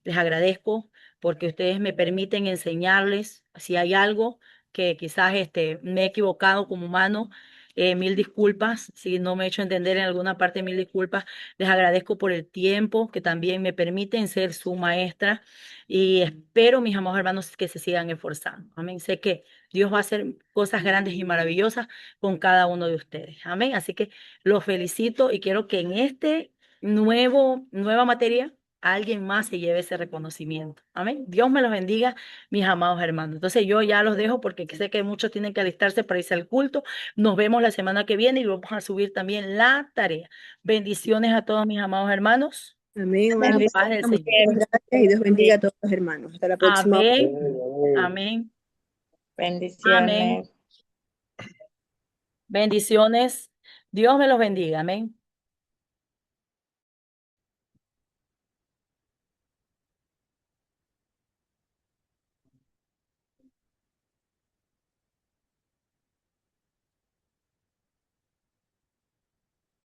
Les agradezco porque ustedes me permiten enseñarles si hay algo que quizás me he equivocado como humano. Mil disculpas, si no me he hecho entender en alguna parte, mil disculpas. Les agradezco por el tiempo que también me permiten ser su maestra y espero, mis amados hermanos, que se sigan esforzando. Amén. Sé que Dios va a hacer cosas grandes y maravillosas con cada uno de ustedes. Amén. Así que los felicito y quiero que en nueva materia alguien más se lleve ese reconocimiento. Amén. Dios me los bendiga, mis amados hermanos. Entonces yo ya los dejo porque sé que muchos tienen que alistarse para irse al culto. Nos vemos la semana que viene y vamos a subir también la tarea. Bendiciones a todos mis amados hermanos. Amén, La hermano. paz del Señor. Muchas gracias y Dios bendiga a todos los hermanos. Hasta la próxima. Amén. Amén. Amén. Bendiciones. Amén. Bendiciones. Dios me los bendiga. Amén.